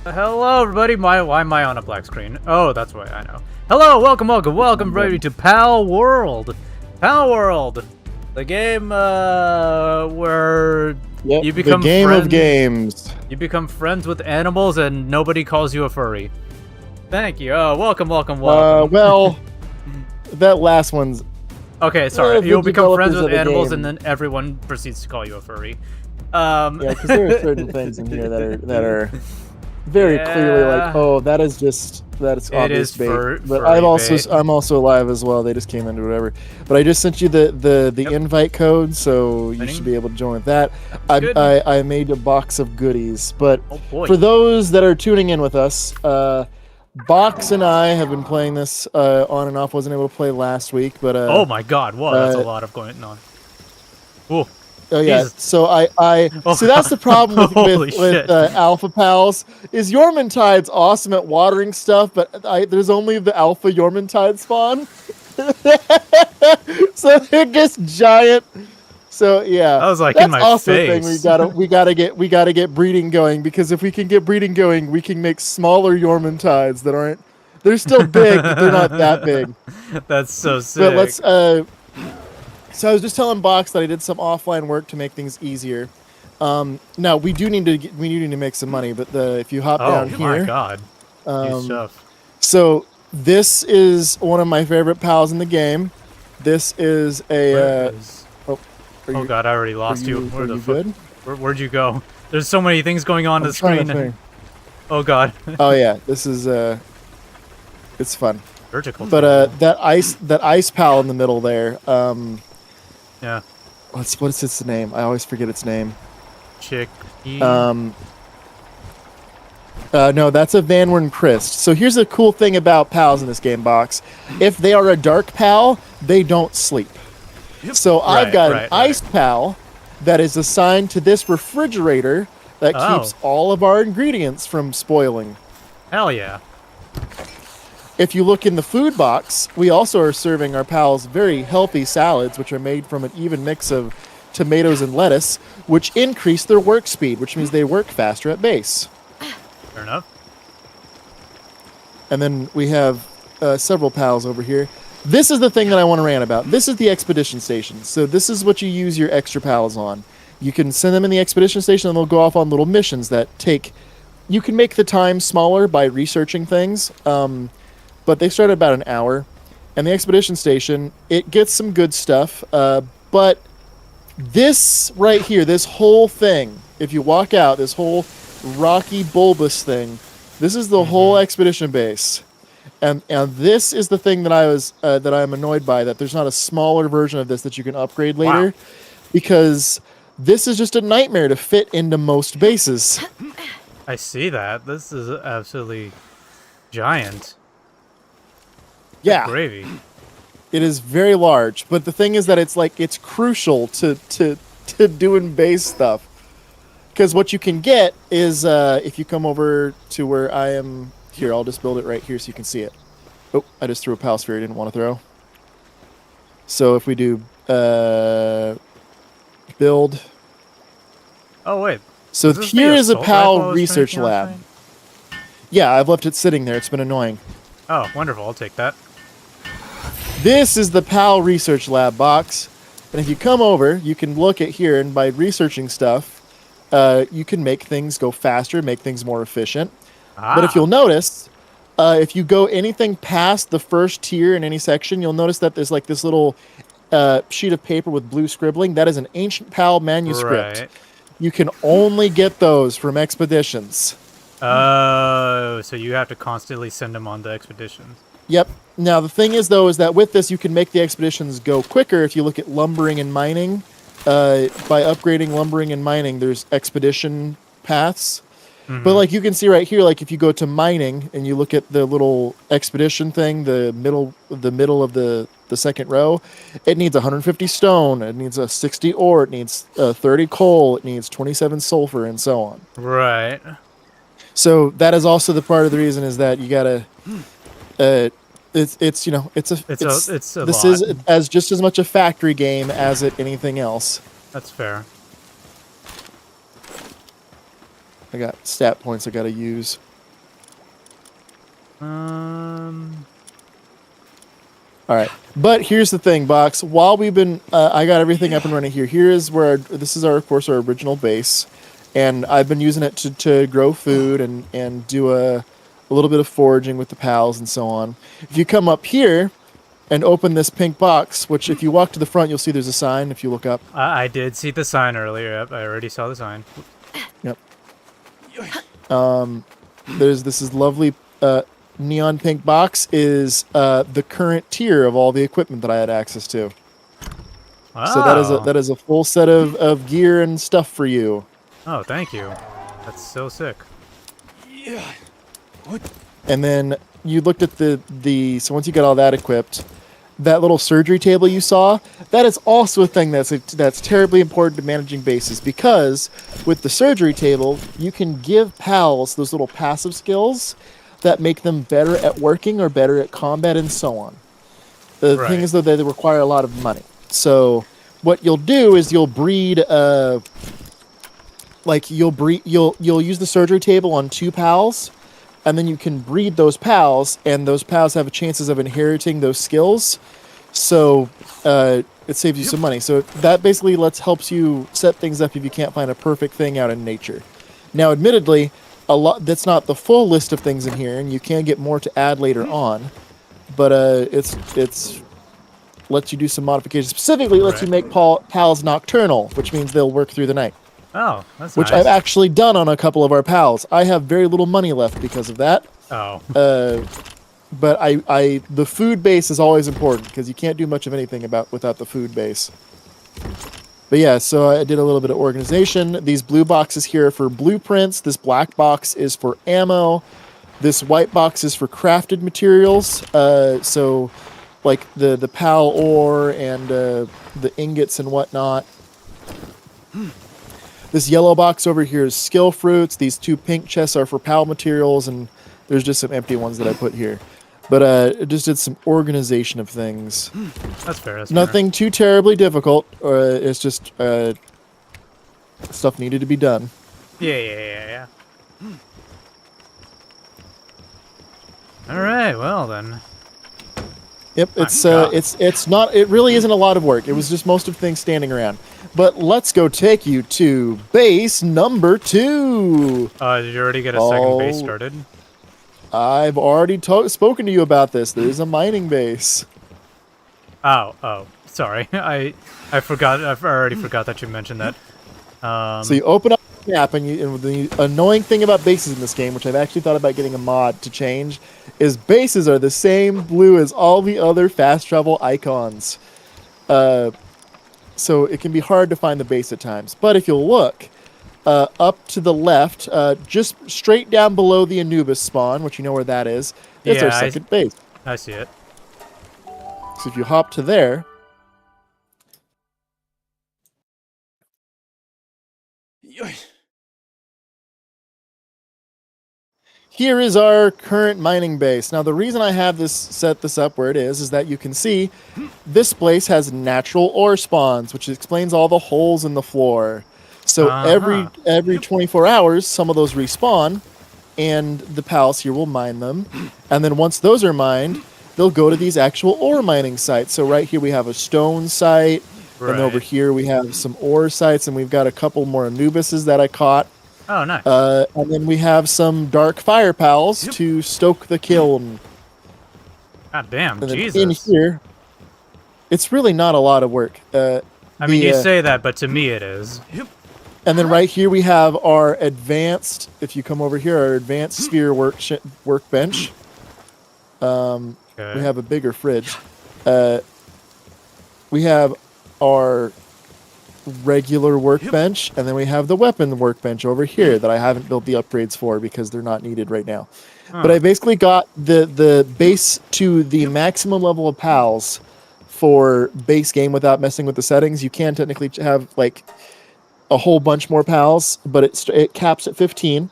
Hello, everybody. Why am I on a black screen? Oh, that's why I know. Hello, welcome, everybody to Palworld. Palworld, the game where you become the game friends, of games. You become friends with animals and nobody calls you a furry. Thank you. Oh, welcome. Well, that last one's Okay, sorry. the You'll become friends developers with of the animals, game. and then everyone proceeds to call you a furry. Yeah, because there are certain things in here that are very clearly like, Yeah. oh, that is It obvious is bait. But furry bait. I'm also alive as well. They just came into whatever. But I just sent you the Yep. invite code, so you Winning. should be able to join with that. Good. I made a box of goodies. But Oh boy. for those that are tuning in with us, Box and I have been playing this on and off. Wasn't able to play last week, but Oh my God! Whoa, that's a lot of going on. Ooh. oh yeah, Jesus. so I Oh, so that's the problem with Holy shit. Alpha Pals is Yormantide's awesome at watering stuff, but there's only the Alpha Yormantide spawn, so they're just giant. So yeah, I was like, that's in my also face. a thing we gotta get breeding going, because if we can get breeding going, we can make smaller Yormantides that aren't. They're still big, but they're not that big. That's so sick. But let's So I was just telling Box that I did some offline work to make things easier. Now we do need to make some money, but if you hop down here, oh my God, new stuff. So this is one of my favorite pals in the game. This is a. Oh God, I already lost you. Where the good? Where'd you go? There's so many things going on the screen. Oh God. Oh yeah, this is it's fun. Vertical. But that ice pal in the middle there. Yeah. What's its name? I always forget its name. Chicky. No, that's a Van Wern Christ. So here's a cool thing about pals in this game, Box. If they are a dark pal, they don't sleep. So I've got an ice pal that is assigned to this refrigerator that keeps all of our ingredients from spoiling. Hell yeah. If you look in the food box, we also are serving our pals very healthy salads, which are made from an even mix of tomatoes and lettuce, which increase their work speed, which means they work faster at base. Fair enough. And then we have several pals over here. This is the thing that I want to rant about. This is the expedition station. So this is what you use your extra pals on. You can send them in the expedition station and they'll go off on little missions that take... You can make the time smaller by researching things, but they start at about an hour. And the expedition station, it gets some good stuff, but this right here, this whole thing, if you walk out, this whole rocky bulbous thing, this is the whole expedition base. And this is the thing that I'm annoyed by, that there's not a smaller version of this that you can upgrade later, because this is just a nightmare to fit into most bases. I see that. This is absolutely giant. Yeah. Gravy. It is very large, but the thing is that it's crucial to doing base stuff. Because what you can get is if you come over to where I am. Here, I'll just build it right here so you can see it. Oh, I just threw a pal sphere I didn't want to throw. So if we do build. Oh, wait. So here is a pal research lab. Yeah, I've left it sitting there. It's been annoying. Oh, wonderful. I'll take that. This is the PAL research lab box. And if you come over, you can look at here, and by researching stuff, you can make things go faster, make things more efficient. But if you'll notice, if you go anything past the first tier in any section, you'll notice that there's like this little sheet of paper with blue scribbling. That is an ancient PAL manuscript. Right. You can only get those from expeditions. Oh, so you have to constantly send them on the expeditions. Yep. Now, the thing is, though, is that with this, you can make the expeditions go quicker. If you look at lumbering and mining, by upgrading lumbering and mining, there's expedition paths. Mm-hmm. But like you can see right here, like if you go to mining and you look at the little expedition thing, the middle of the second row, it needs 150 stone, it needs a 60 ore, it needs 30 coal, it needs 27 sulfur, and so on. Right. So that is also the part of the reason is that you gotta. This lot. is as just as much a factory game as anything else. That's fair. I got stat points I gotta use. All right, but here's the thing, Box. While we've been, I got everything up and running here. Here is where this is of course, our original base, and I've been using it to grow food and do a little bit of foraging with the pals and so on. If you come up here, and open this pink box, which if you walk to the front, you'll see there's a sign if you look up. I did see the sign earlier. Yep, I already saw the sign. Yep. This is lovely neon pink box is the current tier of all the equipment that I had access to. Wow. So that is a full set of gear and stuff for you. Oh, thank you. That's so sick. Yeah. What? And then you looked at the so once you got all that equipped, that little surgery table you saw, that is also a thing that's terribly important to managing bases, because with the surgery table, you can give pals those little passive skills that make them better at working or better at combat and so on. The thing is, though, they require a lot of money. So what you'll do is you'll breed you'll use the surgery table on 2 pals, and then you can breed those pals, and those pals have chances of inheriting those skills. So it saves you some money. So that basically helps you set things up if you can't find a perfect thing out in nature. Now, admittedly, that's not the full list of things in here, and you can get more to add later on. But it's lets you do some modifications. Specifically, it lets you make pals nocturnal, which means they'll work through the night. Oh, that's which nice. I've actually done on a couple of our pals. I have very little money left because of that. Oh. But the food base is always important, because you can't do much of anything without the food base. But yeah, so I did a little bit of organization. These blue boxes here are for blueprints. This black box is for ammo. This white box is for crafted materials. So like the pal ore and the ingots and whatnot. This yellow box over here is skill fruits. These 2 pink chests are for pal materials, and there's just some empty ones that I put here. But it just did some organization of things. That's fair. Nothing too terribly difficult. It's just stuff needed to be done. Yeah. All right. Well then. Yep, it really isn't a lot of work. It was just most of things standing around. But let's go take you to base number 2. Did you already get a second base started? I've already spoken to you about this. There's a mining base. Oh, sorry. I forgot. I already forgot that you mentioned that. So you open up the map, and the annoying thing about bases in this game, which I've actually thought about getting a mod to change, is bases are the same blue as all the other fast travel icons. So it can be hard to find the base at times. But if you'll look up to the left, just straight down below the Anubis spawn, which you know where that is, it's our second base. I see it. So if you hop to there, here is our current mining base. Now, the reason I have set this up where it is that you can see this place has natural ore spawns, which explains all the holes in the floor. So every 24 hours, some of those respawn, and the pals here will mine them. And then once those are mined, they'll go to these actual ore mining sites. So right here we have a stone site, and over here we have some ore sites, and we've got a couple more Anubises that I caught. Oh, nice. And then we have some dark fire pals to stoke the kiln. God damn, and then Jesus. in here, it's really not a lot of work. I mean, you say that, but to me it is. And then right here we have our advanced, if you come over here, our advanced sphere workbench. We have a bigger fridge. We have our regular workbench, and then we have the weapon workbench over here that I haven't built the upgrades for because they're not needed right now. But I basically got the base to the maximum level of pals for base game without messing with the settings. You can technically have like a whole bunch more pals, but it caps at 15.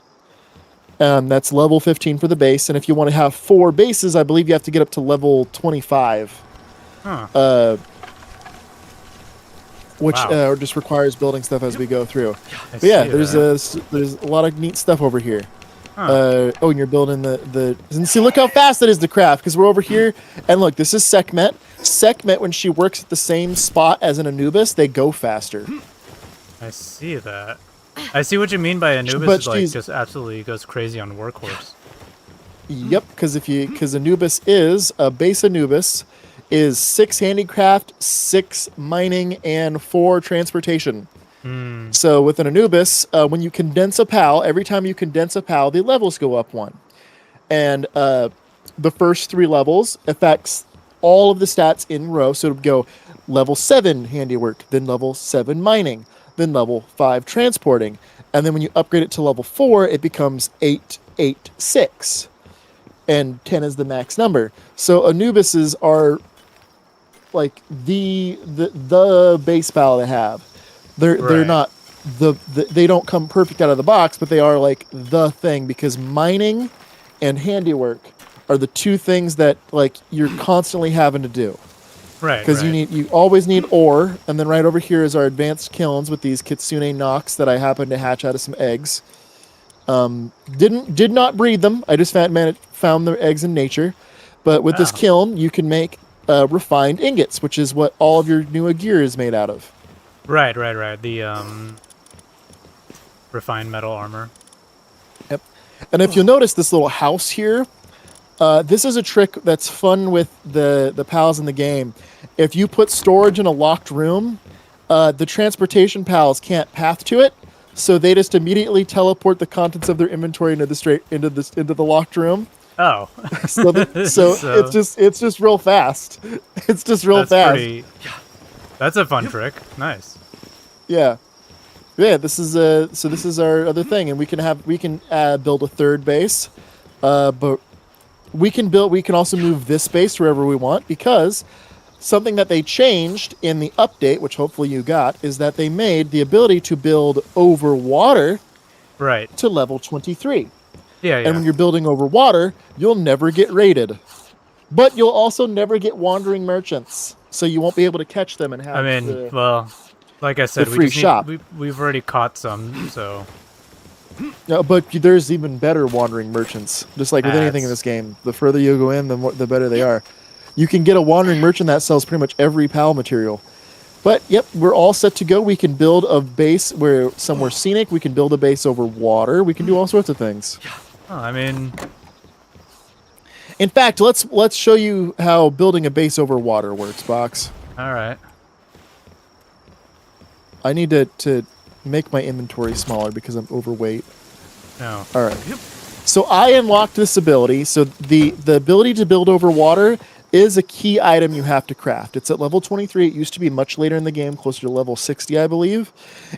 That's level 15 for the base, and if you want to have 4 bases, I believe you have to get up to level 25. Which just requires building stuff as we go through. But yeah, there's a lot of neat stuff over here. And you're building and see, look how fast it is to craft, because we're over here, and look, this is Sekhmet. Sekhmet, when she works at the same spot as an Anubis, they go faster. I see that. I see what you mean by Anubis just absolutely goes crazy on Workhorse. Yep, because Anubis is a base Anubis is 6 handicraft, 6 mining, and 4 transportation. So with an Anubis, when you condense a PAL, every time you condense a PAL, the levels go up 1. And the first 3 levels affects all of the stats in row. So it would go level 7 handiwork, then level 7 mining, then level 5 transporting. And then when you upgrade it to level 4, it becomes 8, 8, 6. And 10 is the max number. So Anubises are like the base PAL to have. They're not they don't come perfect out of the box, but they are like the thing, because mining and handiwork are the 2 things that like you're constantly having to do. Right. Because you always need ore, and then right over here is our advanced kilns with these kitsune knocks that I happened to hatch out of some eggs. Did not breed them. I just found their eggs in nature. But with this kiln, you can make refined ingots, which is what all of your new gear is made out of. Right. The refined metal armor. Yep. And if you'll notice this little house here, this is a trick that's fun with the pals in the game. If you put storage in a locked room, the transportation pals can't path to it, so they just immediately teleport the contents of their inventory into the locked room. Oh. So it's just real fast. It's just real fast. That's a fun trick. Nice. Yeah. This is our other thing, and we can build a third base, but we can also move this base wherever we want, because something that they changed in the update, which hopefully you got, is that they made the ability to build over water to level 23. Yeah. And when you're building over water, you'll never get raided, but you'll also never get wandering merchants, so you won't be able to catch them and have. I mean, well, like I said, we've already caught some, so. No, but there's even better wandering merchants. Just like with anything in this game, the further you go in, the better they are. You can get a wandering merchant that sells pretty much every PAL material. But yep, we're all set to go. We can build a base somewhere scenic. We can build a base over water. We can do all sorts of things. Oh, I mean, in fact, let's show you how building a base over water works, Box. All right. I need to make my inventory smaller because I'm overweight. Oh. All right. So I unlocked this ability. So the ability to build over water is a key item you have to craft. It's at level 23. It used to be much later in the game, closer to level 60, I believe.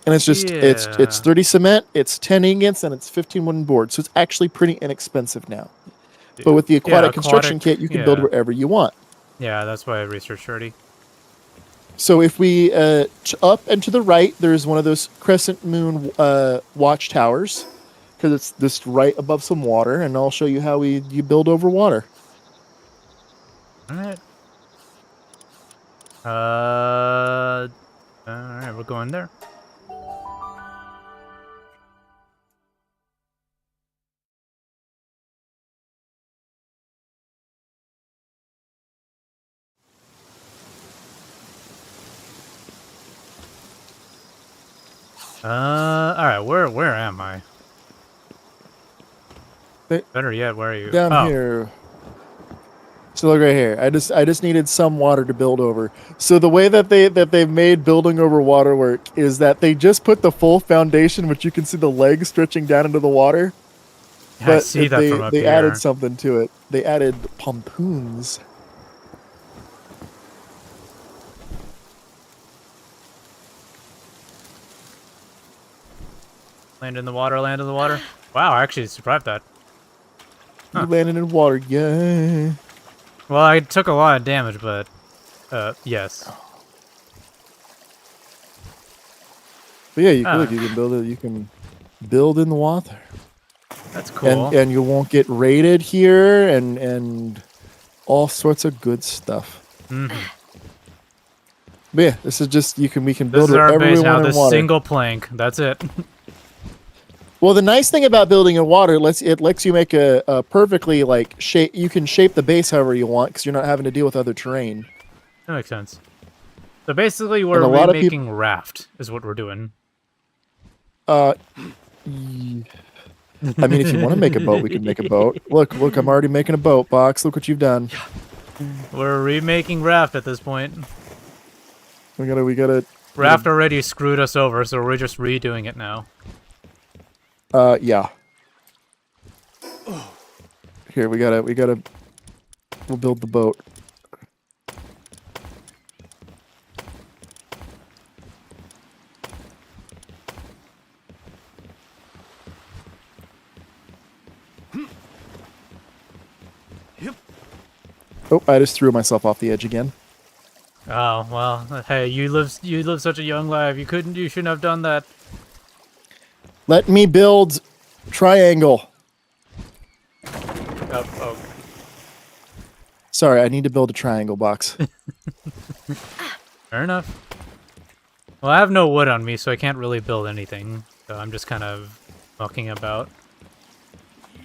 And it's just it's 30 cement, it's 10 ingots, and it's 15 wooden boards. So it's actually pretty inexpensive now. But with the aquatic construction kit, you can build wherever you want. Yeah, that's why I researched already. So if we up and to the right, there's one of those crescent moon watchtowers, because it's just right above some water, and I'll show you how you build over water. All right. All right, we're going there. All right, where am I? Better yet, where are you? Down here. So look right here. I just needed some water to build over. So the way that they've made building over water work is that they just put the full foundation, which you can see the legs stretching down into the water. Yeah, I see that from up here. They added something to it. They added pompoons. Land in the water, land in the water. Wow, I actually survived that. Huh. You landed in water, yeah. Well, I took a lot of damage, but yes. But yeah, you can build it. You can build in the water. That's cool. And you won't get raided here, and all sorts of good stuff. Mm-hmm. But yeah, this is just we can build wherever we want in water. This is our base now. The single plank. That's it. Well, the nice thing about building in water, it lets you make a perfectly shape. You can shape the base however you want because you're not having to deal with other terrain. That makes sense. So basically, we're remaking raft is what we're doing. I mean, if you want to make a boat, we can make a boat. Look, I'm already making a boat, Box. Look what you've done. We're remaking Raft at this point. We gotta. Raft already screwed us over, so we're just redoing it now. Yeah. Here, we gotta. We'll build the boat. Oh, I just threw myself off the edge again. Oh well, hey, you live such a young life. You shouldn't have done that. Let me build triangle. Oh. Sorry, I need to build a triangle box. Fair enough. Well, I have no wood on me, so I can't really build anything. So I'm just kind of mucking about.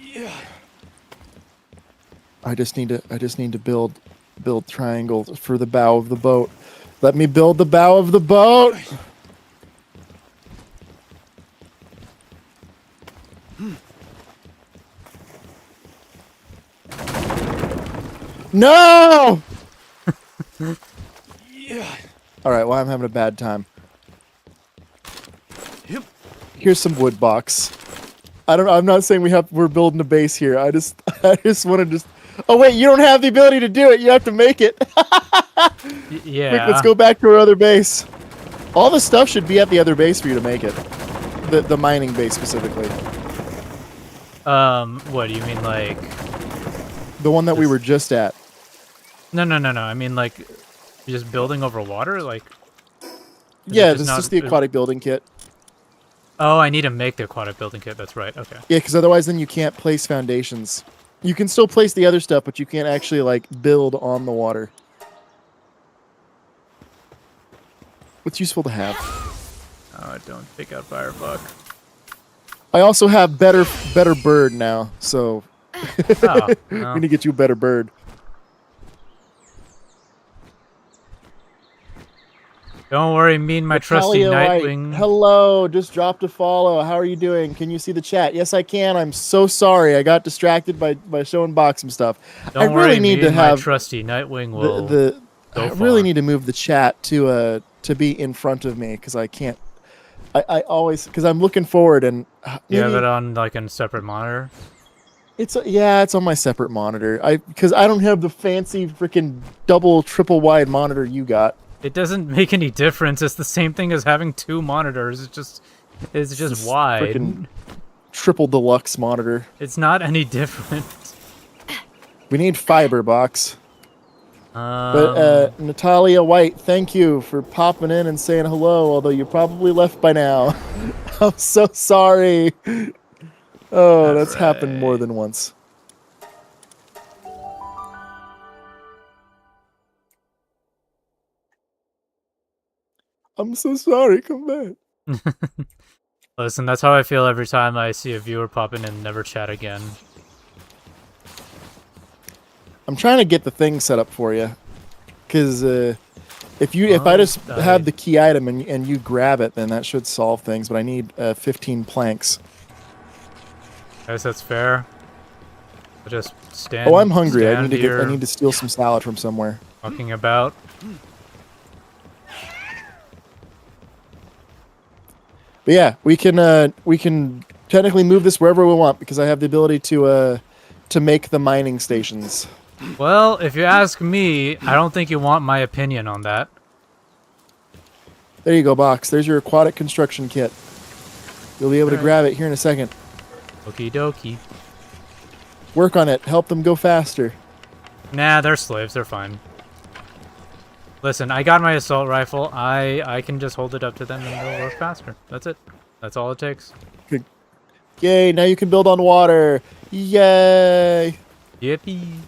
Yeah. I just need to build triangles for the bow of the boat. Let me build the bow of the boat. No! Yeah. All right, well, I'm having a bad time. Yep. Here's some wood box. I'm not saying we're building a base here. I just want to Oh wait, you don't have the ability to do it. You have to make it. Yeah. Quick, let's go back to our other base. All the stuff should be at the other base for you to make it. The mining base specifically. What do you mean, like? The one that we were just at. No. I mean, like, just building over water, like. Yeah, this is just the aquatic building kit. Oh, I need to make the aquatic building kit. That's right. Okay. Yeah, because otherwise then you can't place foundations. You can still place the other stuff, but you can't actually, like, build on the water. What's useful to have? Oh, don't take out Firebuck. I also have better bird now, so Oh, we no. need to get you a better bird. Don't worry, me and my trusty Natalia White, Nightwing. hello, just dropped a follow. How are you doing? Can you see the chat? Yes, I can. I'm so sorry. I got distracted by showing box and stuff. Don't I worry, really need me to and have my trusty Nightwing will. I go really far. need to move the chat to be in front of me because I can't. I always because I'm looking forward and You have maybe it on like a separate monitor. it's on my separate monitor. Because I don't have the fancy freaking double triple wide monitor you got. It doesn't make any difference. It's the same thing as having two monitors. It's just This wide. frickin' triple deluxe monitor. It's not any different. We need fiber box. But Natalia White, thank you for popping in and saying hello, although you're probably left by now. I'm so sorry. Oh, that's happened more than once. I'm so sorry. Come back. Listen, that's how I feel every time I see a viewer pop in and never chat again. I'm trying to get the thing set up for you, because if I just have the key item and you grab it, then that should solve things. But I need 15 planks. Guess that's fair. I'll just stand. Oh, I'm hungry. I stand need to steal some salad from somewhere. Walking about. But yeah, we can technically move this wherever we want because I have the ability to make the mining stations. Well, if you ask me, I don't think you want my opinion on that. There you go, box. There's your aquatic construction kit. You'll be able to grab it here in a second. Okie dokie. Work on it. Help them go faster. Nah, they're slaves. They're fine. Listen, I got my assault rifle. I can just hold it up to them and they'll work faster. That's it. That's all it takes. Good. Yay! Now you can build on water. Yay! Yippee.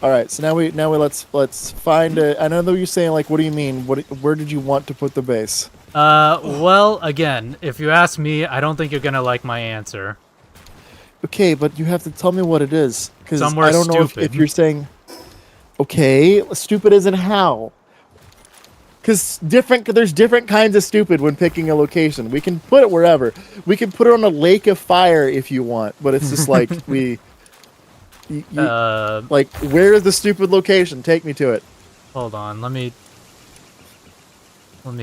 All right. So now we let's find a. I know that you're saying like, what do you mean? Where did you want to put the base? Well, again, if you ask me, I don't think you're gonna like my answer. Okay, but you have to tell me what it is because I Somewhere don't know if stupid. you're saying. Okay, stupid isn't how. Because there's different kinds of stupid when picking a location. We can put it wherever. We can put it on a lake of fire if you want, but it's just like Like, where is the stupid location? Take me to it. Hold on. Let me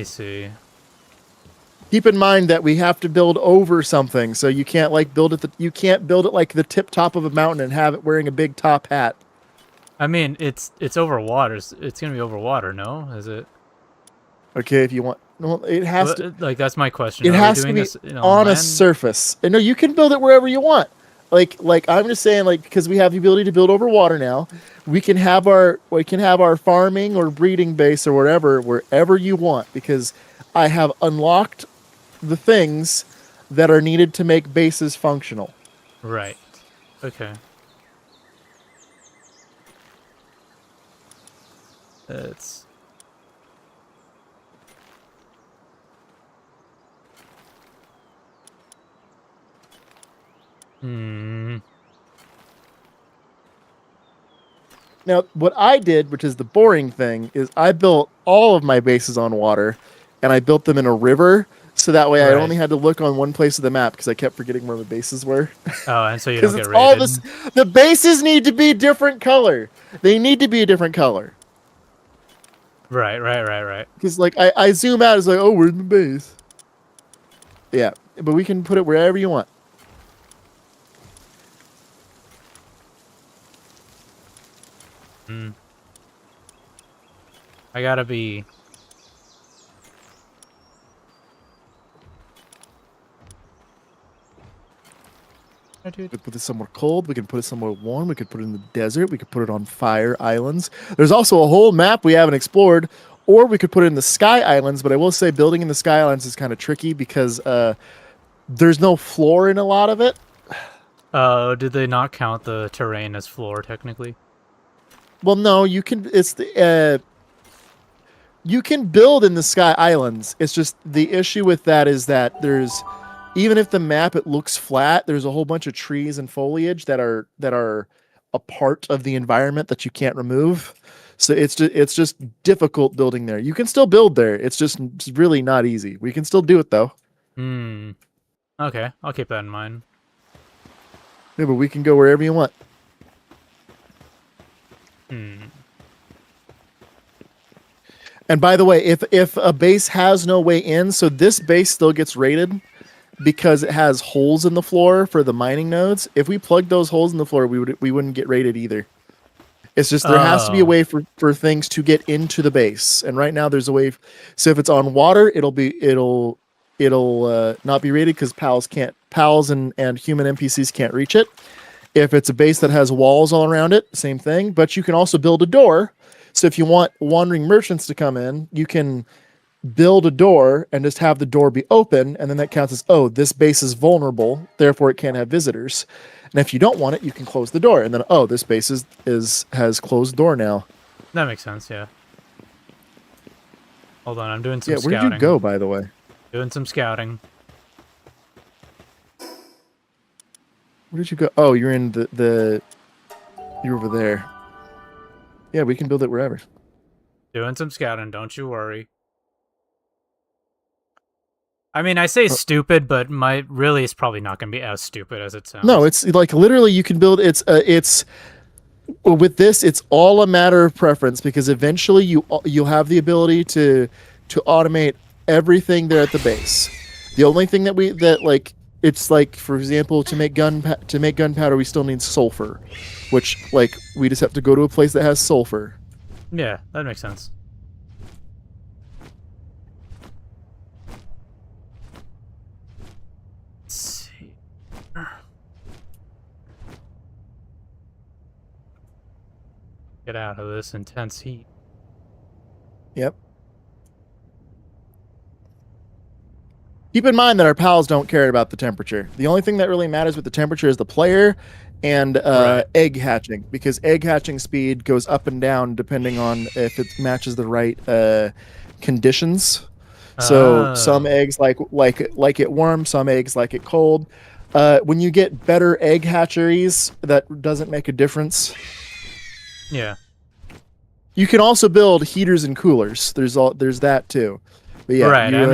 see. Keep in mind that we have to build over something, so you can't like build it. You can't build it like the tip top of a mountain and have it wearing a big top hat. I mean, it's over water. It's gonna be over water, no? Is it? Okay, if you want, well, it has to. Like that's my question. It Are has we to doing be this on a land? surface. And no, you can build it wherever you want. Like I'm just saying, like because we have the ability to build over water now, we can have our farming or breeding base or wherever you want, because I have unlocked the things that are needed to make bases functional. Right. Okay. It's. Now, what I did, which is the boring thing, is I built all of my bases on water, and I built them in a river, so that way I Right. only had to look on one place of the map because I kept forgetting where the bases were. Oh, and so you Because don't get it's all rated. this. The bases need to be different color. They need to be a different color. Right. Because like I zoom out, it's like, oh, we're in the base. Yeah, but we can put it wherever you want. I gotta be. We could put this somewhere cold. We can put it somewhere warm. We could put it in the desert. We could put it on fire islands. There's also a whole map we haven't explored. Or we could put it in the sky islands. But I will say building in the sky islands is kind of tricky because there's no floor in a lot of it. Oh, did they not count the terrain as floor technically? Well, no, you can. It's the you can build in the sky islands. It's just the issue with that is that there's, even if the map it looks flat, there's a whole bunch of trees and foliage that are a part of the environment that you can't remove. So it's just difficult building there. You can still build there. It's really not easy. We can still do it though. Okay, I'll keep that in mind. Yeah, but we can go wherever you want. And by the way, if a base has no way in, so this base still gets rated because it has holes in the floor for the mining nodes. If we plug those holes in the floor, we wouldn't get rated either. It's just there has to be a way for things to get into the base. And right now there's a way. So if it's on water, it'll not be rated because pals and human NPCs can't reach it. If it's a base that has walls all around it, same thing. But you can also build a door. So if you want wandering merchants to come in, you can build a door and just have the door be open, and then that counts as, oh, this base is vulnerable, therefore it can't have visitors. And if you don't want it, you can close the door, and then, oh, this base has closed door now. That makes sense, yeah. Hold on, I'm doing some scouting. Yeah, where did you go, by the way? Doing some scouting. Where did you go? Oh, you're in you're over there. Yeah, we can build it wherever. Doing some scouting, don't you worry. I mean, I say stupid, but really it's probably not going to be as stupid as it sounds. No, it's like literally you can build. It's with this, it's all a matter of preference because eventually you'll have the ability to automate everything there at the base. The only thing it's like, for example, to make gunpowder, we still need sulfur, which we just have to go to a place that has sulfur. Yeah, that makes sense. Let's see. Get out of this intense heat. Yep. Keep in mind that our pals don't care about the temperature. The only thing that really matters with the temperature is the player and egg hatching, because egg hatching speed goes up and down depending on if it matches the right conditions. So some eggs like it warm, some eggs like it cold. When you get better egg hatcheries, that doesn't make a difference. Yeah. You can also build heaters and coolers. There's that too. But yeah, right. I'm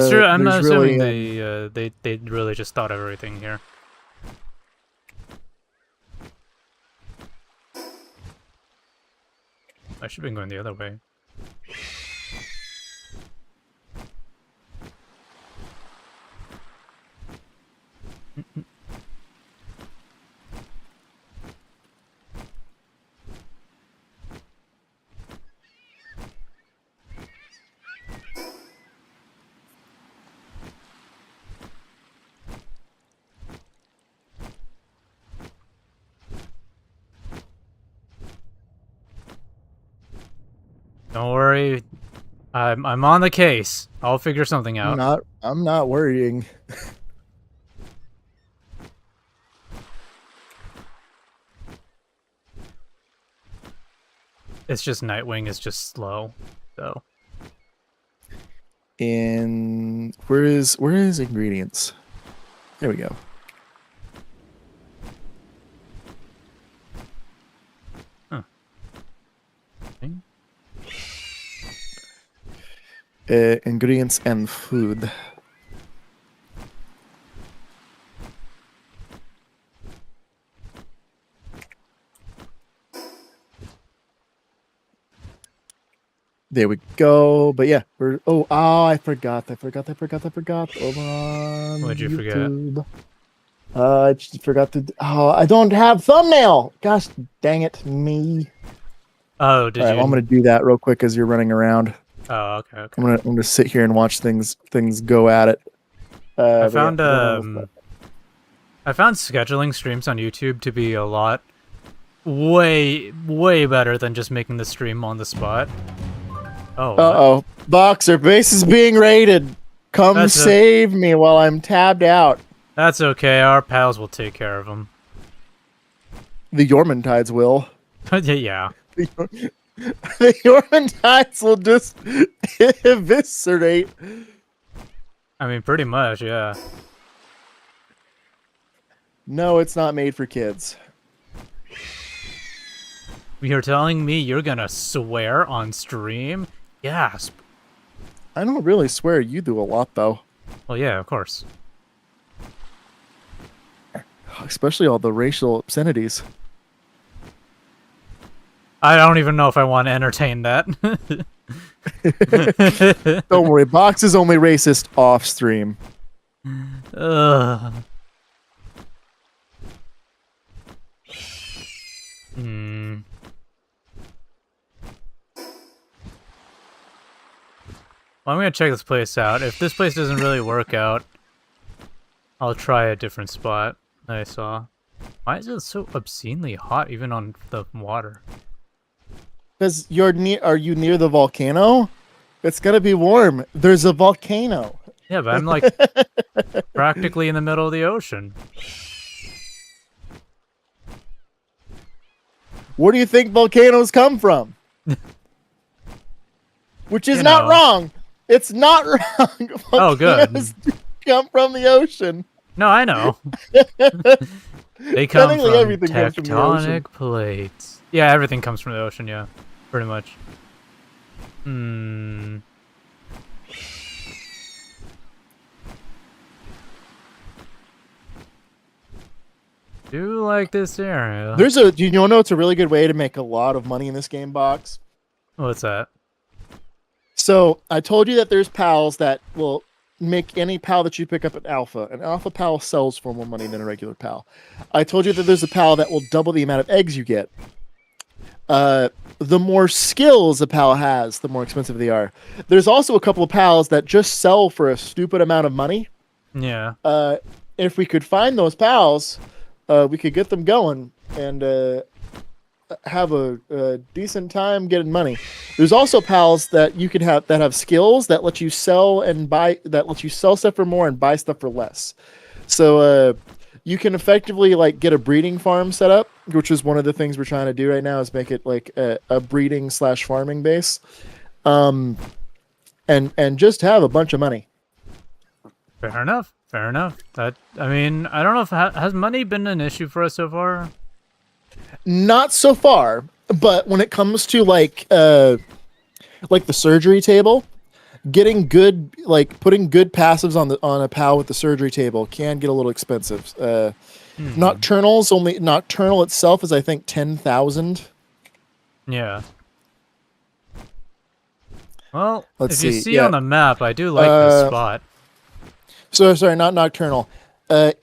assuming really, they really just thought of everything here. I should have been going the other way. Don't worry, I'm on the case. I'll figure something out. I'm not worrying. It's just Nightwing is just slow, so. And where is ingredients? There we go. Huh. Ingredients and food. There we go. But yeah, we're I forgot. Over on What'd you YouTube. I just forgot to. I don't have thumbnail. Gosh, dang it, me. Oh, did you? Well, I'm gonna do that real quick as you're running around. Oh, okay. I'm gonna sit here and watch things go at it. I found scheduling streams on YouTube to be a lot way better than just making the stream on the spot. Oh. Boxer base is being raided. Come save me while I'm tabbed out. That's okay. Our pals will take care of them. The Yormantides will. Yeah. The Yormantides will just eviscerate. I mean, pretty much, yeah. No, it's not made for kids. You're telling me you're gonna swear on stream? Gasp. I don't really swear. You do a lot, though. Well, yeah, of course. Especially all the racial obscenities. I don't even know if I want to entertain that. Don't worry, Box is only racist off stream. Ugh. Well, I'm gonna check this place out. If this place doesn't really work out, I'll try a different spot that I saw. Why is it so obscenely hot even on the water? Because are you near the volcano? It's gonna be warm. There's a volcano. Yeah, but I'm like practically in the middle of the ocean. Where do you think volcanoes come from? Which is not wrong. It's not wrong. Oh, good. Volcanoes come from the ocean. No, I know. They come from everything comes from the ocean. tectonic plates. Yeah, everything comes from the ocean, yeah. Pretty much. Do like this area. Do you know it's a really good way to make a lot of money in this game, Box? What's that? So I told you that there's pals that will make any pal that you pick up at Alpha. An Alpha pal sells for more money than a regular pal. I told you that there's a pal that will double the amount of eggs you get. The more skills a pal has, the more expensive they are. There's also a couple of pals that just sell for a stupid amount of money. Yeah. If we could find those pals, we could get them going and have a decent time getting money. There's also pals that you can have that have skills that let you sell and buy, that let you sell stuff for more and buy stuff for less. So you can effectively like get a breeding farm set up, which is one of the things we're trying to do right now, is make it like a breeding / farming base, and just have a bunch of money. Fair enough. Fair enough. I mean, I don't know if has money been an issue for us so far. Not so far, but when it comes to like the surgery table, getting good, like putting good passives on a pal with the surgery table can get a little expensive. Nocturnal itself is I think 10,000. Yeah. Well, Let's if you see, see yeah. on the map, I do like this spot. So sorry, not nocturnal.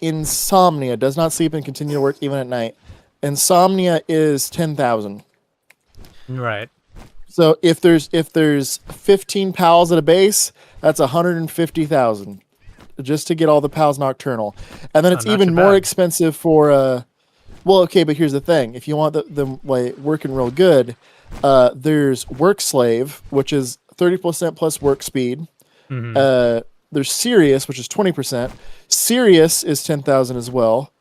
Insomnia does not sleep and continue to work even at night. Insomnia is 10,000. Right. So if there's 15 pals at a base, that's 150,000 just to get all the pals nocturnal, and then it's not even too more bad. expensive for Well, okay, but here's the thing: if you want them like working real good, there's work slave, which is 30% plus work speed. Mm-hmm. There's Sirius, which is 20%. Sirius is 10,000 as well.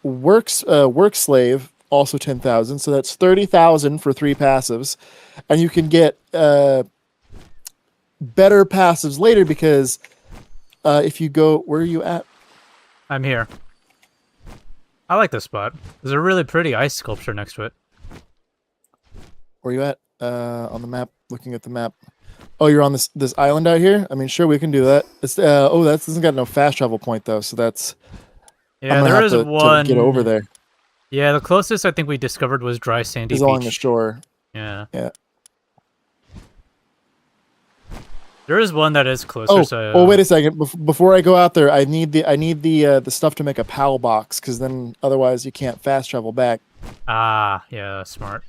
Work slave also 10,000, so that's 30,000 for 3 passives, and you can get better passives later because if you go, where are you at? I'm here. I like this spot. There's a really pretty ice sculpture next to it. Where are you at? On the map, looking at the map. Oh, you're on this island out here? I mean, sure, we can do that. It's that doesn't got no fast travel point though, so that's Yeah, I'm gonna there have is to get over there. Yeah, the closest I think we discovered was dry sandy Is beach. along the shore. Yeah. Yeah. There is one that is closer. Oh, wait a second. Before I go out there, I need the stuff to make a PAL box, because then otherwise you can't fast travel back. Ah, yeah, that's smart.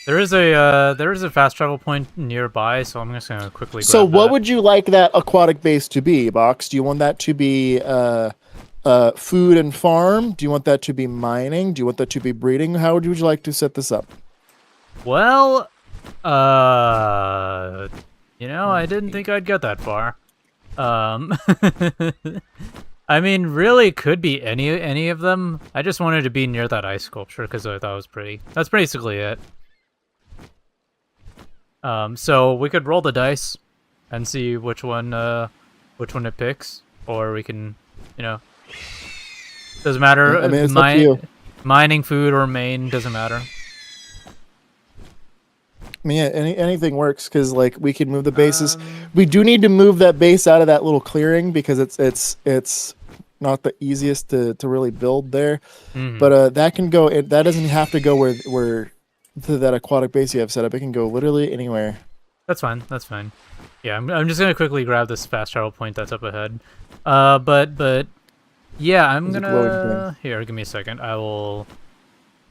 There is a fast travel point nearby, so I'm just gonna quickly. So, grab what that. would you like that aquatic base to be, Box? Do you want that to be food and farm? Do you want that to be mining? Do you want that to be breeding? How would you like to set this up? Well, I didn't think I'd get that far. I mean, really, it could be any of them. I just wanted to be near that ice sculpture because I thought it was pretty. That's basically it. So we could roll the dice and see which one it picks, or we can, doesn't matter. I mean, it's up to you. Mining, food, or main doesn't matter. I mean, yeah, anything works because like we can move the bases. We do need to move that base out of that little clearing because it's not the easiest to really build there. Mm-hmm. But that can go. That doesn't have to go where to that aquatic base you have set up. It can go literally anywhere. That's fine. That's fine. Yeah, I'm just gonna quickly grab this fast travel point that's up ahead. But yeah, I'm gonna here. Give me a second. I'll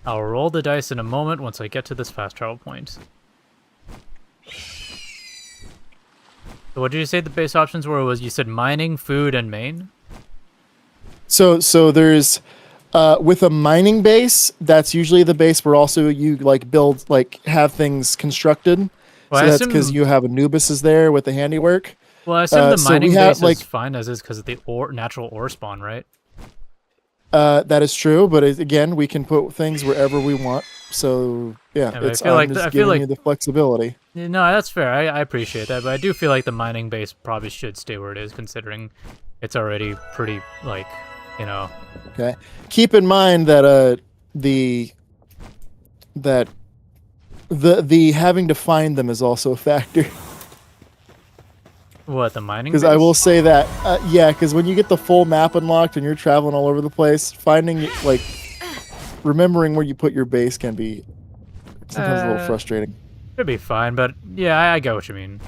roll the dice in a moment once I get to this fast travel point. So what did you say the base options were? You said mining, food, and main? So there's with a mining base, that's usually the base where also you like build have things constructed. Well, so that's because you have Anubis there with the handiwork. Well, I assume the mining base is fine as is because of the natural ore spawn, right? That is true, but again, we can put things wherever we want. So yeah, I feel like you the flexibility. No, that's fair. I appreciate that, but I do feel like the mining base probably should stay where it is, considering it's already pretty Okay. Keep in mind that the having to find them is also a factor. What, the mining Because base? I will say that, because when you get the full map unlocked and you're traveling all over the place, finding, remembering where you put your base can be sometimes a little frustrating. It'd be fine, but yeah, I get what you mean.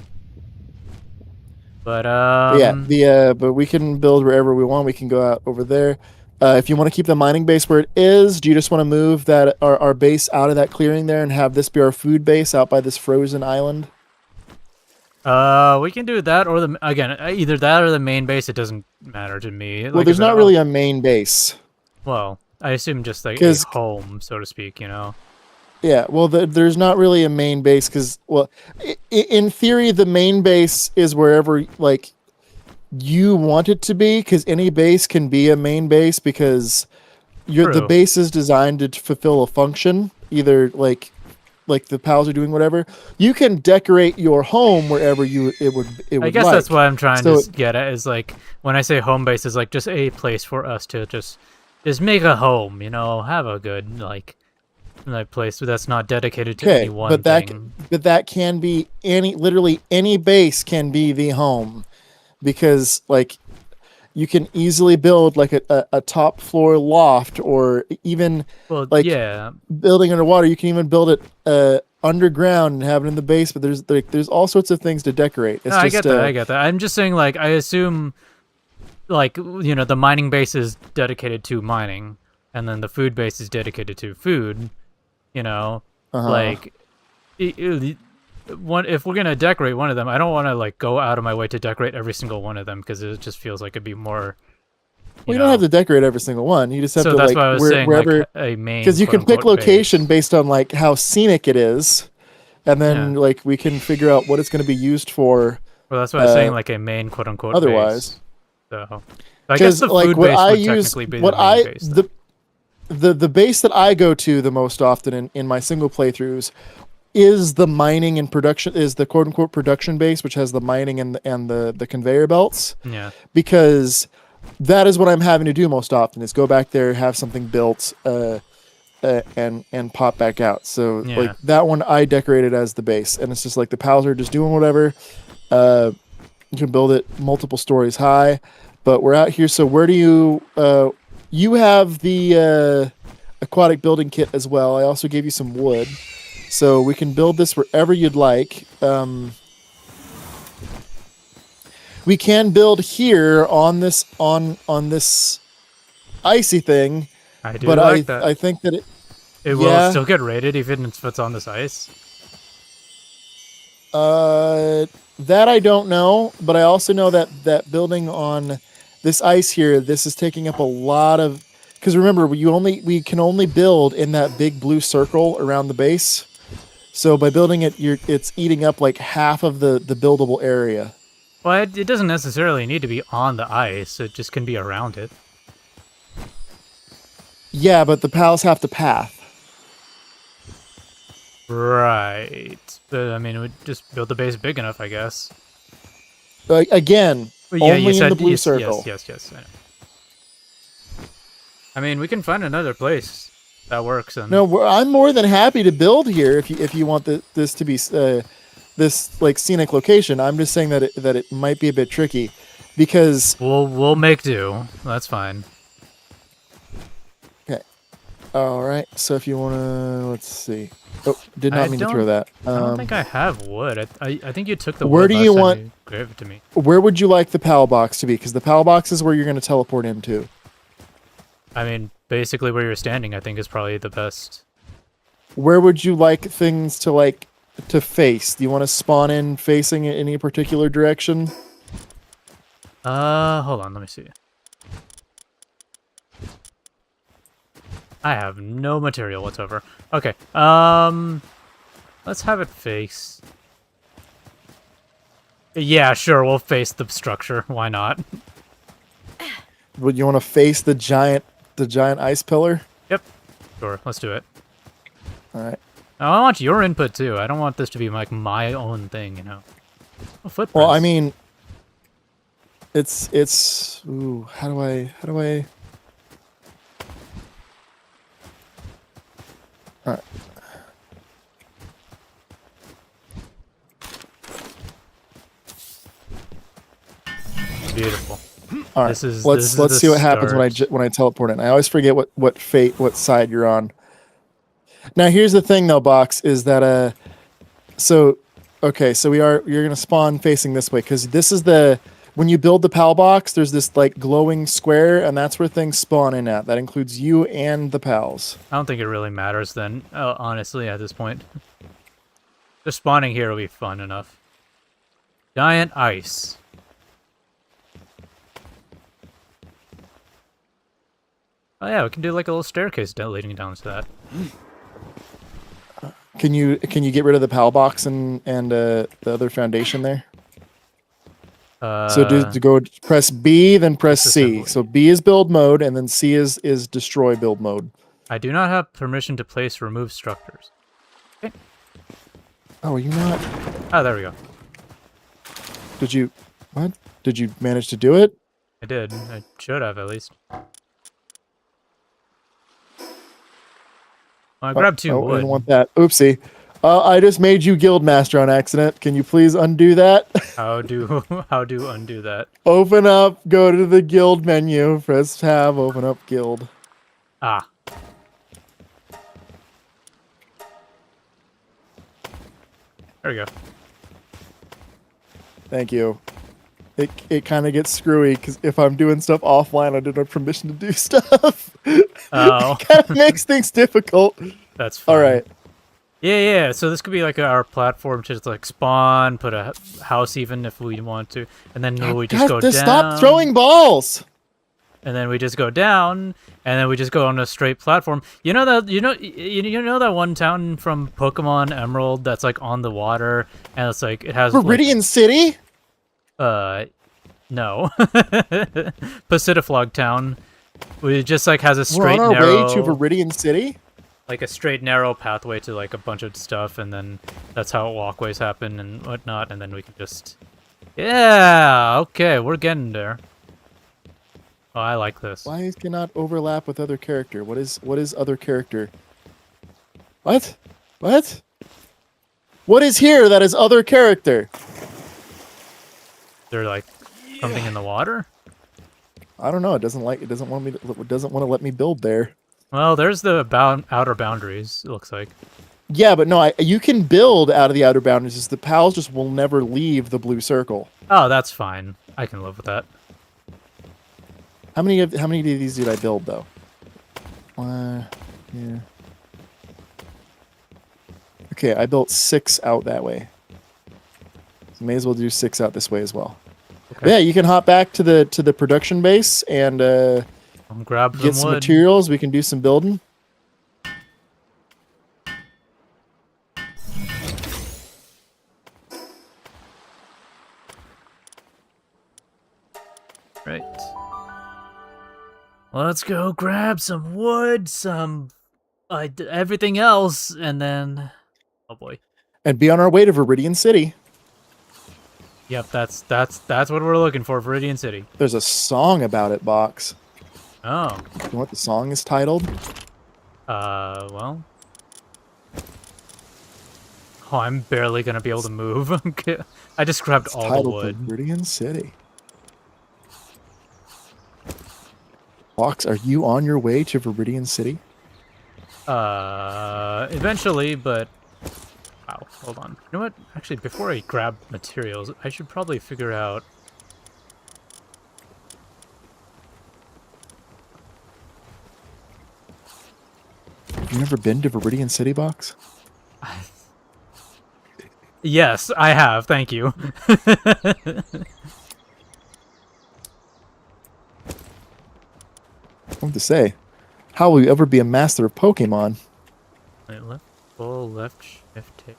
But, but we can build wherever we want. We can go out over there. If you want to keep the mining base where it is, do you just want to move our base out of that clearing there and have this be our food base out by this frozen island? We can do that, or either that or the main base. It doesn't matter to me. Well, there's not really a main base. Well, I assume just like a home, so to speak. Yeah, well, there's not really a main base because, in theory, the main base is wherever you want it to be. Because any base can be a main base because the base is designed to fulfill a function, either like the pals are doing whatever. You can decorate your home wherever it would. I guess that's what I'm trying to get at. Is when I say home base is just a place for us to just make a home. Have a good place that's not dedicated to any one thing. But that can be literally any base can be the home, because you can easily build a top floor loft, or even building underwater. You can even build it underground and have it in the base, but there's all sorts of things to decorate. It's No, I just, get that. I get that. I'm just saying, like, I assume, like, you know, the mining base is dedicated to mining, and then the food base is dedicated to food. You know, like, if we're gonna decorate one of them, I don't want to like go out of my way to decorate every single one of them because it just feels like it'd be more. You don't have to decorate every single one. You just have to that's like why I was saying wherever like a main. Because you can pick location base. based on like how scenic it is, and then like we can figure out what it's going to be used for. Well, that's why I was saying like a main quote unquote. Otherwise, base. So I guess the like food what base I would use, technically be what the main base. The base that I go to the most often in my single playthroughs is the mining and production, is the quote unquote production base, which has the mining and the conveyor belts. Yeah. Because that is what I'm having to do most often, is go back there, have something built, and pop back out. So like that one I decorated as the base, and it's just like the pals are just doing whatever. You can build it multiple stories high, but we're out here. So where do you you have the aquatic building kit as well. I also gave you some wood, so we can build this wherever you'd like. We can build here on this this icy thing. I do but like that. I think that it will still get rated even if it's on this ice. That I don't know, but I also know that building on this ice here, this is taking up a lot of, because remember, we can only build in that big blue circle around the base. So by building it, it's eating up like half of the buildable area. Well, it doesn't necessarily need to be on the ice. It just can be around it. Yeah, but the pals have to path. Right. But, I mean, we'd just build the base big enough, I guess. Again, only in the blue circle. Yes, I know. I mean, we can find another place that works. And... No, I'm more than happy to build here if you want this to be this like scenic location. I'm just saying that it might be a bit tricky, because we'll make do. That's fine. Okay. All right. So if you wanna, let's see. Oh, did not mean to throw that. I don't think I have wood. I think you took the where wood. Do you want? You gave it to me. Where would you like the PAL box to be? Because the PAL box is where you're going to teleport into. I mean, basically where you're standing, I think, is probably the best. Where would you like things to face? Do you want to spawn in facing in any particular direction? Hold on, let me see. I have no material whatsoever. Okay, let's have it face. Yeah, sure, we'll face the structure. Why not? Would you want to face the giant ice pillar? Yep. Sure, let's do it. All right. Now, I want your input too. I don't want this to be like my own thing, you know. Oh, footprints. Well, I mean, it's. Ooh, how do I? All right. Beautiful. All right. Let's see what happens when I teleport in. I always forget what side you're on. Now here's the thing though, Box, is that so you're gonna spawn facing this way, because this is when you build the PAL box, there's this like glowing square, and that's where things spawn in at. That includes you and the pals. I don't think it really matters then, honestly, at this point. Just spawning here will be fun enough. Giant ice. Oh yeah, we can do like a little staircase leading down to that. Can you get rid of the PAL box and the other foundation there? So to go press B, then press C. So B is build mode, and then C is destroy build mode. I do not have permission to place remove structures. Okay. Oh, are you not? Oh, there we go. Did you manage to do it? I did. I should have, at least. I grabbed two wood. I didn't want that. Oopsie. I just made you guild master on accident. Can you please undo that? How do undo that? Open up, go to the guild menu, press tab, open up guild. Ah. There we go. Thank you. It kind of gets screwy because if I'm doing stuff offline, I don't have permission to do stuff. Oh. It kind of makes things difficult. That's fine. All right. Yeah. So this could be like our platform to just like spawn, put a house even if we want to, and then we just go down. Stop throwing balls. And then we just go down, and then we just go on a straight platform. You know that you know that one town from Pokemon Emerald that's like on the water, and it's like it has Viridian City. No, Pacificlog Town. We just like has a straight We're on our narrow way to Viridian City. like a straight narrow pathway to like a bunch of stuff, and then that's how walkways happen and whatnot, and then we can just okay, we're getting there. Oh, I like this. Why cannot overlap with other character? What is other character? What? What is here that is other character? They're like something in the water. I don't know. It doesn't want to let me build there. Well, there's the outer boundaries. It looks like. Yeah, but no, you can build out of the outer boundaries. Just the pals just will never leave the blue circle. Oh, that's fine. I can live with that. How many of these did I build though? Yeah. Okay, I built 6 out that way. So may as well do 6 out this way as well. Okay. Yeah, you can hop back to the production base and Grab get some wood. materials. We can do some building. Right. Let's go grab some wood, some everything else, and then oh boy. And be on our way to Viridian City. Yep, that's what we're looking for, Viridian City. There's a song about it, Box. Oh. You know what the song is titled? Well. Oh, I'm barely gonna be able to move. Okay. I just grabbed It's all the titled wood. Viridian City. Box, are you on your way to Viridian City? Eventually, but wow, hold on. You know what? Actually, before I grab materials, I should probably figure out. Have you never been to Viridian City, Box? Yes, I have. Thank you. I have to say, how will you ever be a master of Pokemon? Wait, left, full left shift. Take.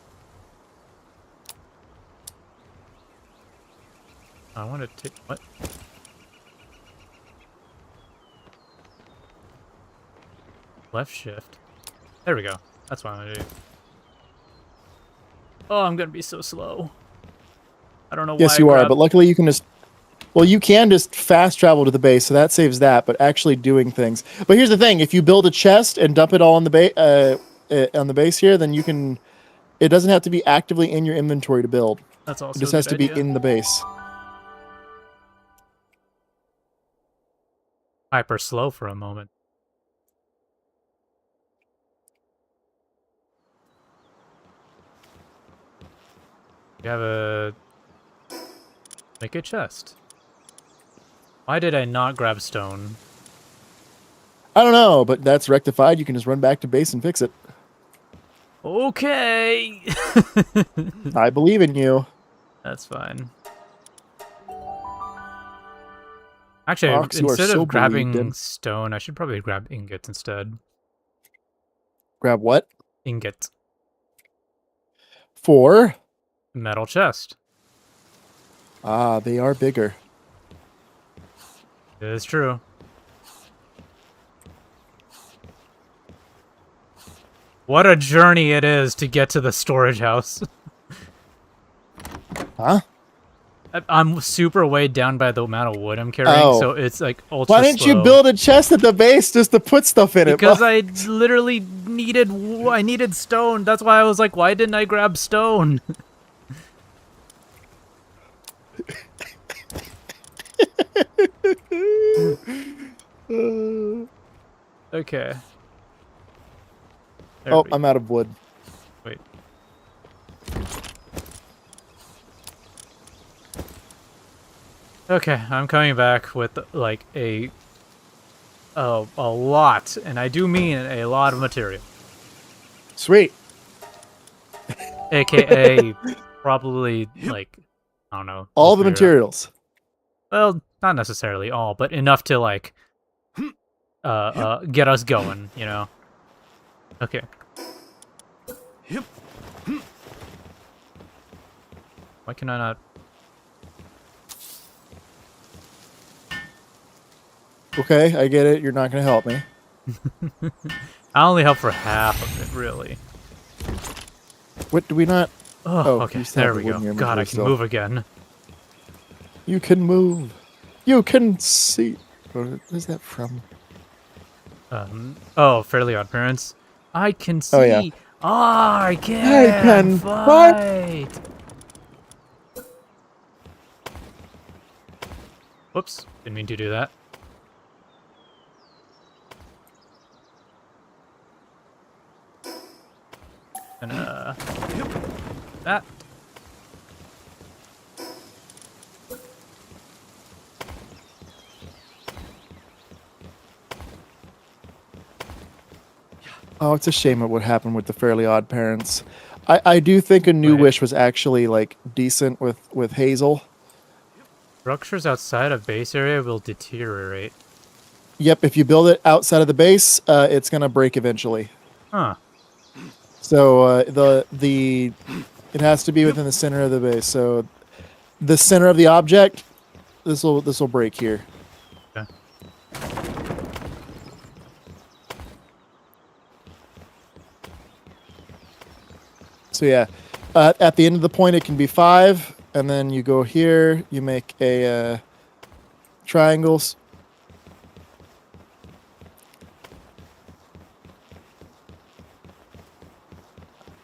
I want to take what? Left shift. There we go. That's what I'm gonna do. Oh, I'm gonna be so slow. I don't know why. Yes, you are, but luckily you can just... Well, you can just fast travel to the base, so that saves that, but actually doing things... But here's the thing, if you build a chest and dump it all on the base here, then you can... It doesn't have to be actively in your inventory to build. That's also It just a has good to be idea. in the base. Hyper slow for a moment. You have a... Make a chest. Why did I not grab stone? I don't know, but that's rectified. You can just run back to base and fix it. Okay! I believe in you. That's fine. Actually, Fox, you are instead so of grabbing believed. stone, I should probably grab ingots instead. Grab what? Ingot. For? Metal chest. Ah, they are bigger. It is true. What a journey it is to get to the storage house. Huh? I'm super weighed down by the amount of wood I'm carrying, so it's like ultra Why didn't slow. you build a chest at the base just to put stuff in Because it? I literally needed stone. That's why I was like, why didn't I grab stone? Okay. There Oh, we- I'm out of wood. Wait. Okay, I'm coming back with like a lot, and I do mean a lot of material. Sweet. AKA probably like I don't know, we'll All the figure it out. materials. Well, not necessarily all, but enough to like get us going, you know. Okay. Why can I not? Okay, I get it. You're not going to help me. I only help for half of it, really. What do we not? Oh, Oh, okay, you still there have we the wood go. in your God, I inventory can still. move again. You can move. You can see. Where's that from? Oh, Fairly Odd Parents. I can Oh yeah. see. I I can can fight. fight. Whoops, didn't mean to do that. And that. Oh, it's a shame at what happened with the Fairly Odd Parents. I do think a New Wait. Wish was actually like decent with Hazel. Structures outside of base area will deteriorate. Yep, if you build it outside of the base, it's gonna break eventually. Huh. So the it has to be within the center of the base. So the center of the object, this will break here. Okay. So yeah, at the end of the point, it can be 5, and then you go here. You make a triangles.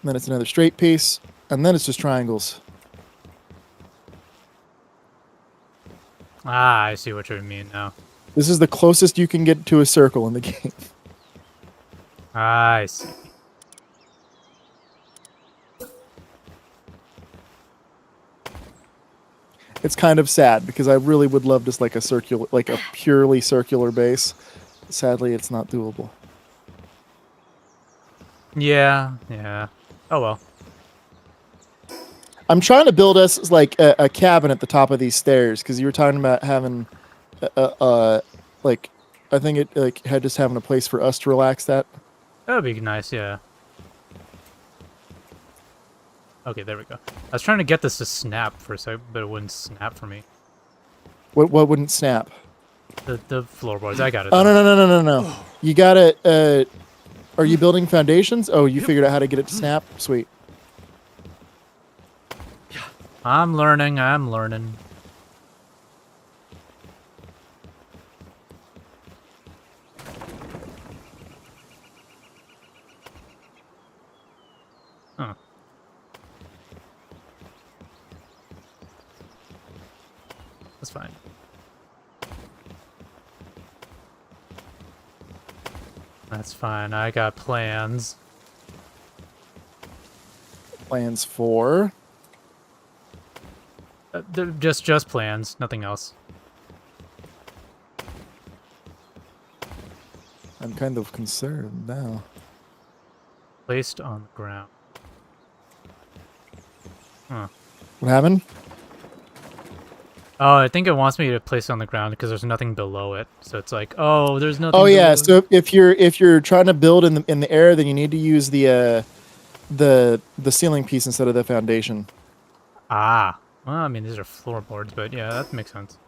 And then it's another straight piece, and then it's just triangles. Ah, I see what you mean now. This is the closest you can get to a circle in the game. I see. It's kind of sad because I really would love just like a purely circular base. Sadly, it's not doable. Yeah, yeah. Oh well. I'm trying to build us like a cabin at the top of these stairs because you were talking about having, like, I think it like had just having a place for us to relax. That That would be nice, yeah. Okay, there we go. I was trying to get this to snap for a sec, but it wouldn't snap for me. what wouldn't snap? The floorboards, I got it. Oh though. no! You got it. Are you building foundations? Oh, you figured out how to get it to snap. Sweet. I'm learning, I'm learning. Huh. That's fine. That's fine, I got plans. Plans for. They're just plans, nothing else. I'm kind of concerned now. Placed on the ground. Huh. What happened? Oh, I think it wants me to place it on the ground because there's nothing below it. So it's like, oh, there's nothing. Oh yeah. below. So if you're trying to build in the air, then you need to use the ceiling piece instead of the foundation. Ah. Well, I mean, these are floorboards, but yeah, that makes sense.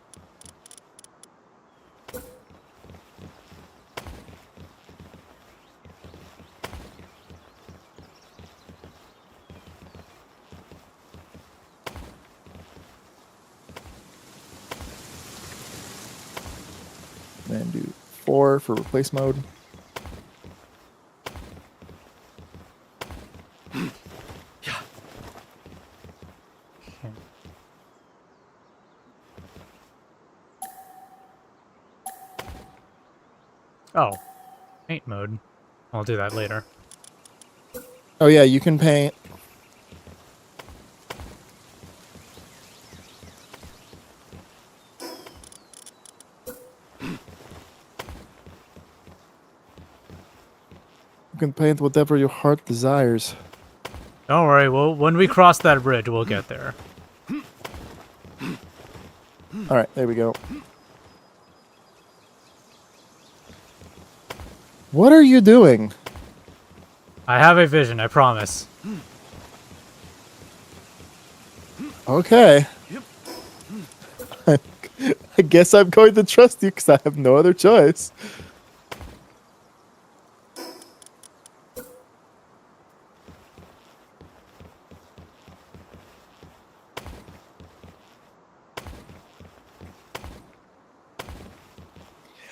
Then do 4 for replace mode. Okay. Oh, paint mode. I'll do that later. Oh yeah, you can paint. can paint whatever your heart desires. Don't worry. When we cross that bridge, we'll get there. All right, there we go. What are you doing? I have a vision. I promise. Okay. I guess I'm going to trust you because I have no other choice.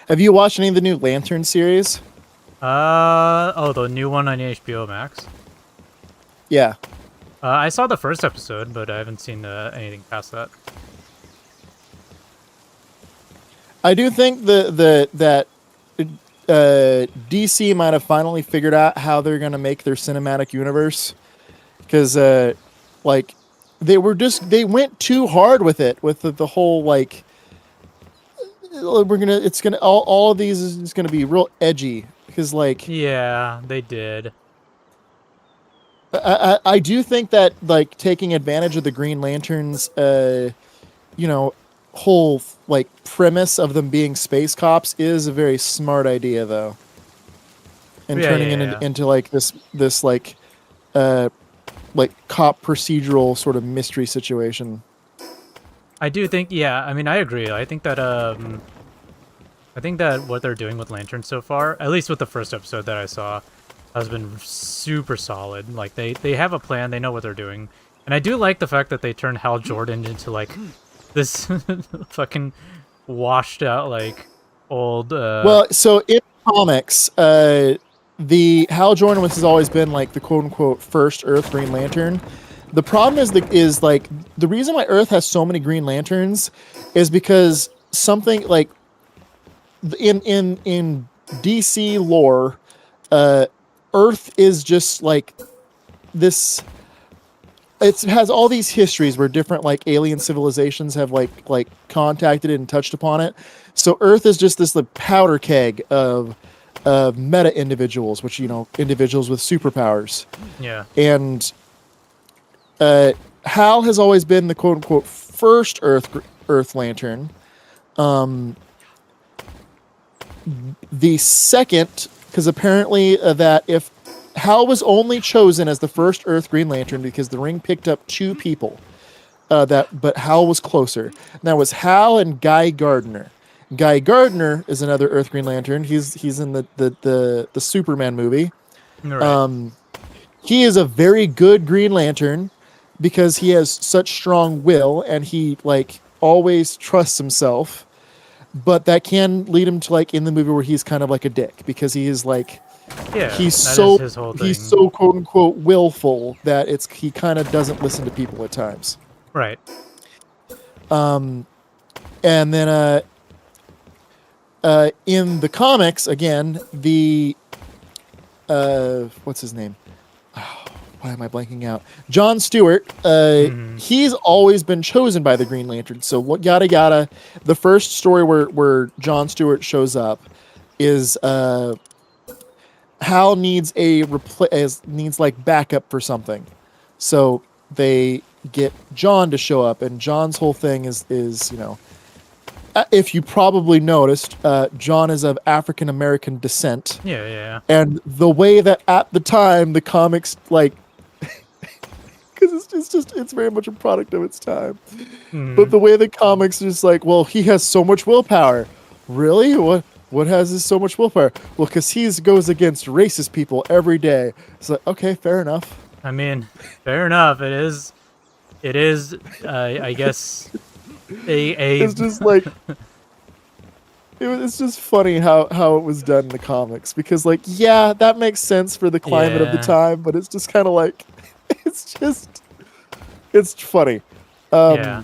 Have you watched any of the new Lantern series? Oh, the new one on HBO Max. Yeah. I saw the first episode, but I haven't seen anything past that. I do think that DC might have finally figured out how they're going to make their cinematic universe, because like they went too hard with it, with the whole like all of these is going to be real edgy, because like Yeah, they did. I do think that like taking advantage of the Green Lanterns whole like premise of them being space cops is a very smart idea, though, and turning it into like this like cop procedural sort of mystery situation. I do think, yeah. I mean, I agree. I think that what they're doing with Lantern so far, at least with the first episode that I saw, has been super solid. Like they have a plan. They know what they're doing, and I do like the fact that they turned Hal Jordan into like this fucking washed out like old. Well, so in comics, the Hal Jordan has always been like the quote unquote first Earth Green Lantern. The problem is like the reason why Earth has so many Green Lanterns is because something like in DC lore, Earth is just like this. It has all these histories where different like alien civilizations have like contacted it and touched upon it. So Earth is just this like powder keg of meta individuals, which individuals with superpowers. Yeah. And Hal has always been the quote unquote first Earth Lantern. The second, because apparently that if Hal was only chosen as the first Earth Green Lantern because the ring picked up 2 people, but Hal was closer. And that was Hal and Guy Gardner. Guy Gardner is another Earth Green Lantern. He's in the Superman movie. Right. He is a very good Green Lantern because he has such strong will and he like always trusts himself. But that can lead him to like in the movie where he's kind of like a dick because he is like. Yeah, he's so quote unquote willful that he kind of doesn't listen to people at times. Right. And then in the comics again, the what's his name? Oh, why am I blanking out? John Stewart. He's always been chosen by the Green Lantern. So what yada yada. The first story where John Stewart shows up is Hal needs needs like backup for something, so they get John to show up, and John's whole thing is if you probably noticed, John is of African American descent. Yeah. And the way that at the time the comics like, because it's very much a product of its time, but the way the comics is just like, well, he has so much willpower. Really? What has this so much willpower? Well, because he goes against racist people every day. It's like, okay, fair enough. I mean, fair enough. It is. I guess. It's just like. It's just funny how it was done in the comics because, like, yeah, that makes sense for the climate of the time, but it's just kind of like, it's funny. Yeah.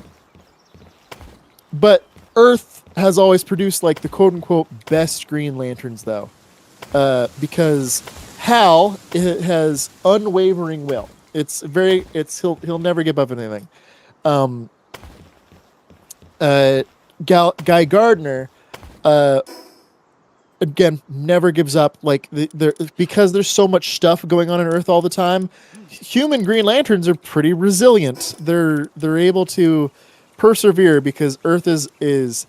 But Earth has always produced like the quote unquote best Green Lanterns, though, because Hal has unwavering will. He'll never give up anything. Guy Gardner again, never gives up. Like because there's so much stuff going on Earth all the time. Human Green Lanterns are pretty resilient. They're able to persevere because Earth is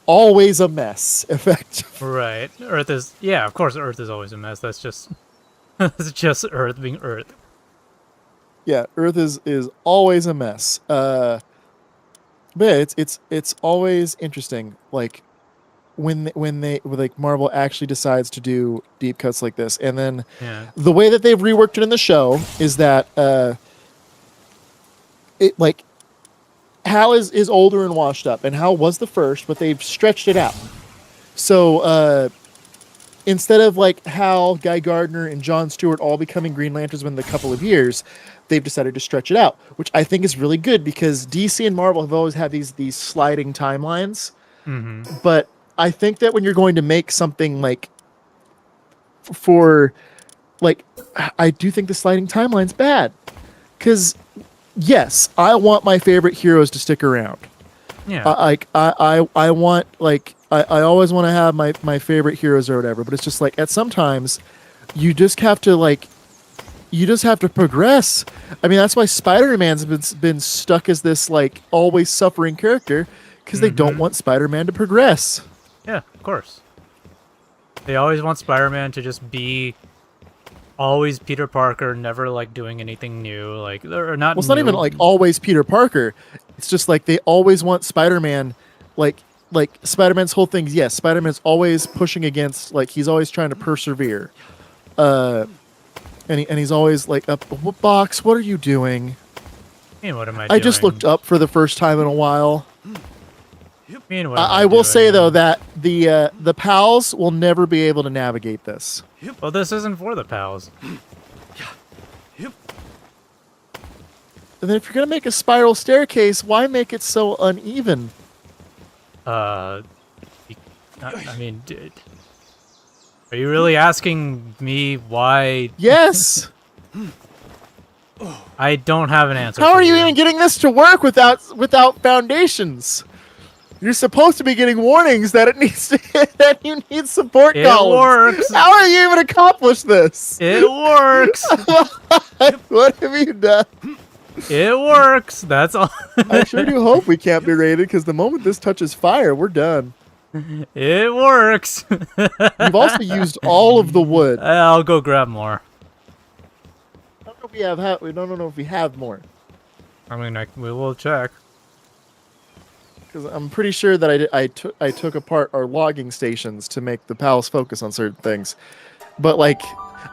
always a mess. Effectively. Right. Earth is, yeah, of course Earth is always a mess. That's just, that's just Earth being Earth. Yeah, Earth is always a mess. But yeah, it's always interesting. Like when they like Marvel actually decides to do deep cuts like this, and then the way that they've reworked it in the show is that it like Hal is older and washed up, and Hal was the first, but they've stretched it out. So instead of like Hal, Guy Gardner, and John Stewart all becoming Green Lanterns within a couple of years, they've decided to stretch it out, which I think is really good because DC and Marvel have always had these sliding timelines. Mm-hmm. But I think that when you're going to make something like for like, I do think the sliding timeline's bad because yes, I want my favorite heroes to stick around. Yeah. I want like I always want to have my favorite heroes or whatever, but it's just like at sometimes you just have to progress. I mean, that's why Spider-Man's been stuck as this like always suffering character because they don't want Spider-Man to progress. Yeah, of course. They always want Spider-Man to just be always Peter Parker, never like doing anything new, like or not. Well, it's not even like always Peter Parker. It's just like they always want Spider-Man, like Spider-Man's whole thing. Yes, Spider-Man's always pushing against, like he's always trying to persevere. And he's always like, what box? What are you doing? And what am I doing? I just looked up for the first time in a while. And what I will say though that the pals will never be able to navigate this. Well, this isn't for the pals. And then if you're gonna make a spiral staircase, why make it so uneven? I mean, are you really asking me why? Yes. I don't have an answer. How are you even getting this to work without foundations? You're supposed to be getting warnings that that you need support columns. It works. How are you even accomplish this? It works. What have you done? It works. That's all. I sure do hope we can't be raided because the moment this touches fire, we're done. It works. You've also used all of the wood. I'll go grab more. I don't know if we don't know if we have more. I mean, we will check. Because I'm pretty sure that I took apart our logging stations to make the pals focus on certain things. But like,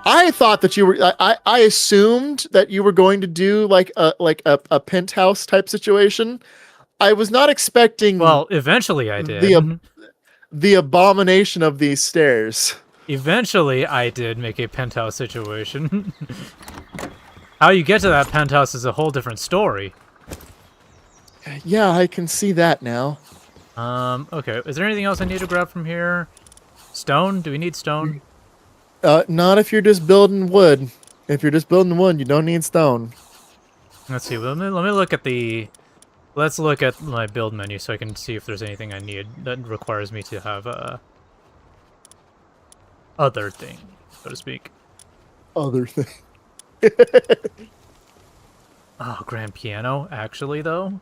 I thought that you were. I assumed that you were going to do like a penthouse type situation. I was not expecting. Well, eventually I did. The abomination of these stairs. Eventually, I did make a penthouse situation. How you get to that penthouse is a whole different story. Yeah, I can see that now. Okay. Is there anything else I need to grab from here? Stone? Do we need stone? Not if you're just building wood. If you're just building wood, you don't need stone. Let's see. Let me look at the. Let's look at my build menu so I can see if there's anything I need that requires me to have a other thing, so to speak. Other thing. Oh, grand piano. Actually, though.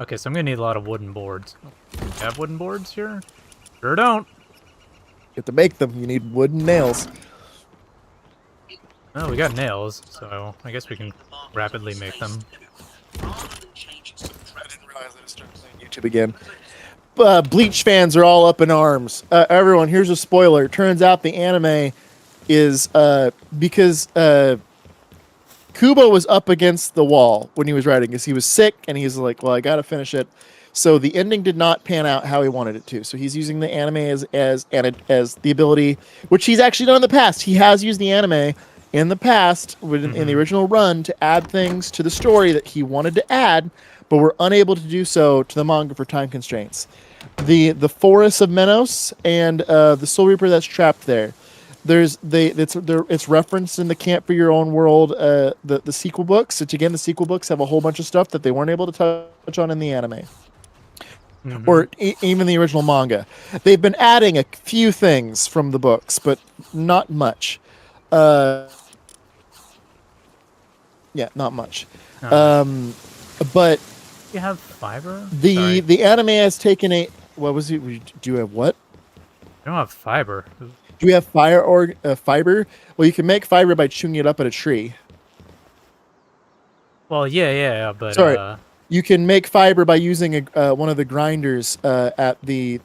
Okay, so I'm gonna need a lot of wooden boards. Do we have wooden boards here? Sure don't. You have to make them. You need wooden nails. Oh, we got nails, so I guess we can rapidly make them. I didn't realize I started playing YouTube again. Bleach fans are all up in arms. Everyone, here's a spoiler. Turns out the anime is because Kubo was up against the wall when he was writing because he was sick and he's like, well, I got to finish it. So the ending did not pan out how he wanted it to. So he's using the anime as the ability, which he's actually done in the past. He has used the anime in the past in the original run to add things to the story that he wanted to add, but were unable to do so to the manga for time constraints. The Forest of Menos and the Soul Reaper that's trapped there. It's referenced in the Camp for Your Own World, the sequel books, which again, the sequel books have a whole bunch of stuff that they weren't able to touch on in the anime. or even the original manga. They've been adding a few things from the books, but not much. Yeah, not much. But you have fiber? The anime has taken a... What was it? Do you have what? I don't have fiber. Do you have fiber? Well, you can make fiber by chewing it up at a tree. Well, yeah, but... Sorry. You can make fiber by using one of the grinders at the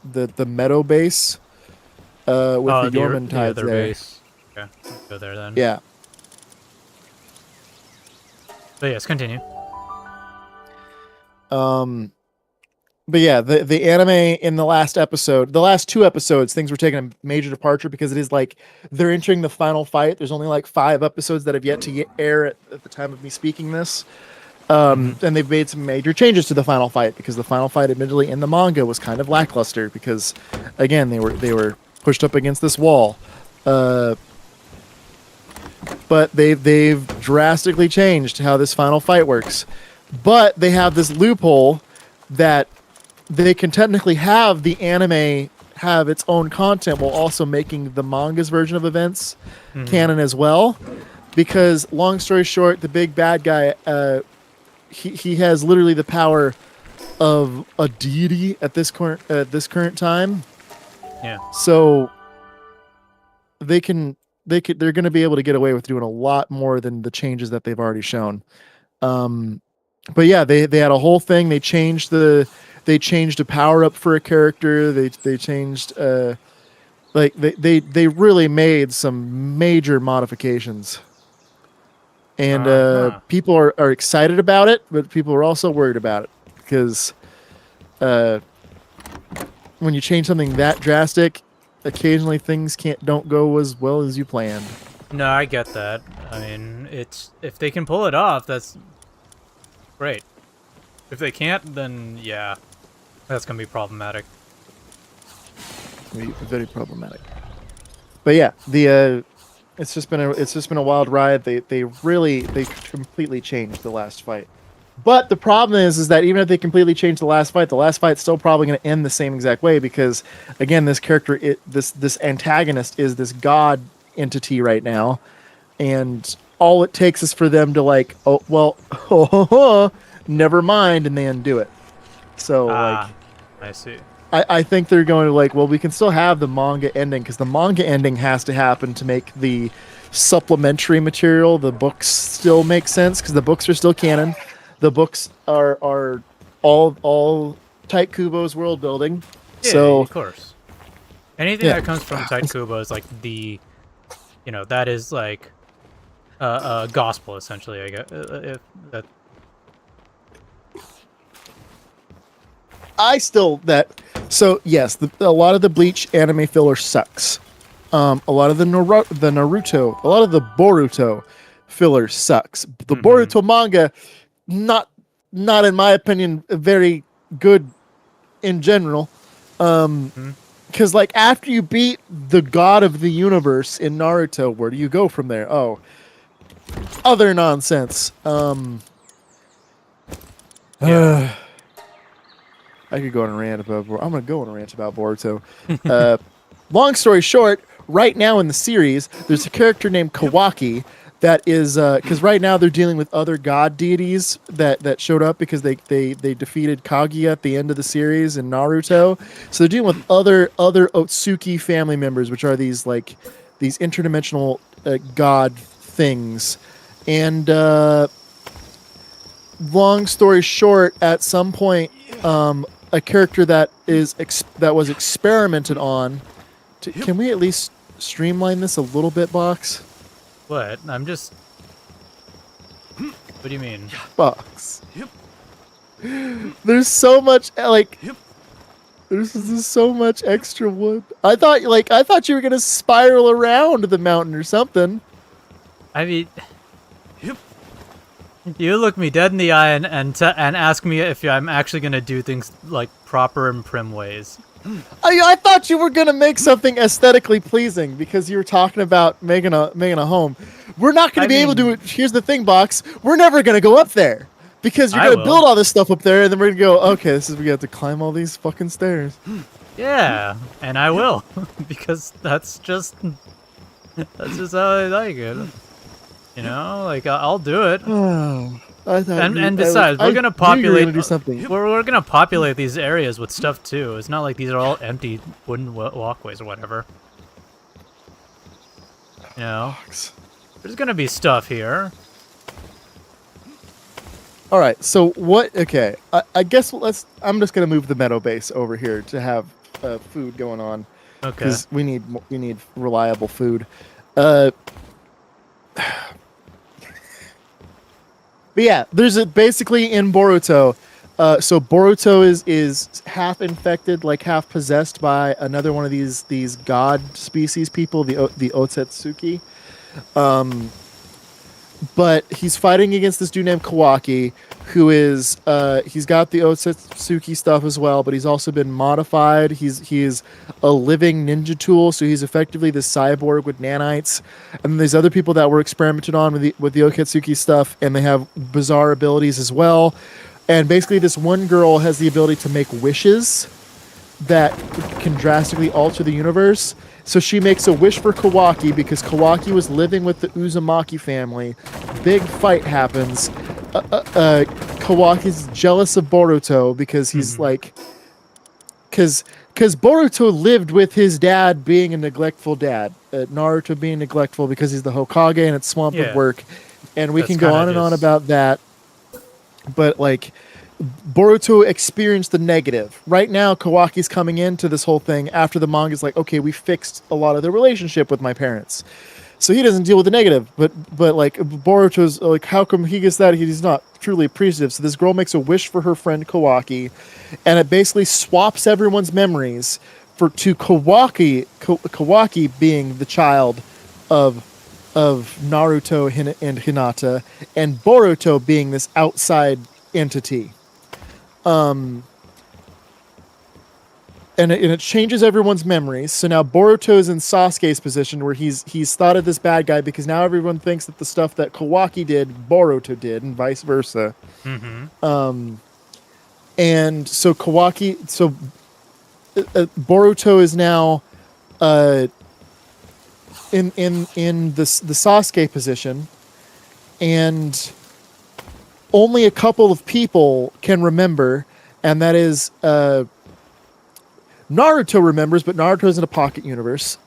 meadow base with the Yorman tides other there. Base. Okay, let's go there then. Yeah. But yes, continue. But yeah, the anime in the last episode, the last 2 episodes, things were taking a major departure because it is like they're entering the final fight. There's only like 5 episodes that have yet to air at the time of me speaking this. And they've made some major changes to the final fight because the final fight, admittedly, in the manga was kind of lackluster because, again, they were pushed up against this wall. But they've drastically changed how this final fight works. But they have this loophole that they can technically have the anime have its own content while also making the manga's version of events canon as well. Because, long story short, the big bad guy, he has literally the power of a deity at this current time. Yeah. So they're going to be able to get away with doing a lot more than the changes that they've already shown. But yeah, they had a whole thing. They changed a power up for a character. They changed they really made some major modifications. And people are excited about it, but people are also worried about it because when you change something that drastic, occasionally things don't go as well as you planned. No, I get that. I mean, if they can pull it off, that's great. If they can't, then yeah, that's gonna be problematic. Very problematic. But yeah, it's just been a wild ride. They completely changed the last fight. But the problem is that even if they completely change the last fight's still probably going to end the same exact way because, again, this character, this antagonist is this god entity right now, and all it takes is for them to like, never mind, and they undo it. So I see. I think they're going to like, well, we can still have the manga ending because the manga ending has to happen to make the supplementary material, the books, still make sense because the books are still canon. The books are all Tite Kubo's world building. Yeah, so of course. Anything that comes from Tite Kubo is like that is like gospel essentially. I guess that. So yes, a lot of the Bleach anime filler sucks. A lot of the Naruto, a lot of the Boruto filler sucks. The Boruto manga, not in my opinion, very good in general. Because like after you beat the god of the universe in Naruto, where do you go from there? Oh, other nonsense. I could go on a rant about. I'm going to go on a rant about Boruto. Long story short, right now in the series, there's a character named Kawaki that is because right now they're dealing with other god deities that showed up because they defeated Kaguya at the end of the series in Naruto. So they're dealing with other Otsuki family members, which are these interdimensional god things. And long story short, at some point, a character that was experimented on. Can we at least streamline this a little bit, Box? What? I'm just... What do you mean? Box. There's so much, there's so much extra wood. I thought you were going to spiral around the mountain or something. I mean... You look me dead in the eye and ask me if I'm actually going to do things like proper and prim ways. I thought you were going to make something aesthetically pleasing because you were talking about making a home. We're not going to be able to do it. Here's the thing, Box. We're never going to go up there. Because you're I gonna will. build all this stuff up there, and then we're gonna go. Okay, we have to climb all these fucking stairs. Yeah, and I will because that's just how I like it. You know, like I'll do it. I thought And besides, we're gonna I knew you were populate. gonna do something. We're gonna populate these areas with stuff too. It's not like these are all empty wooden walkways or whatever. You know, there's gonna be stuff here. All right. So what? Okay. I guess I'm just gonna move the meadow base over here to have food going on. Okay. Because we need reliable food. But yeah, there's basically in Boruto. So Boruto is half infected, like half possessed by another one of these god species people, the Otsutsuki. But he's fighting against this dude named Kawaki, who is he's got the Otsutsuki stuff as well, but he's also been modified. He's a living ninja tool, so he's effectively the cyborg with nanites. And then there's other people that were experimented on with the Otsutsuki stuff, and they have bizarre abilities as well. And basically, this one girl has the ability to make wishes that can drastically alter the universe. So she makes a wish for Kawaki because Kawaki was living with the Uzumaki family. Big fight happens. Kawaki's jealous of Boruto because he's like... Because Boruto lived with his dad being a neglectful dad. Naruto being neglectful because he's the Hokage and it's swamped with work. And we can go on and on about that. But, like... Boruto experienced the negative. Right now, Kawaki's coming into this whole thing after the manga's like, okay, we fixed a lot of the relationship with my parents. So he doesn't deal with the negative. But like, Boruto's like, how come he gets that? He's not truly appreciative. So this girl makes a wish for her friend Kawaki, and it basically swaps everyone's memories to Kawaki being the child of Naruto and Hinata, and Boruto being this outside entity. And it changes everyone's memories. So now Boruto's in Sasuke's position where he's thought of this bad guy because now everyone thinks that the stuff that Kawaki did, Boruto did, and vice versa. And so Boruto is now in the Sasuke position, and only a couple of people can remember, and that is Naruto remembers, but Naruto's in a pocket universe.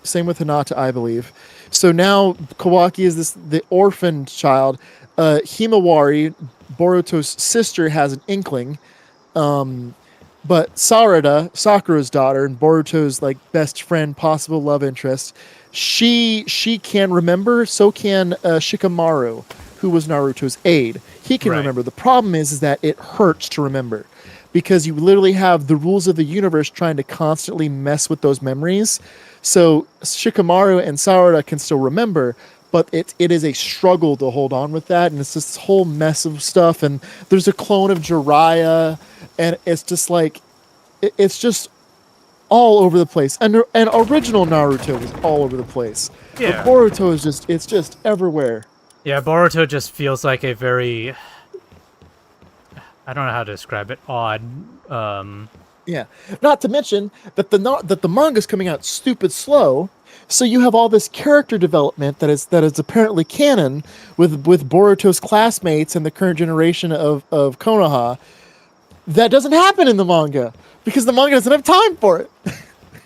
Same with Hinata, I believe. So now Kawaki is the orphaned child. Himawari, Boruto's sister, has an inkling. But Sakura's daughter and Boruto's like best friend, possible love interest, she can remember. So can Shikamaru, who was Naruto's aide. He can remember. The problem is that it hurts to remember because you literally have the rules of the universe trying to constantly mess with those memories. So Shikamaru and Sakura can still remember, but it is a struggle to hold on with that. And it's this whole mess of stuff. And there's a clone of Jiraiya, and it's just like, it's just all over the place. And original Naruto was all over the place. Yeah. But Boruto is it's just everywhere. Yeah, Boruto just feels like a very... I don't know how to describe it. Odd. Yeah. Not to mention that the manga's coming out stupid slow, so you have all this character development that is apparently canon with Boruto's classmates and the current generation of Konoha. That doesn't happen in the manga because the manga doesn't have time for it.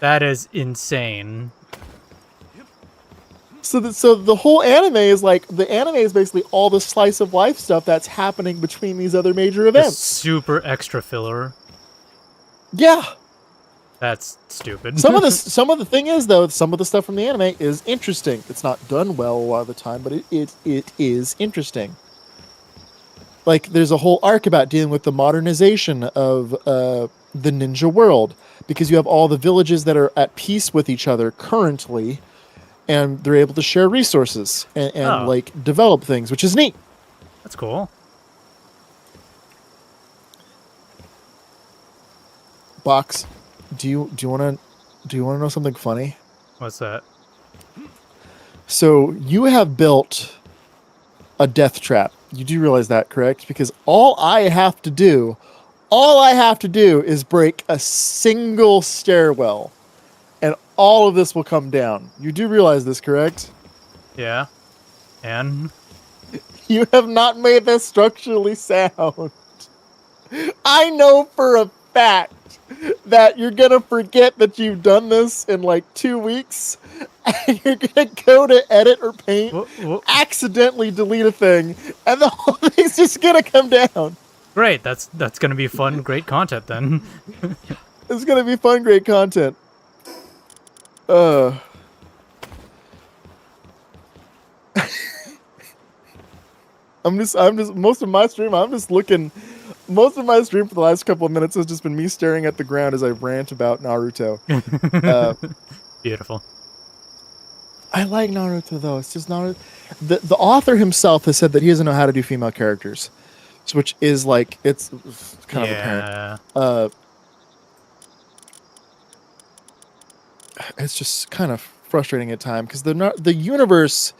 That is insane. So the whole anime is basically all the slice of life stuff that's happening between these other major events. The super extra filler. Yeah. That's stupid. Some of the thing is though, some of the stuff from the anime is interesting. It's not done well a lot of the time, but it is interesting. Like there's a whole arc about dealing with the modernization of the ninja world because you have all the villages that are at peace with each other currently. And they're able to share resources and like develop things, which is neat. That's cool. Box, do you want to know something funny? What's that? So you have built a death trap You do realize that, correct? Because all I have to do is break a single stairwell, and all of this will come down. You do realize this, correct? Yeah. And You have not made this structurally sound. I know for a fact that you're gonna forget that you've done this in like 2 weeks, and you're gonna go to edit or paint, accidentally delete a thing, and the whole thing's just gonna come down. great. That's gonna be fun. Great content then. It's gonna be fun, great content. I'm just most of my stream for the last couple of minutes has just been me staring at the ground as I rant about Naruto. Beautiful. I like Naruto though. It's just Naruto. The author himself has said that he doesn't know how to do female characters, which is like it's kind of apparent. It's just kind of frustrating at times because the universe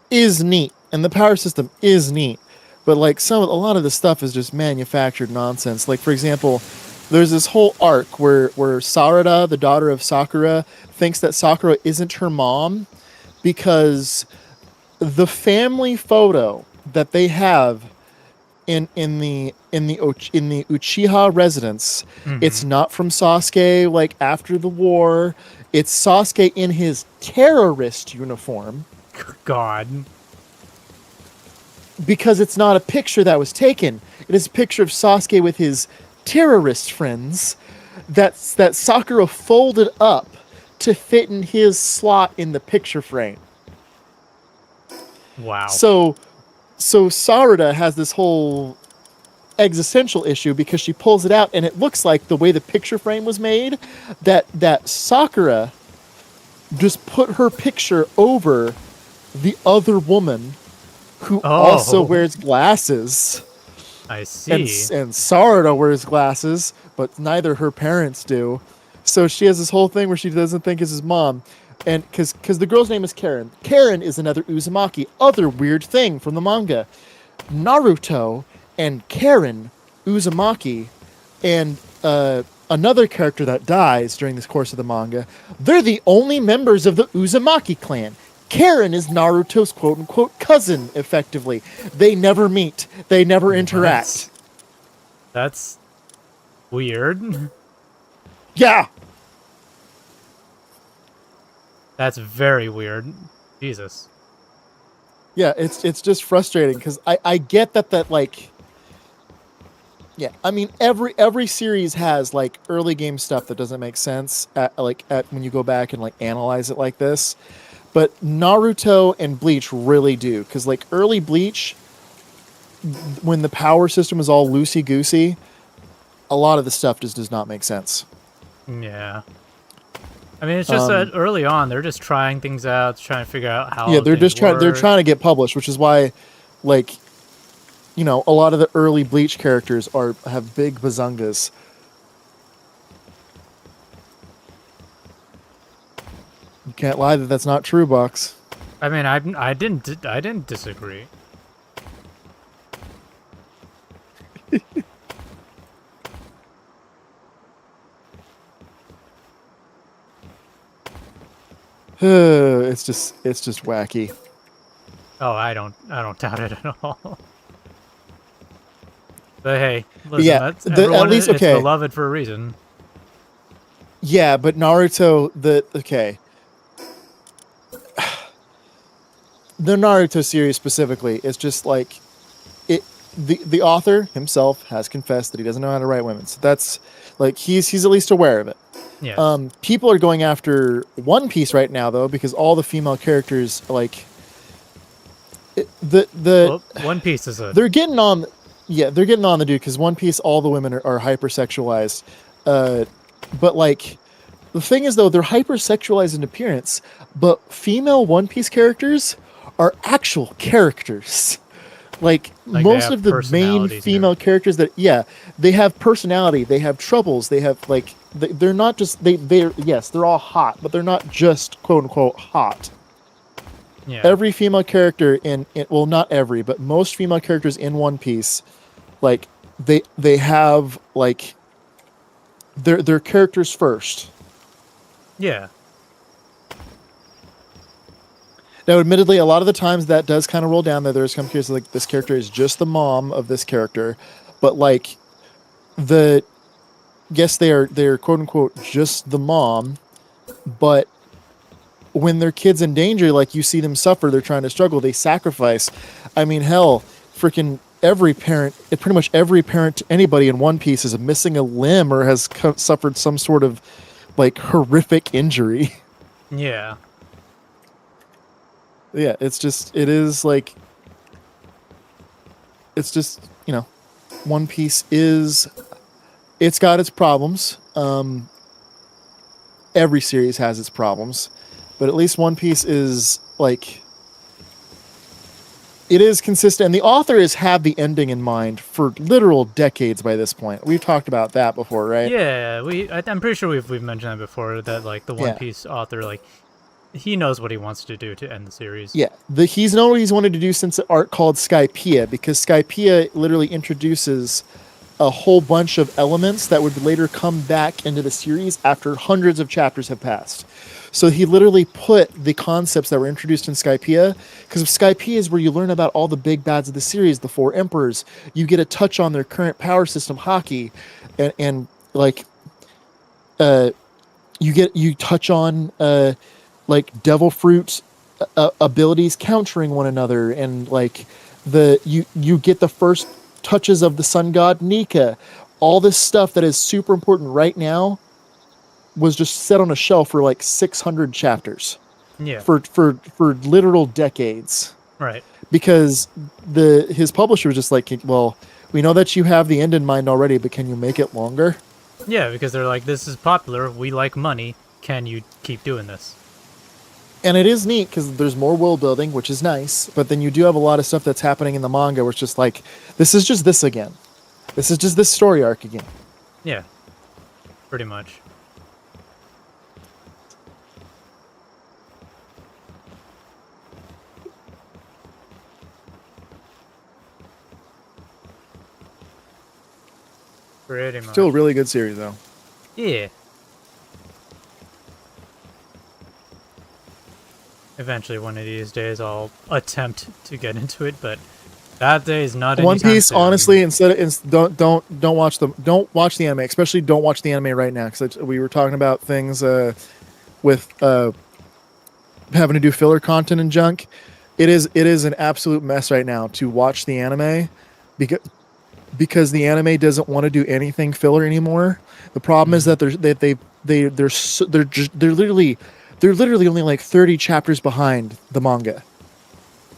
is neat and the power system is neat, but like a lot of the stuff is just manufactured nonsense. Like for example, there's this whole arc where Sarada, the daughter of Sakura, thinks that Sakura isn't her mom because the family photo that they have in the Uchiha residence, it's not from Sasuke like after the war. It's Sasuke in his terrorist uniform. God. Because it's not a picture that was taken. It is a picture of Sasuke with his terrorist friends that Sakura folded up to fit in his slot in the picture frame. Wow. So Sarada has this whole existential issue because she pulls it out and it looks like the way the picture frame was made that Sakura just put her picture over the other woman who also wears glasses. I see. And Sarada wears glasses, but neither her parents do. So she has this whole thing where she doesn't think it's his mom. And because the girl's name is Karen. Karen is another Uzumaki. Other weird thing from the manga. Naruto and Karen Uzumaki and another character that dies during this course of the manga, they're the only members of the Uzumaki clan. Karen is Naruto's quote-unquote cousin, effectively. They never meet. They never interact. That's weird. Yeah. That's very weird. Jesus. Yeah, it's just frustrating because I get that like, yeah, I mean every series has like early game stuff that doesn't make sense at when you go back and like analyze it like this. But Naruto and Bleach really do, because like early Bleach, when the power system was all loosey-goosey, a lot of the stuff just does not make sense. Yeah. I mean, it's just that early on, they're just trying things out, trying to figure out how. Yeah, they're trying to get published, which is why, like, you know, a lot of the early Bleach characters have big bazungas. You can't lie that that's not true, Box. I mean, I didn't disagree. It's just wacky. Oh, I don't doubt it at all. But hey, listen, Yeah, everyone at least is okay. beloved for a reason. Yeah, but Naruto, the Naruto series specifically is just like it. The author himself has confessed that he doesn't know how to write women. So that's like he's at least aware of it. Yeah. People are going after One Piece right now though because all the female characters like One Piece is they're getting on. Yeah, they're getting on the dude because One Piece, all the women are hypersexualized. But like, the thing is though, they're hypersexualized in appearance, but female One Piece characters are actual characters. Like most of the main female characters they have personality, they have troubles, they have like, they're not just, they're yes, they're all hot, but they're not just quote unquote hot. Yeah. Every female character well, not every, but most female characters in One Piece, like they have like their characters first. Yeah. Now, admittedly, a lot of the times that does kind of roll down there. There's some cases like this character is just the mom of this character, but like the yes, they're quote unquote just the mom, but when their kids in danger, like you see them suffer, they're trying to struggle, they sacrifice. I mean, hell, freaking every parent, pretty much every parent, anybody in One Piece is missing a limb or has suffered some sort of like horrific injury. Yeah. Yeah, it's just One Piece it's got its problems. Every series has its problems, but at least One Piece is like it is consistent, and the author has had the ending in mind for literal decades by this point. We've talked about that before, right? Yeah, I'm pretty sure we've mentioned that before, that like the One Piece author, like he knows what he wants to do to end the series. Yeah, he's known what he's wanted to do since the arc called Skypiea, because Skypiea literally introduces a whole bunch of elements that would later come back into the series after hundreds of chapters have passed. So he literally put the concepts that were introduced in Skypiea, because Skypiea is where you learn about all the big bads of the series, the four emperors. You get a touch on their current power system, Haki, and like you touch on like devil fruit abilities countering one another, and like you get the first touches of the sun god Nika. All this stuff that is super important right now was just set on a shelf for like 600 chapters. Yeah. For literal decades. Right. Because his publisher was just like, well, we know that you have the end in mind already, but can you make it longer? Yeah, because they're like, this is popular, we like money, can you keep doing this? And it is neat because there's more world building, which is nice, but then you do have a lot of stuff that's happening in the manga where it's just like, this is just this again. This is just this story arc again. Yeah, pretty much. Pretty much. Still a really good series, though. Yeah. Eventually, one of these days, I'll attempt to get into it, but that day is not. One Piece, soon. honestly, don't watch the anime. Especially don't watch the anime right now, because we were talking about things with having to do filler content and junk. It is an absolute mess right now to watch the anime because the anime doesn't want to do anything filler anymore. The problem is that they're literally only like 30 chapters behind the manga.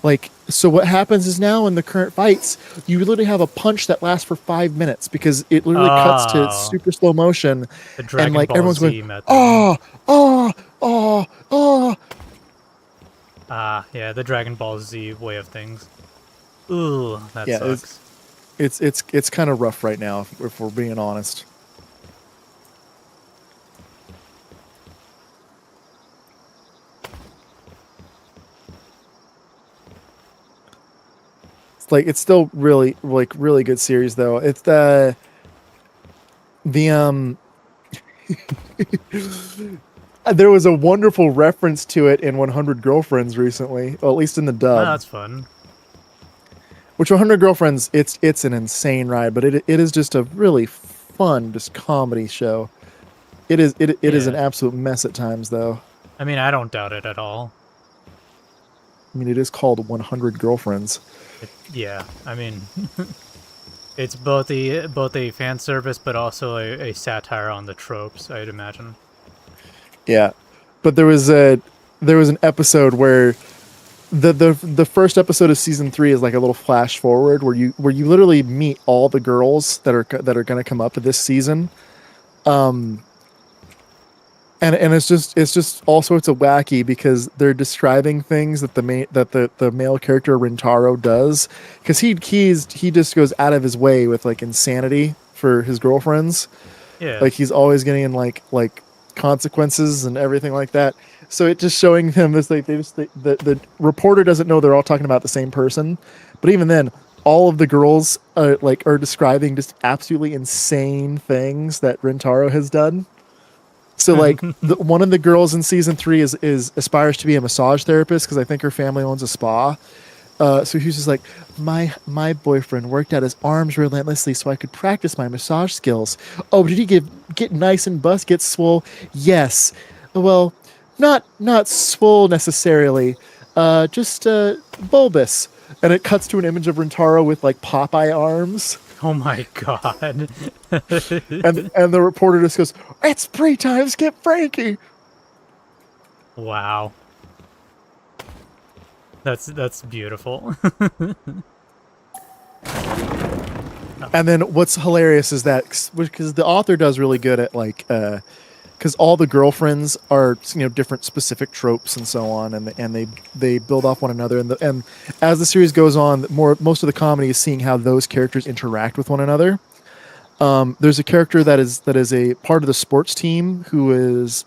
Like, so what happens is now in the current fights, you literally have a punch that lasts for 5 minutes because it literally cuts to super slow motion, the Dragon and like Ball everyone's Z going, method. Yeah, the Dragon Ball Z way of things. Ooh, that sucks. It's kind of rough right now, if we're being honest. It's still really good series though. It's the there was a wonderful reference to it in 100 Girlfriends recently, well, at least in the dub. Oh, that's fun. Which 100 Girlfriends, it's an insane ride, but it is just a really fun just comedy show. It is an absolute mess at times though. I mean, I don't doubt it at all. I mean, it is called 100 Girlfriends. Yeah, I mean, it's both a fan service, but also a satire on the tropes, I'd imagine. Yeah, but there was an episode where the first episode of season 3 is like a little flash forward where you literally meet all the girls that are going to come up to this season. And it's just all sorts of wacky because they're describing things that the male character Rintaro does, because he just goes out of his way with like insanity for his girlfriends. Yeah. Like he's always getting in like consequences and everything like that. So it just showing them this like the reporter doesn't know they're all talking about the same person, but even then, all of the girls are describing just absolutely insane things that Rintaro has done. So like one of the girls in season 3 is aspires to be a massage therapist because I think her family owns a spa. So he was just like, my boyfriend worked out his arms relentlessly so I could practice my massage skills. Oh, did he get nice and bust, get swole? Yes. Well, not swole necessarily. Just bulbous. And it cuts to an image of Rintaro with like Popeye arms. Oh my god. And the reporter just goes, "It's pre-time, Skip Frankie." Wow. That's beautiful. And then what's hilarious is that because the author does really good at like because all the girlfriends are different specific tropes and so on, and they build off one another, and as the series goes on, most of the comedy is seeing how those characters interact with one another. There's a character that is a part of the sports team who is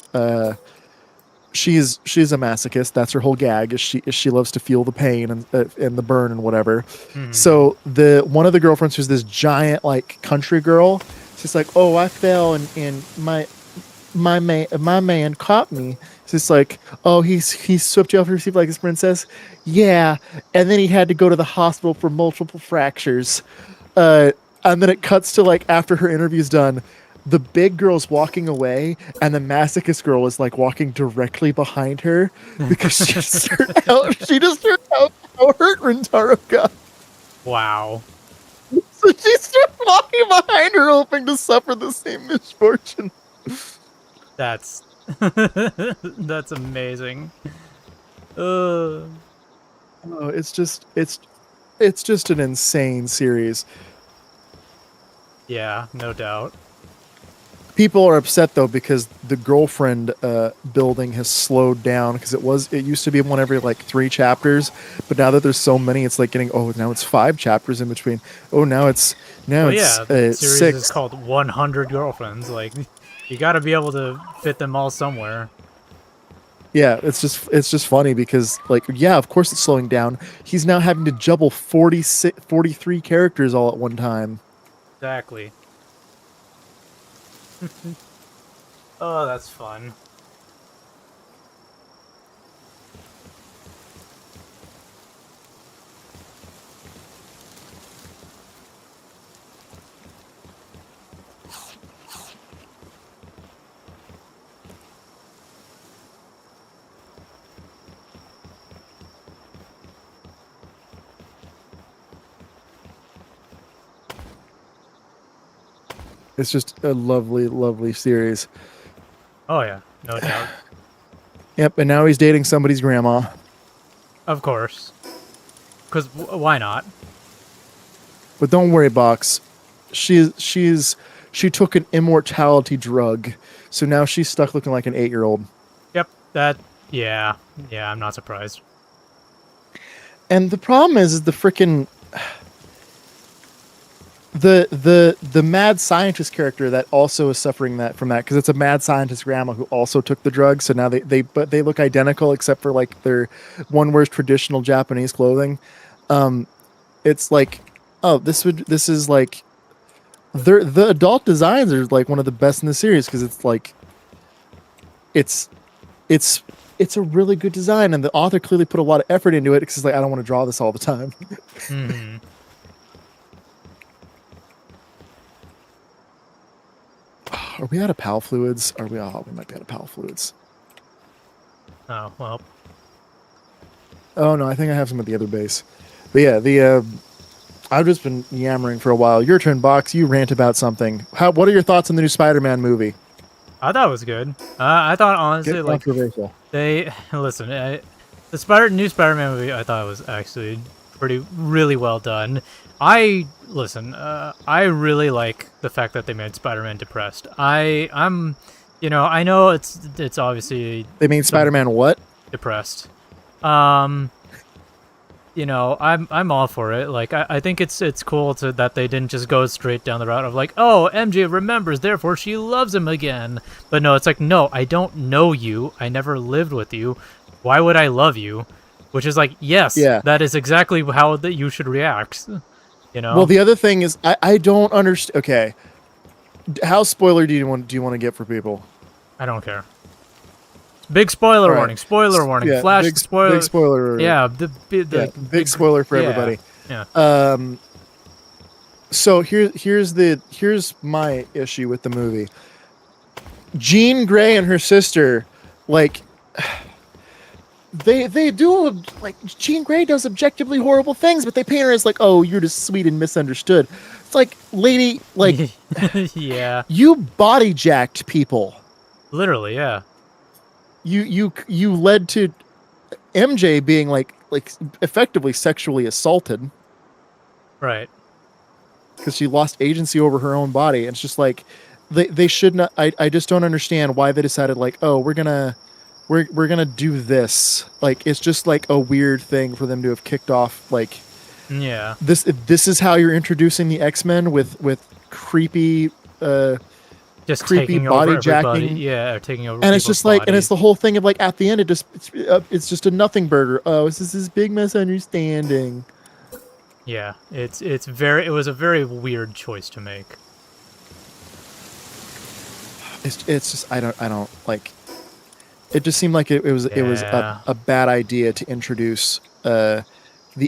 she's a masochist. That's her whole gag. Is she loves to feel the pain and the burn and whatever. Mm-hmm. So one of the girlfriends who's this giant like country girl. She's like, "Oh, I fell and my man caught me." It's just like, "Oh, he swept you off your seat like this princess." Yeah, and then he had to go to the hospital for multiple fractures. And then it cuts to like after her interview's done, the big girl's walking away, and the masochist girl is like walking directly behind her because she just heard how hurt Rintaro got. Wow. So she starts walking behind her, hoping to suffer the same misfortune. That's that's amazing. Oh, it's just an insane series. Yeah, no doubt. People are upset though because the girlfriend building has slowed down because it used to be one every like 3 chapters, but now that there's so many, it's like now it's 5 chapters in between. Oh, now it's the series 6. is called 100 Girlfriends. Like, you got to be able to fit them all somewhere. Yeah, it's just funny because like of course it's slowing down. He's now having to juggle 43 characters all at one time. Exactly. Oh, that's fun. It's just a lovely, lovely series. Oh yeah, no doubt. Yep, and now he's dating somebody's grandma. Of course. Because why not? But don't worry, Box. She took an immortality drug, so now she's stuck looking like an 8-year-old. Yep, yeah, I'm not surprised. And the problem is the freaking the mad scientist character that also is suffering from that because it's a mad scientist grandma who also took the drug. So now they look identical except for like their one wears traditional Japanese clothing. It's like, oh, this is like the adult designs are like one of the best in the series because it's like it's a really good design and the author clearly put a lot of effort into it because it's like I don't want to draw this all the time. Mm-hmm. Are we out of PAL fluids? We might be out of PAL fluids. Oh, well. Oh, no, I think I have some at the other base. But yeah, I've just been yammering for a while. Your turn, Box. You rant about something. What are your thoughts on the new Spider-Man movie? I thought it was good. I thought, honestly, like, the new Spider-Man movie, I thought it was actually really well done. I really like the fact that they made Spider-Man depressed. I know it's obviously they made Spider-Man what? Depressed. I'm all for it. Like, I think it's cool that they didn't just go straight down the route of like, oh, MJ remembers, therefore she loves him again. But no, it's like, no, I don't know you. I never lived with you. Why would I love you? Which is like, yes, Yeah. that is exactly how that you should react. Well, the other thing is, I don't understand. Okay, how spoiler do you want to get for people? I don't care. Big spoiler All right. warning. Spoiler warning. Yeah, Flash big, spoiler. Big spoiler. Yeah, Yeah, big spoiler for yeah, everybody. Yeah. So here's my issue with the movie. Jean Grey and her sister, like, they do, like, Jean Grey does objectively horrible things, but they paint her as like, oh, you're just sweet and misunderstood. It's like, lady, like, yeah. you body jacked people. Literally, yeah. You led to MJ being like effectively sexually assaulted. Right. Because she lost agency over her own body. And it's just like they should not. I just don't understand why they decided like, oh, we're gonna do this. Like, it's just like a weird thing for them to have kicked off. Like, yeah, this is how you're introducing the X-Men with creepy just creepy taking body over jacking. everybody. Yeah, or taking over. And it's just like, bodies. and it's the whole thing of like, at the end, it's just a nothing burger. Oh, it's just this big misunderstanding. Yeah, it was a very weird choice to make. It's just I don't like. It just seemed like it was a bad idea to introduce the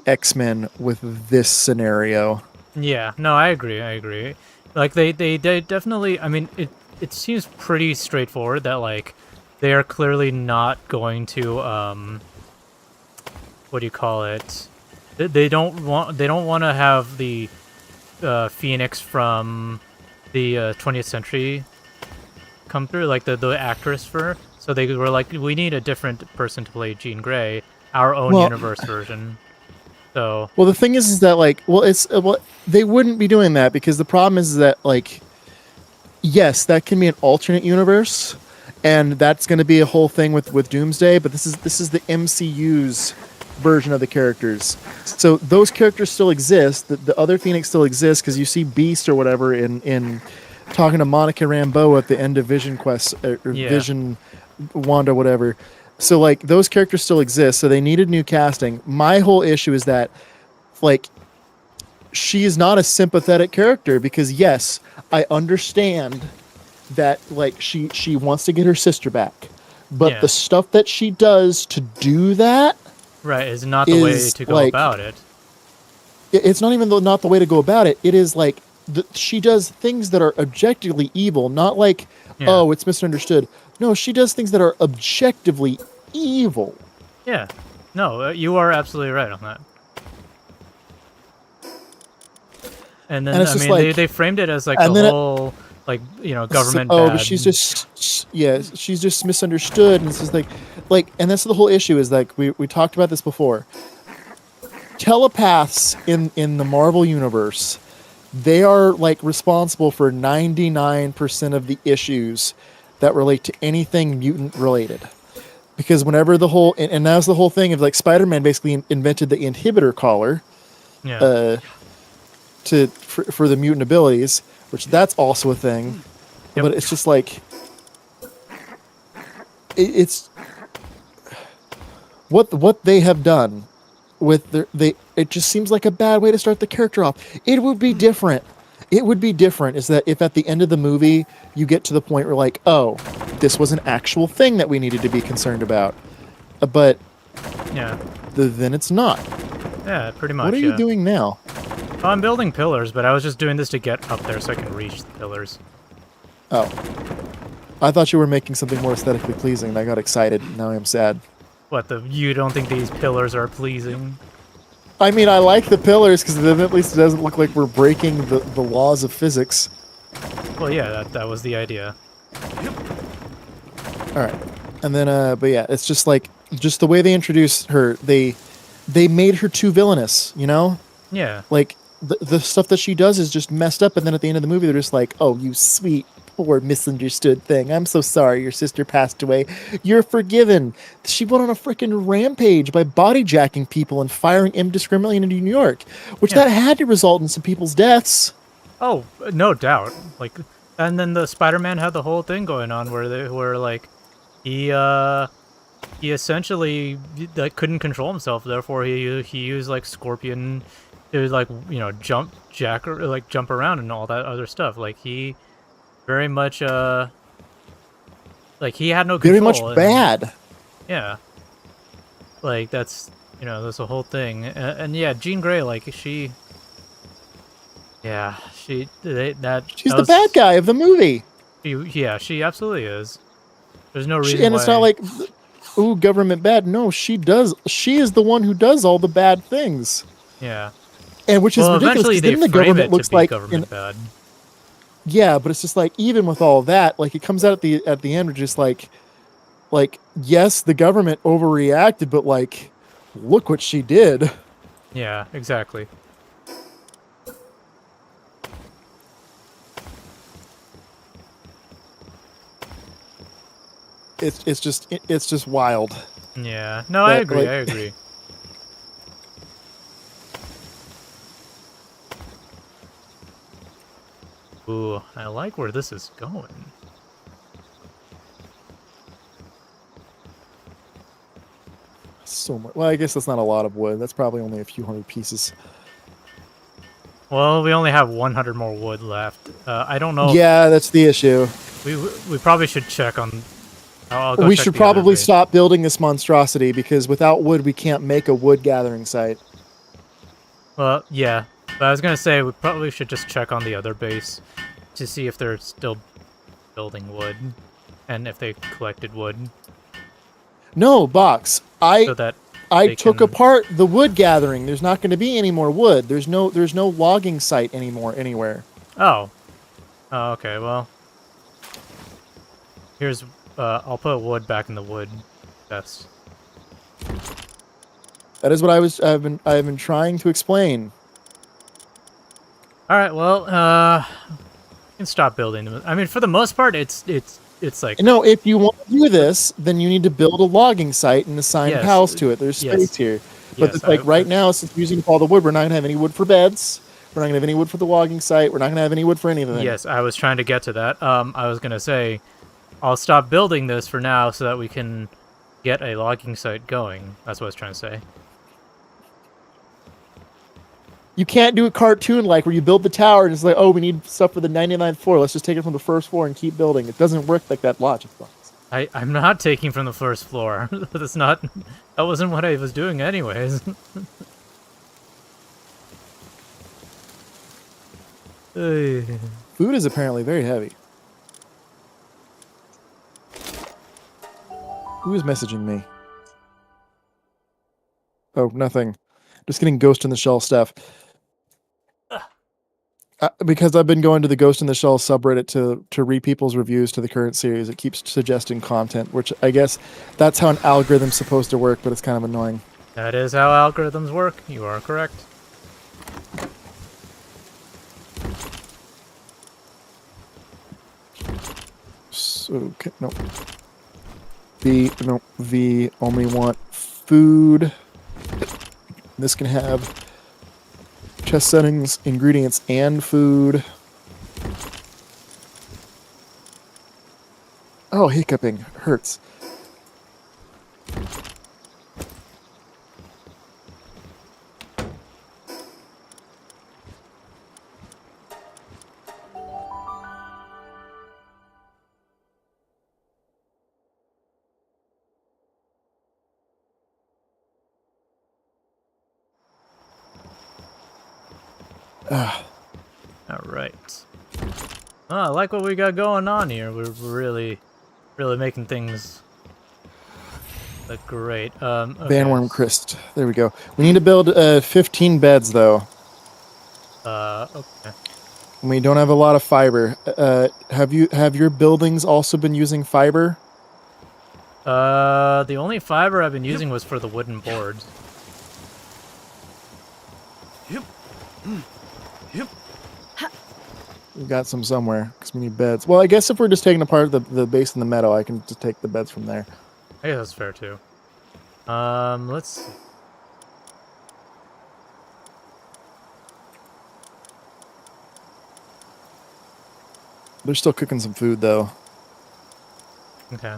X-Men with this scenario. Yeah, no, I agree. Like they definitely. I mean, it seems pretty straightforward that like they are clearly not going to what do you call it? They don't want to have the Phoenix from the 20th century come through, like the actress for. So they were like, we need a different person to play Jean Grey, our own universe version. So the thing is that like, they wouldn't be doing that because the problem is that like, yes, that can be an alternate universe, and that's going to be a whole thing with Doomsday. But this is the MCU's version of the characters. So those characters still exist. The other Phoenix still exists because you see Beast or whatever in talking to Monica Rambeau at the end of Vision Quest or Vision Wanda, whatever. So like those characters still exist. So they needed new casting. My whole issue is that like she is not a sympathetic character because yes, I understand that like she wants to get her sister back, but the stuff that she does to do that is not the way to go about it. It's not even not the way to go about it. It is like she does things that are objectively evil, not like oh, it's misunderstood. No, she does things that are objectively evil. Yeah. No, you are absolutely right on that. And then, I mean, like, they framed it as, like, the whole, like, government bad. But she's just misunderstood. And it's just like, and that's the whole issue is, like, we talked about this before. Telepaths in the Marvel Universe, they are, like, responsible for 99% of the issues that relate to anything mutant related. Because whenever the whole, and that's the whole thing of like Spider-Man basically invented the inhibitor collar for the mutant abilities, which that's also a thing. Yep. But it's just like, it's what they have done with it just seems like a bad way to start the character off. It would be different. It would be different is that if at the end of the movie you get to the point where like, oh, this was an actual thing that we needed to be concerned about. But then it's not. Yeah, pretty much. What are you doing now? Well, I'm building pillars, but I was just doing this to get up there so I can reach the pillars. Oh. I thought you were making something more aesthetically pleasing, and I got excited. Now I'm sad. What, you don't think these pillars are pleasing? I mean, I like the pillars, because then at least it doesn't look like we're breaking the laws of physics. Well, yeah, that was the idea. Alright. And then, but yeah, it's just like, just the way they introduced her, they made her too villainous, you know? Yeah. Like, the stuff that she does is just messed up, and then at the end of the movie, they're just like, oh, you sweet poor misunderstood thing. I'm so sorry your sister passed away. You're forgiven. She went on a freaking rampage by bodyjacking people and firing indiscriminately into New York, which Yeah. that had to result in some people's deaths. Oh, no doubt. Like, and then the Spider-Man had the whole thing going on where they were like, he essentially like couldn't control himself. Therefore, he used like Scorpion to like jump around and all that other stuff. Like he very much like he had no control. Very much and, bad. Yeah. Like that's that's a whole thing. And yeah, Jean Grey, like she. Yeah, She's that the was, bad guy of the movie. Yeah, she absolutely is. There's no reason And why. it's not like, ooh, government bad. No, she does. She is the one who does all the bad things. Yeah. And which is Well, ridiculous. eventually they Then the frame government it looks to be like government bad. Yeah, but it's just like even with all that, like it comes out at the end, just like yes, the government overreacted, but like, look what she did. Yeah, exactly. It's just wild. Yeah. No, I But, agree. like- I agree. Ooh, I like where this is going. So much. Well, I guess that's not a lot of wood. That's probably only a few hundred pieces. Well, we only have 100 more wood left. I don't know. Yeah, that's the issue. We probably should check on. I'll go We check should the other probably base. stop building this monstrosity because without wood, we can't make a wood gathering site. Well, yeah. But I was gonna say we probably should just check on the other base to see if they're still building wood and if they collected wood. No, Box. So that I they took can- apart the wood gathering. There's not going to be any more wood. There's no logging site anymore anywhere. Oh. Oh, okay. Well, here's. I'll put wood back in the wood chest. That is what I've been trying to explain. All right. Well, you can stop building them. I mean, for the most part, it's like No, if you want to do this, then you need to build a logging site and assign Yes, pals to it. There's yes. space here. But Yes, it's like I- right now, since we're using up all the wood, we're not going to have any wood for beds. We're not going to have any wood for the logging site. We're not going to have any wood for anything. Yes, I was trying to get to that. I was gonna say, I'll stop building this for now so that we can get a logging site going. That's what I was trying to say. You can't do a cartoon like where you build the tower and it's like, oh, we need stuff for the 99th floor. Let's just take it from the first floor and keep building. It doesn't work like that logic. I'm not taking from the first floor. That's not. That wasn't what I was doing, anyways. Food is apparently very heavy. Who is messaging me? Oh, nothing. Just getting Ghost in the Shell stuff. Because I've been going to the Ghost in the Shell subreddit to read people's reviews to the current series, it keeps suggesting content, which I guess that's how an algorithm's supposed to work, but it's kind of annoying. That is how algorithms work. You are correct. So, okay, no. V only want food. This can have chest settings, ingredients, and food. Oh, hiccuping hurts. All right. Oh, I like what we got going on here. We're really making things look great. Okay. Vanworm Christ. There we go. We need to build 15 beds, though. Okay. And we don't have a lot of fiber. Have your buildings also been using fiber? The only fiber I've been using was for the wooden boards. We got some somewhere because we need beds. Well, I guess if we're just taking apart the base in the meadow, I can just take the beds from there. I guess that's fair too. Let's see. They're still cooking some food though. Okay.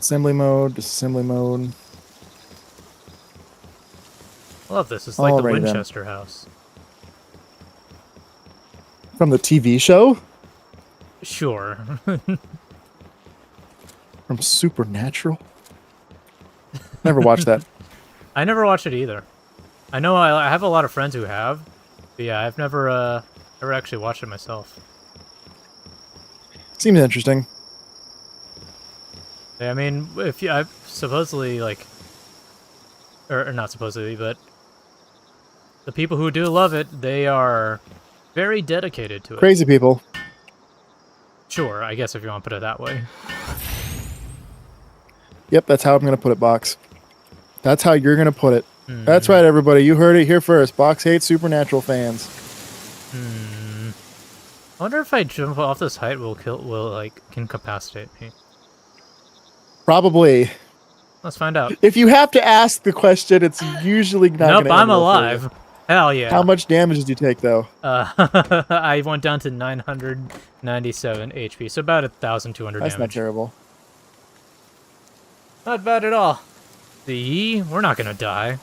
Assembly mode, disassembly mode. I love this. It's like the Alrighty then. Winchester house. From the TV show? Sure. From Supernatural? Never watched that. I never watched it either. I know I have a lot of friends who have, but yeah, I've never actually watched it myself. Seems interesting. Yeah, I mean, if you, I supposedly like, or not supposedly, but the people who do love it, they are very dedicated to it. Crazy people. Sure, I guess if you want to put it that way. Yep, that's how I'm going to put it, Box. That's how you're going to put it. That's right, everybody. You heard it here first. Box hates Supernatural fans. I wonder if I jump off this height will like incapacitate me. Probably. Let's find out. If you have to ask the question, it's usually not Nope, gonna I'm end well for you. alive. Hell yeah. How much damage did you take, though? I went down to 997 HP, so about 1,200 That's not damage. terrible. Not bad at all. See, we're not gonna die.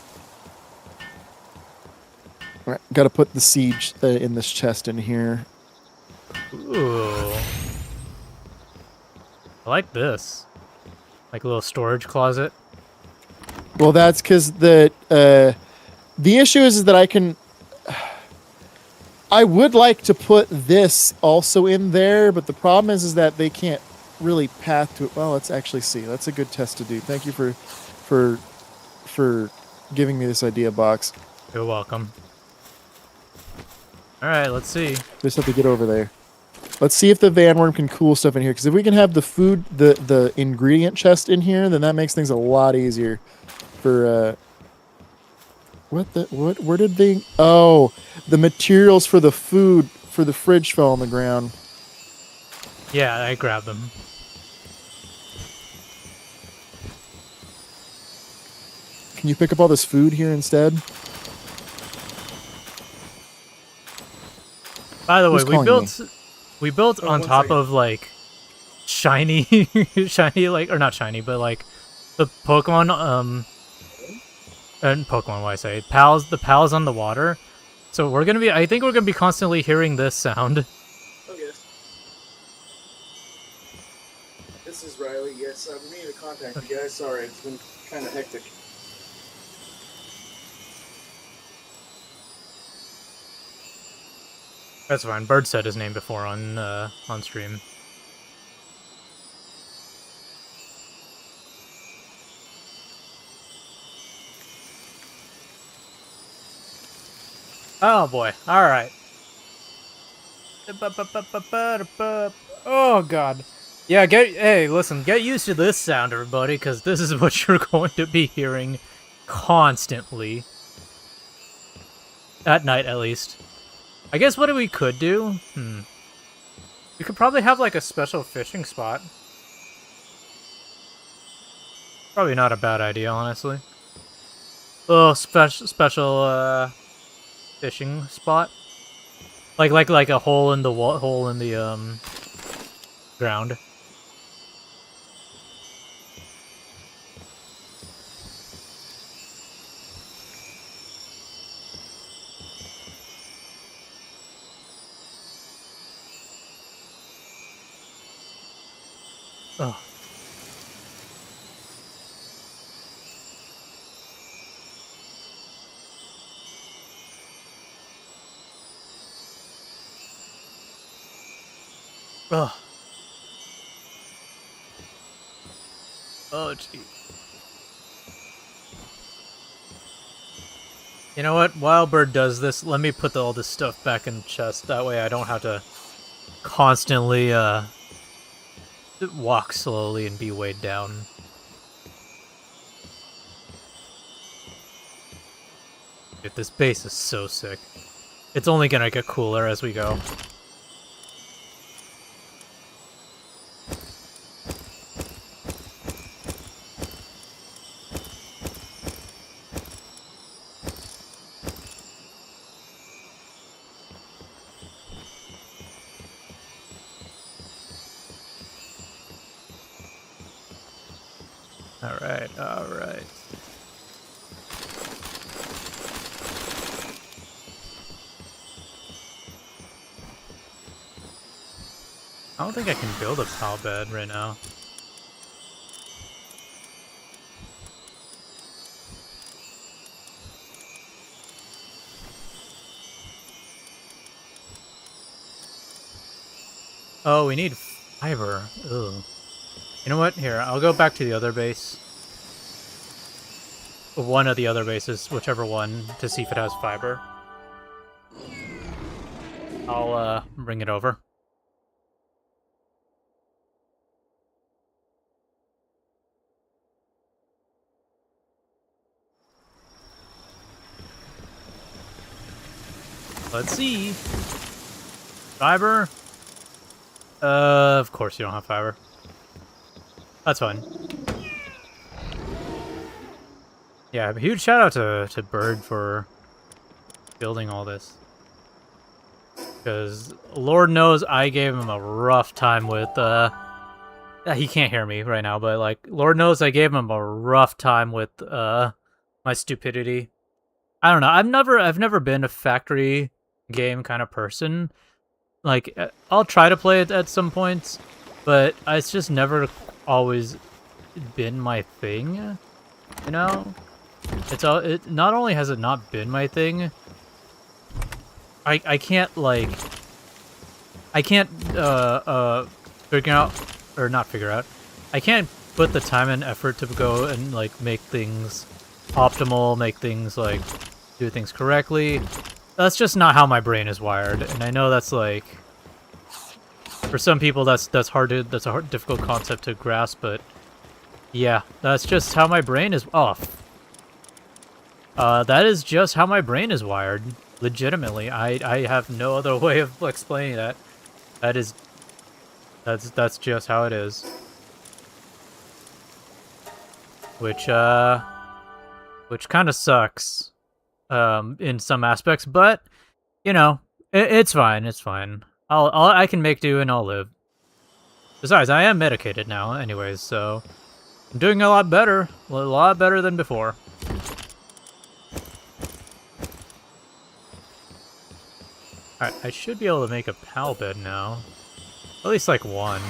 All right, got to put the siege in this chest in here. Ooh. I like this. Like a little storage closet. Well, that's because the issue is that I can. I would like to put this also in there, but the problem is that they can't really path to it. Well, let's actually see. That's a good test to do. Thank you for giving me this idea, Box. You're welcome. Alright, let's see. Just have to get over there. Let's see if the Vanworm can cool stuff in here, because if we can have the food, the ingredient chest in here, then that makes things a lot easier for, where did they, oh, the materials for the food, for the fridge fell on the ground. Yeah, I grabbed them. Can you pick up all this food here instead? By the way, Who's calling we built on top second. of like shiny shiny like, or not shiny, but like the Pokemon and Pokemon, what I say, the pals on the water. So we're gonna be, I think we're gonna be constantly hearing this sound. Okay. This is Riley. Yes, I've been meaning to contact you guys. Sorry, it's been kind of hectic. That's fine. Bird said his name before on stream. Oh boy. All right. Oh god. Yeah, hey, listen, get used to this sound, everybody, because this is what you're going to be hearing constantly. At night, at least. I guess what we could do? We could probably have, like, a special fishing spot. Probably not a bad idea, honestly. Little special, fishing spot. Like a hole in the ground. Oh. Ugh. Oh, gee. You know what? While Bird does this, let me put all this stuff back in the chest. That way I don't have to constantly, walk slowly and be weighed down. Dude, this base is so sick. It's only gonna get cooler as we go. Alright, alright. I don't think I can build a pal bed right now. Oh, we need fiber. Ugh. You know what? Here, I'll go back to the other base. One of the other bases, whichever one, to see if it has fiber. I'll, bring it over. Let's see. Fiber? Of course you don't have fiber. That's fine. Yeah, a huge shout out to Bird for building all this. Because Lord knows I gave him a rough time with, he can't hear me right now, but like, Lord knows I gave him a rough time with, my stupidity. I don't know, I've never been a factory game kind of person. Like, I'll try to play it at some points, but it's just never always been my thing, you know? It not only has it not been my thing, I can't like I can't figure out, or not figure out, I can't put the time and effort to go and like make things optimal, make things like do things correctly. That's just not how my brain is wired, and I know that's like, for some people that's a difficult concept to grasp, but yeah, that's just how my brain is off. That is just how my brain is wired. Legitimately, I have no other way of explaining that. That's just how it is. Which kind of sucks, in some aspects, but you know, it's fine. It's fine. I can make do and I'll live. Besides, I am medicated now, anyways, so I'm doing a lot better than before. Alright, I should be able to make a pal bed now. At least like one.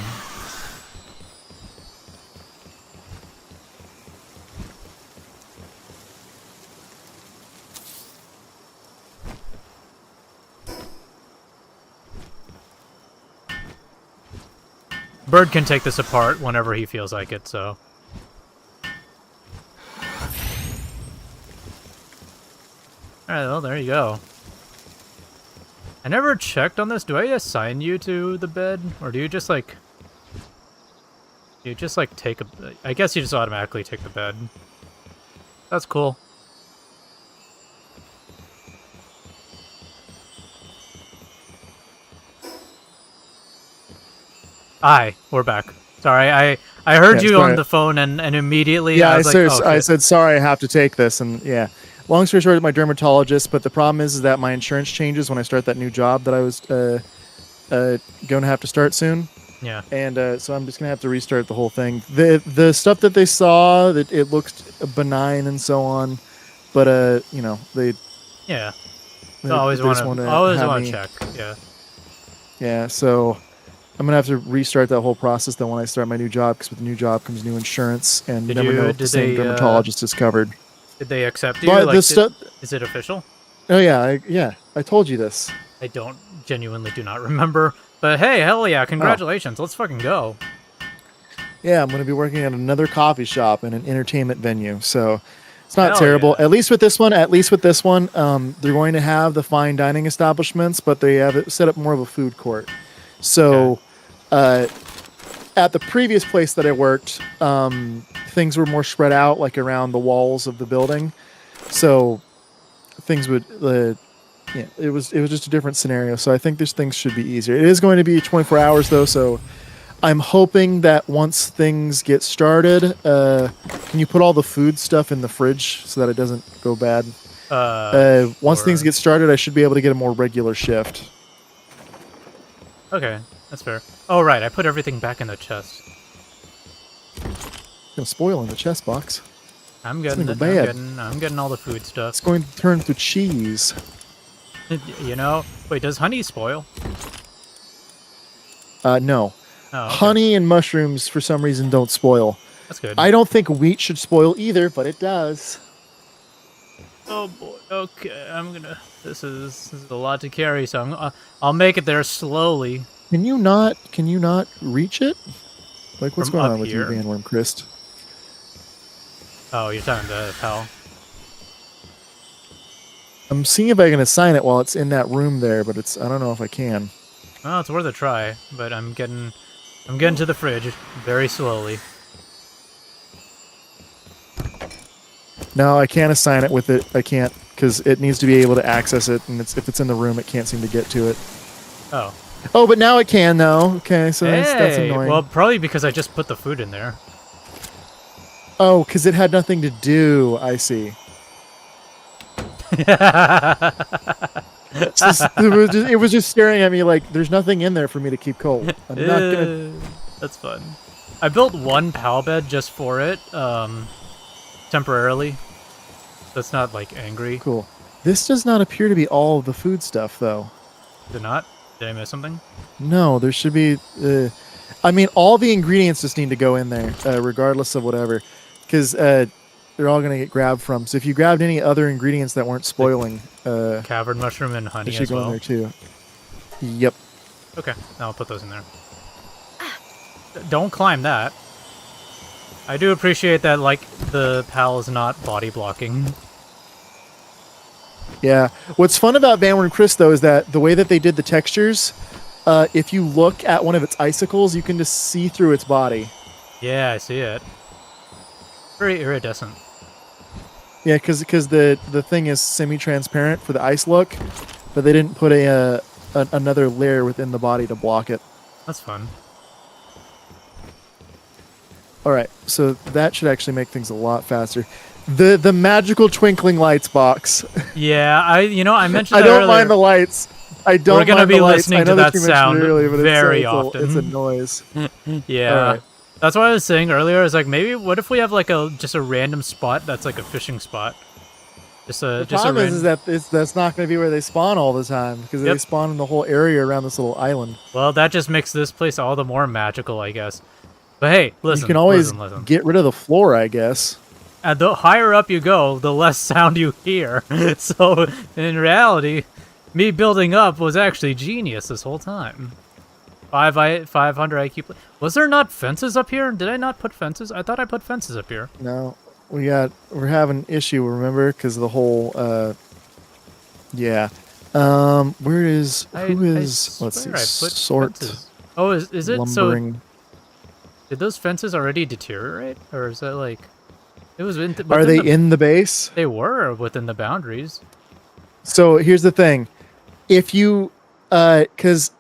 Bird can take this apart whenever he feels like it, so. Alright, well, there you go. I never checked on this. Do I assign you to the bed? Or do you just like... take a... I guess you just automatically take the bed. That's cool. Hi, we're back. Sorry, I heard you on the phone and immediately I was like, oh, I said, sorry, I have to take this, and yeah. Long story short, my dermatologist, but the problem is that my insurance changes when I start that new job that I was going to have to start soon. Yeah. And so I'm just going to have to restart the whole thing. The stuff that they saw, that it looked benign and so on, but you know, they... Yeah. They always want to check, yeah. Yeah, so I'm going to have to restart that whole process then when I start my new job, because with the new job comes new insurance, and never know if the same dermatologist is covered. Did they accept you? But like, is it official? Oh yeah, I told you this. I don't. genuinely do not remember. But hey, hell yeah, congratulations. Let's fucking go. Yeah, I'm going to be working at another coffee shop and an entertainment venue. So it's not Hell terrible. yeah. At least with this one, they're going to have the fine dining establishments, but they have it set up more of a food court. So at the previous place that I worked, things were more spread out, like around the walls of the building. So things would, it was just a different scenario. So I think these things should be easier. It is going to be 24 hours though, so I'm hoping that once things get started, can you put all the food stuff in the fridge so that it doesn't go bad? Once things get started, I should be able to get a more regular shift. Okay, that's fair. Oh, right, I put everything back in the chest. It's gonna spoil in the chest box. I'm getting It's it. gonna go bad. I'm getting all the food stuff. It's going to turn to cheese. You know, wait, does honey spoil? No. Oh, okay. Honey and mushrooms, for some reason, don't spoil. That's good. I don't think wheat should spoil either, but it does. Oh boy. Okay, I'm gonna. This is a lot to carry, so I'll make it there slowly. Can you not reach it? Like, what's From going up on with here? you, Van Wormchrist? Oh, you're talking to Pal. I'm seeing if I can assign it while it's in that room there, but I don't know if I can. Well, it's worth a try, but I'm getting to the fridge very slowly. No, I can't assign it with it. I can't, because it needs to be able to access it, and if it's in the room, it can't seem to get to it. Oh. Oh, but now it can, though. Okay, so that's Hey! annoying. Well, probably because I just put the food in there. Oh, because it had nothing to do. I see. It was just staring at me like there's nothing in there for me to keep cold. I'm not gonna. That's fun. I built one PAL bed just for it, temporarily. So it's not like angry. Cool. This does not appear to be all of the food stuff, though. Did not? Did I miss something? No, there should be. I mean, all the ingredients just need to go in there, regardless of whatever, because they're all gonna get grabbed from. So if you grabbed any other ingredients that weren't spoiling, Cavern mushroom and honey they should as go in well. there too. Yep. Okay, now I'll put those in there. Don't climb that. I do appreciate that, like, the PAL is not body blocking. Yeah. What's fun about Van Wormchrist, though, is that the way that they did the textures, if you look at one of its icicles, you can just see through its body. Yeah, I see it. Very iridescent. Yeah, because the thing is semi-transparent for the ice look, but they didn't put another layer within the body to block it. That's fun. All right, so that should actually make things a lot faster. The magical twinkling lights box. Yeah, I mentioned I that don't earlier. mind the lights. I don't. We're gonna mind be the lights. listening I know to that you mentioned it sound earlier, but very it's often. It's a noise. Yeah. All right. That's what I was saying earlier. Is like, maybe what if we have like just a random spot that's like a fishing spot? The problem is that that's not going to be where they spawn all the time, because they spawn in the whole area around this little island. Well, that just makes this place all the more magical, I guess. But hey, listen. You can always listen. get rid of the floor, I guess. The higher up you go, the less sound you hear. So, in reality, me building up was actually genius this whole time. 500 IQ. Was there not fences up here? Did I not put fences? I thought I put fences up here. No, we're having an issue, remember, because of the whole yeah. Who is let's see, sort fences. Oh, is it lumbering. so? Did those fences already deteriorate, or is that like it was? Are they in the base? They were within the boundaries. So here's the thing: if you, because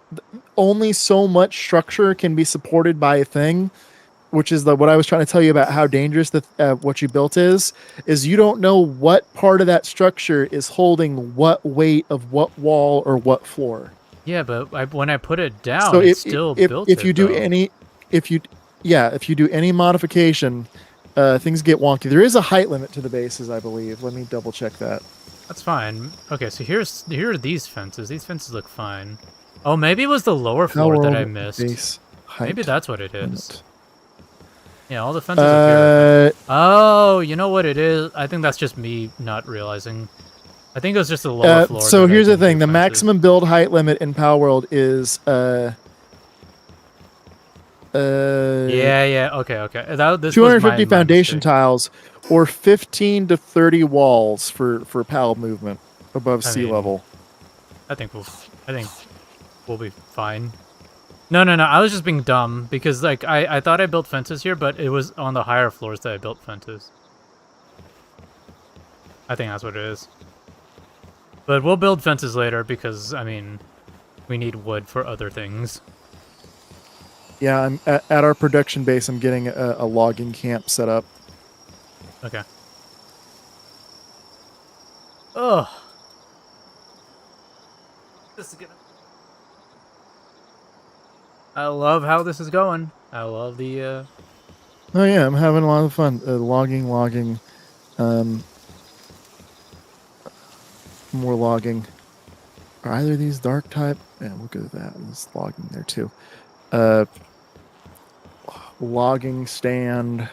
only so much structure can be supported by a thing, which is what I was trying to tell you about how dangerous what you built is you don't know what part of that structure is holding what weight of what wall or what floor. Yeah, but when I put it down, so it still built if it, you do though. if you do any modification, things get wonky. There is a height limit to the bases, I believe. Let me double check that. That's fine. Okay, so here are these fences. These fences look fine. Oh, maybe it was the lower floor that I missed. Base height Maybe that's what it is. limit. Yeah, all the fences are here. Oh, you know what it is? I think that's just me not realizing. I think it was just the lower floor. So that I here's the didn't thing: do the fences. maximum build height limit in Palworld is Yeah. Okay. This was 250 my foundation mistake. tiles or 15 to 30 walls for PAL movement above I sea mean, level. I think we'll be fine. No. I was just being dumb because like I thought I built fences here, but it was on the higher floors that I built fences. I think that's what it is. But we'll build fences later because I mean, we need wood for other things. Yeah, I'm at our production base. I'm getting a logging camp set up. Okay. Ugh. This is gonna. I love how this is going. I love the. Oh yeah, I'm having a lot of fun logging. More logging. Are either of these dark type? Yeah, we'll go with that. There's logging there too. Logging stand.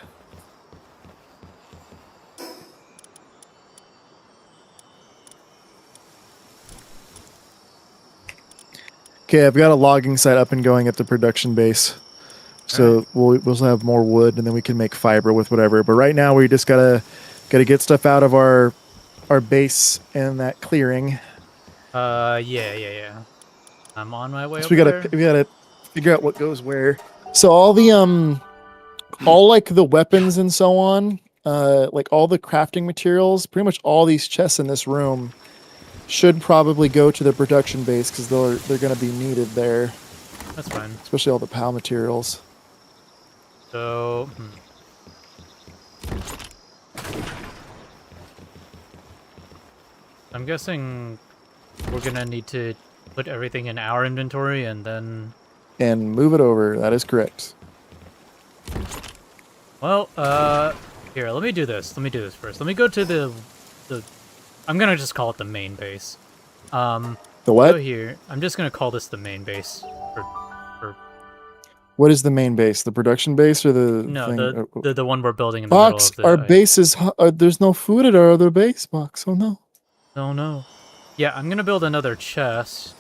Okay, I've got a logging site up and going at the production base. So we'll have more wood, and then we can make fiber with whatever. But right now, we just gotta get stuff out of our base and that clearing. Yeah. I'm on my way So over there. we gotta figure out what goes where. So all the all like the weapons and so on, like all the crafting materials, pretty much all these chests in this room should probably go to the production base because they're gonna be needed there. That's fine. Especially all the PAL materials. So, I'm guessing we're gonna need to put everything in our inventory and then. And move it over. That is correct. Well, here, let me do this. Let me do this first. Let me go to the. I'm gonna just call it the main base. The what? Go here. I'm just gonna call this the main base. What is the main base? The production base or the No, thing? the one we're building in the Box. middle Our of the. base is. There's no food at our other base box. Oh no. Oh no. Yeah, I'm gonna build another chest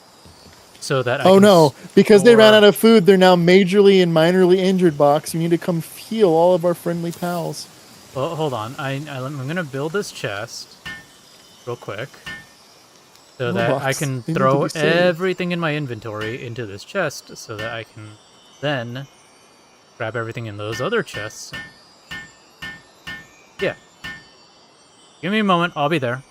so that I Oh can no! Because they ran store- out of food, they're now majorly and minorly injured. Box. You need to come heal all of our friendly pals. Well, hold on. I'm gonna build this chest real quick so Oh, that I Box. can They need to throw be saved. everything in my inventory into this chest so that I can then grab everything in those other chests. Yeah. Give me a moment. I'll be there.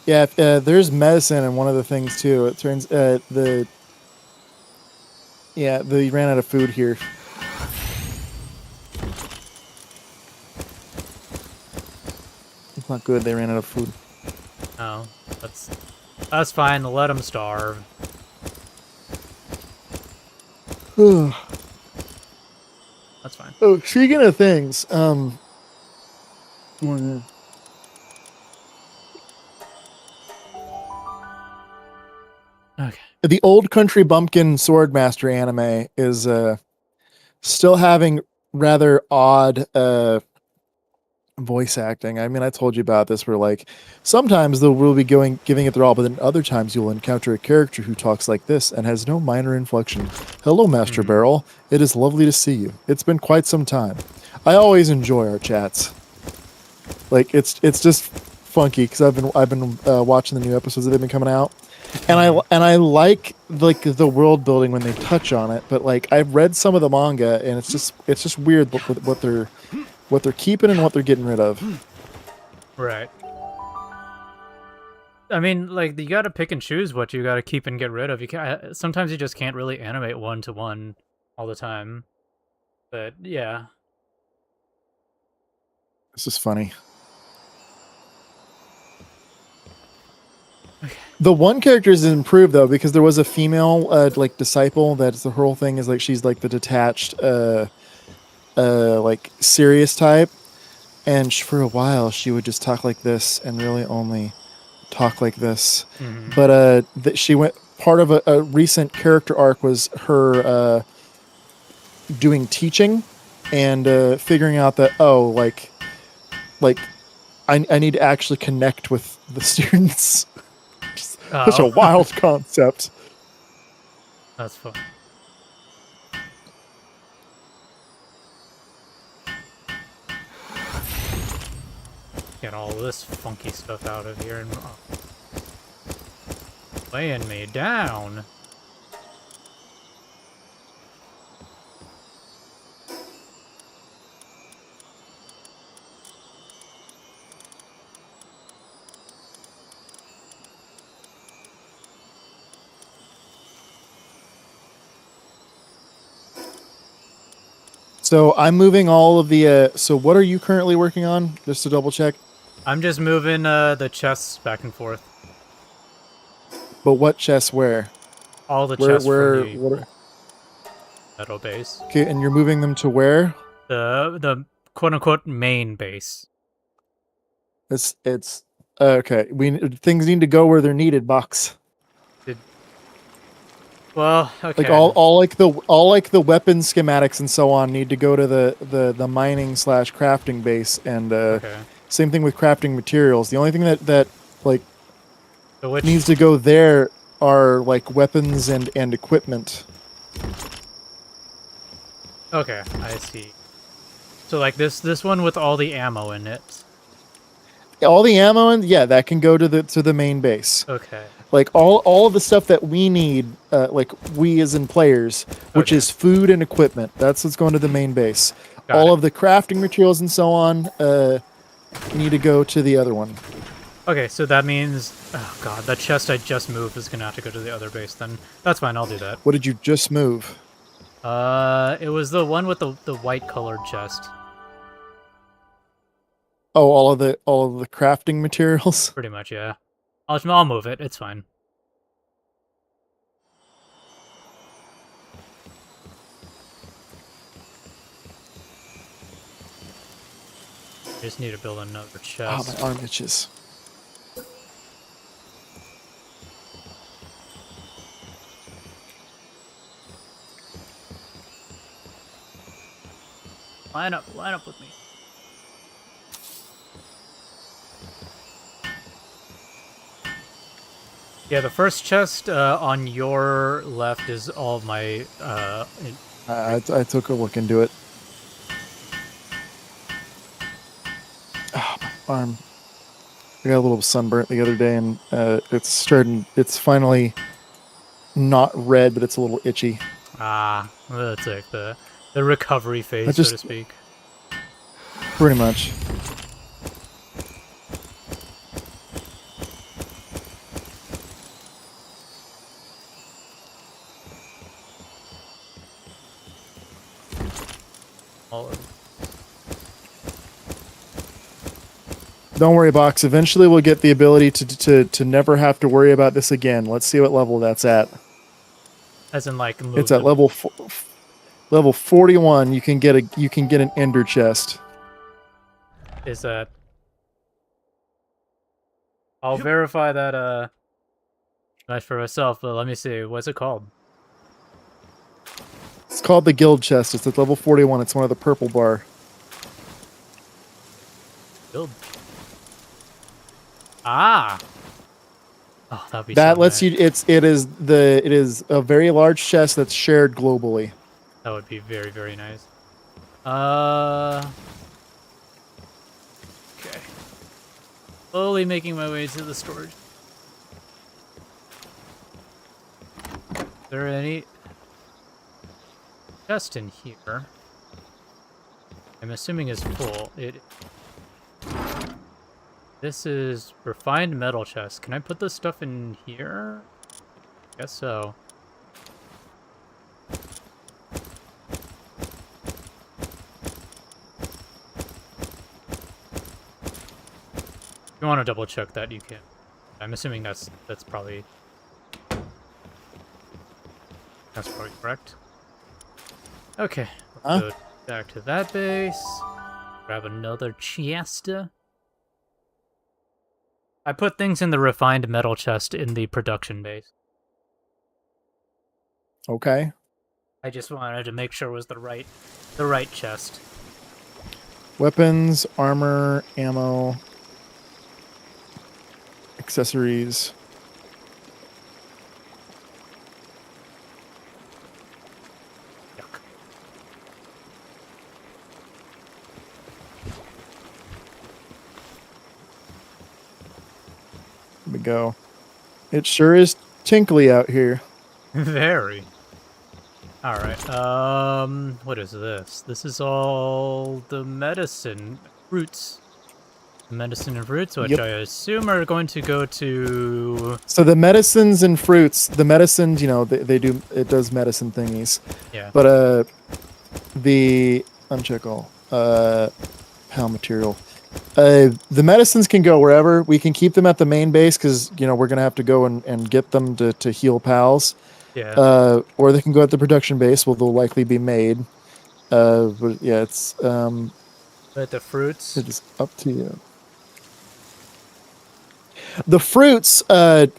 Yeah, there's medicine in one of the things too. It turns they ran out of food here. It's not good. They ran out of food. Oh, that's fine. Let them starve. That's fine. Oh, speaking of things, Okay. the old country bumpkin swordmaster anime is still having rather odd voice acting. I mean, I told you about this where like sometimes they will be giving it their all, but then other times you'll encounter a character who talks like this and has no minor inflection. Hello, Master Barrel. It is lovely to see you. It's been quite some time. I always enjoy our chats. Like it's just funky because I've been watching the new episodes that have been coming out. And I like the world building when they touch on it, but like I've read some of the manga and it's just weird what they're keeping and what they're getting rid of. Right. I mean, like, you gotta pick and choose what you gotta keep and get rid of. You can't. Sometimes you just can't really animate one-to-one all the time. But yeah. This is funny. The one character is improved though because there was a female like disciple that's the whole thing is like she's like the detached like serious type, and for a while she would just talk like this and really only talk like this. Mm-hmm. But she went part of a recent character arc was her doing teaching and figuring out that like I need to actually connect with the students. Such a Oh, wild concept. that's fun. Get all this funky stuff out of here and weighing me down. So I'm moving all of the. So what are you currently working on? Just to double check. I'm just moving the chests back and forth. But what chests where? All the Where? chests Where? from the What? metal base. Okay, and you're moving them to where? The quote unquote main base. It's okay. Things need to go where they're needed, Box. Well, okay. Like all like the weapon schematics and so on need to go to the mining / crafting base, and okay. same thing with crafting materials. The only thing that like So which needs to go there are like weapons and equipment. Okay, I see. So like this one with all the ammo in it. All the ammo and yeah, that can go to the main base. Okay. Like all of the stuff that we need, like we as in players, which Okay. is food and equipment. That's what's going to the main base. Got All it. of the crafting materials and so on need to go to the other one. Okay, so that means oh god, that chest I just moved is gonna have to go to the other base then. That's fine, I'll do that. What did you just move? It was the one with the white colored chest. Oh, all of the crafting materials. Pretty much, yeah. I'll move it, it's fine. I just need to build another Oh, chest. my arm itches. Line up with me. Yeah, the first chest on your left is all my I took a look into it. Oh, my arm. I got a little sunburnt the other day, and it's finally not red, but it's a little itchy. that's like the recovery phase, so to speak. Pretty much. All of Don't worry, Box. Eventually, we'll get the ability to never have to worry about this again. Let's see what level that's at. as in like It's at level 41. You can get an ender chest. is that I'll verify that much for myself, but let me see. What's it called? It's called the guild chest. It's at level 41. It's one of the purple bar. Build. Ah. Oh, that'd be That so lets nice. you. It is a very large chest that's shared globally. That would be very, very nice. Okay. Slowly making my way to the storage. Is there any chest in here? I'm assuming is full. This is refined metal chest. Can I put this stuff in here? Guess so. If you want to double check that, you can. I'm assuming that's probably correct. Okay, let's go back to that base. Grab another chest. I put things in the refined metal chest in the production base. Okay. I just wanted to make sure it was the right chest. Weapons, armor, ammo. accessories. Yuck. Here we go. It sure is tinkly out here. Very. Alright, what is this? This is all the medicine fruits. Medicine and fruits, which Yep. I assume are going to go to... So the medicines and fruits, the medicines, you know, they do, it does medicine thingies. Yeah. But, the, uncheck all, PAL material. The medicines can go wherever. We can keep them at the main base because, you know, we're going to have to go and get them to heal pals. Yeah. Or they can go at the production base where they'll likely be made. But yeah, it's But the fruits... it is up to you. The fruits,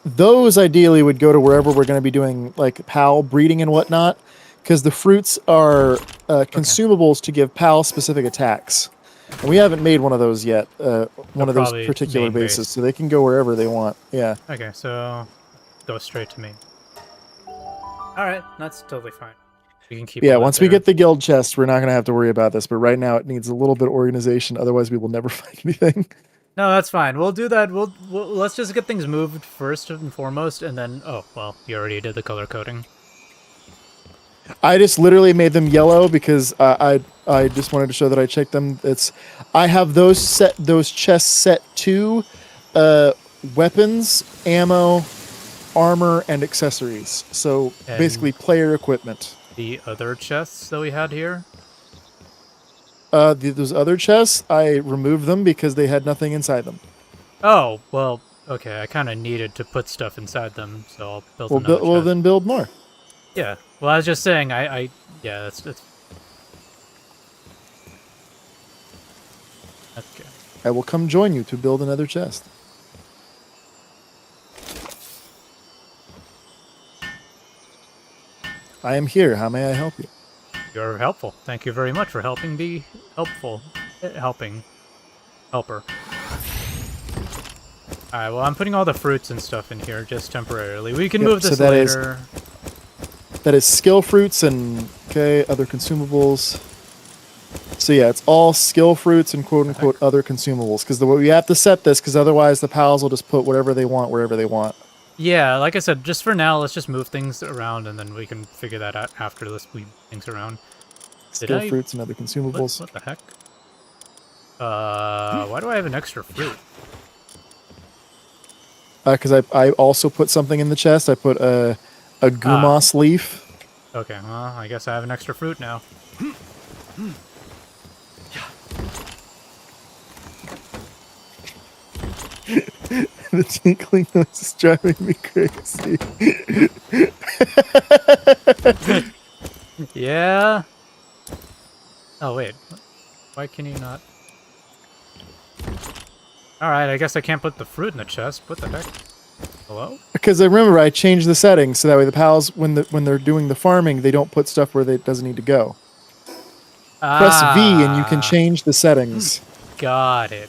those ideally would go to wherever we're going to be doing like PAL breeding and whatnot, because the fruits are consumables to give PAL specific attacks. And we haven't made one of those yet, one of those probably particular main bases, base. so they can go wherever they want. Yeah. Okay, so go straight to me. Alright, that's totally fine. We can keep Yeah, all that once we there. get the guild chest, we're not going to have to worry about this, but right now it needs a little bit of organization, otherwise we will never find anything. No, that's fine. We'll do that. We'll let's just get things moved first and foremost, and then... Oh, well, you already did the color coding. I just literally made them yellow because I just wanted to show that I checked them. I have those chests set to weapons, ammo, armor, and accessories. So And- basically player equipment. The other chests that we had here? Those other chests, I removed them because they had nothing inside them. Oh, well, okay. I kind of needed to put stuff inside them, so I'll build another Well, chest. then build more. Yeah. Well, I was just saying, yeah, that's okay. I will come join you to build another chest. I am here. How may I help you? You're helpful. Thank you very much for helping be helpful. Helping. Helper. Alright, well, I'm putting all the fruits and stuff in here just temporarily. We can Yep, move so this that is- later. That is skill fruits and, okay, other consumables. So yeah, it's all skill fruits and quote-unquote other consumables. Because we have to set this, because otherwise the pals will just put whatever they want wherever they want. Yeah, like I said, just for now, let's just move things around, and then we can figure that out after this. We move things around. Skill I- fruits and other consumables. What the heck? Why do I have an extra fruit? Because I also put something in the chest. I put a gumas leaf. Okay, well, I guess I have an extra fruit now. The tinkling noise is driving me crazy. Yeah? Oh, wait. Why can you not... Alright, I guess I can't put the fruit in the chest. What the heck? Hello? Because I remember I changed the settings so that way the pals, when they're doing the farming, they don't put stuff where it doesn't need to go. Press V and you can change the settings. Got it.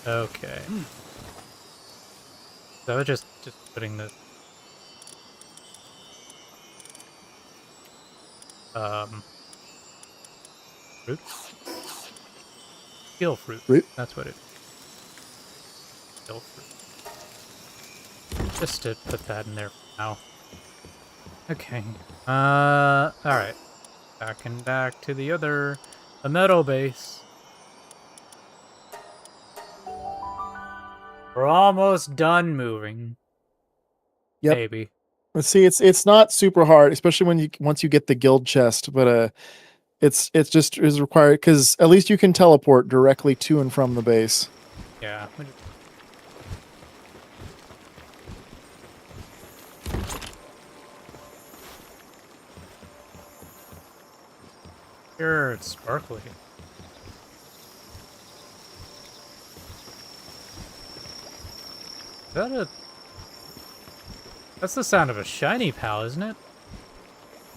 Okay. So I was just putting this... Fruit? Skill fruit. Fruit? That's what it is. Skill fruit. Just to put that in there for now. Okay. Alright. Back to the metal base. We're almost done moving. Yep. Maybe. Let's see, it's not super hard, especially once you get the guild chest, but it's just is required because at least you can teleport directly to and from the base. Yeah. Sure, it's sparkly. Is that a... That's the sound of a shiny pal, isn't it?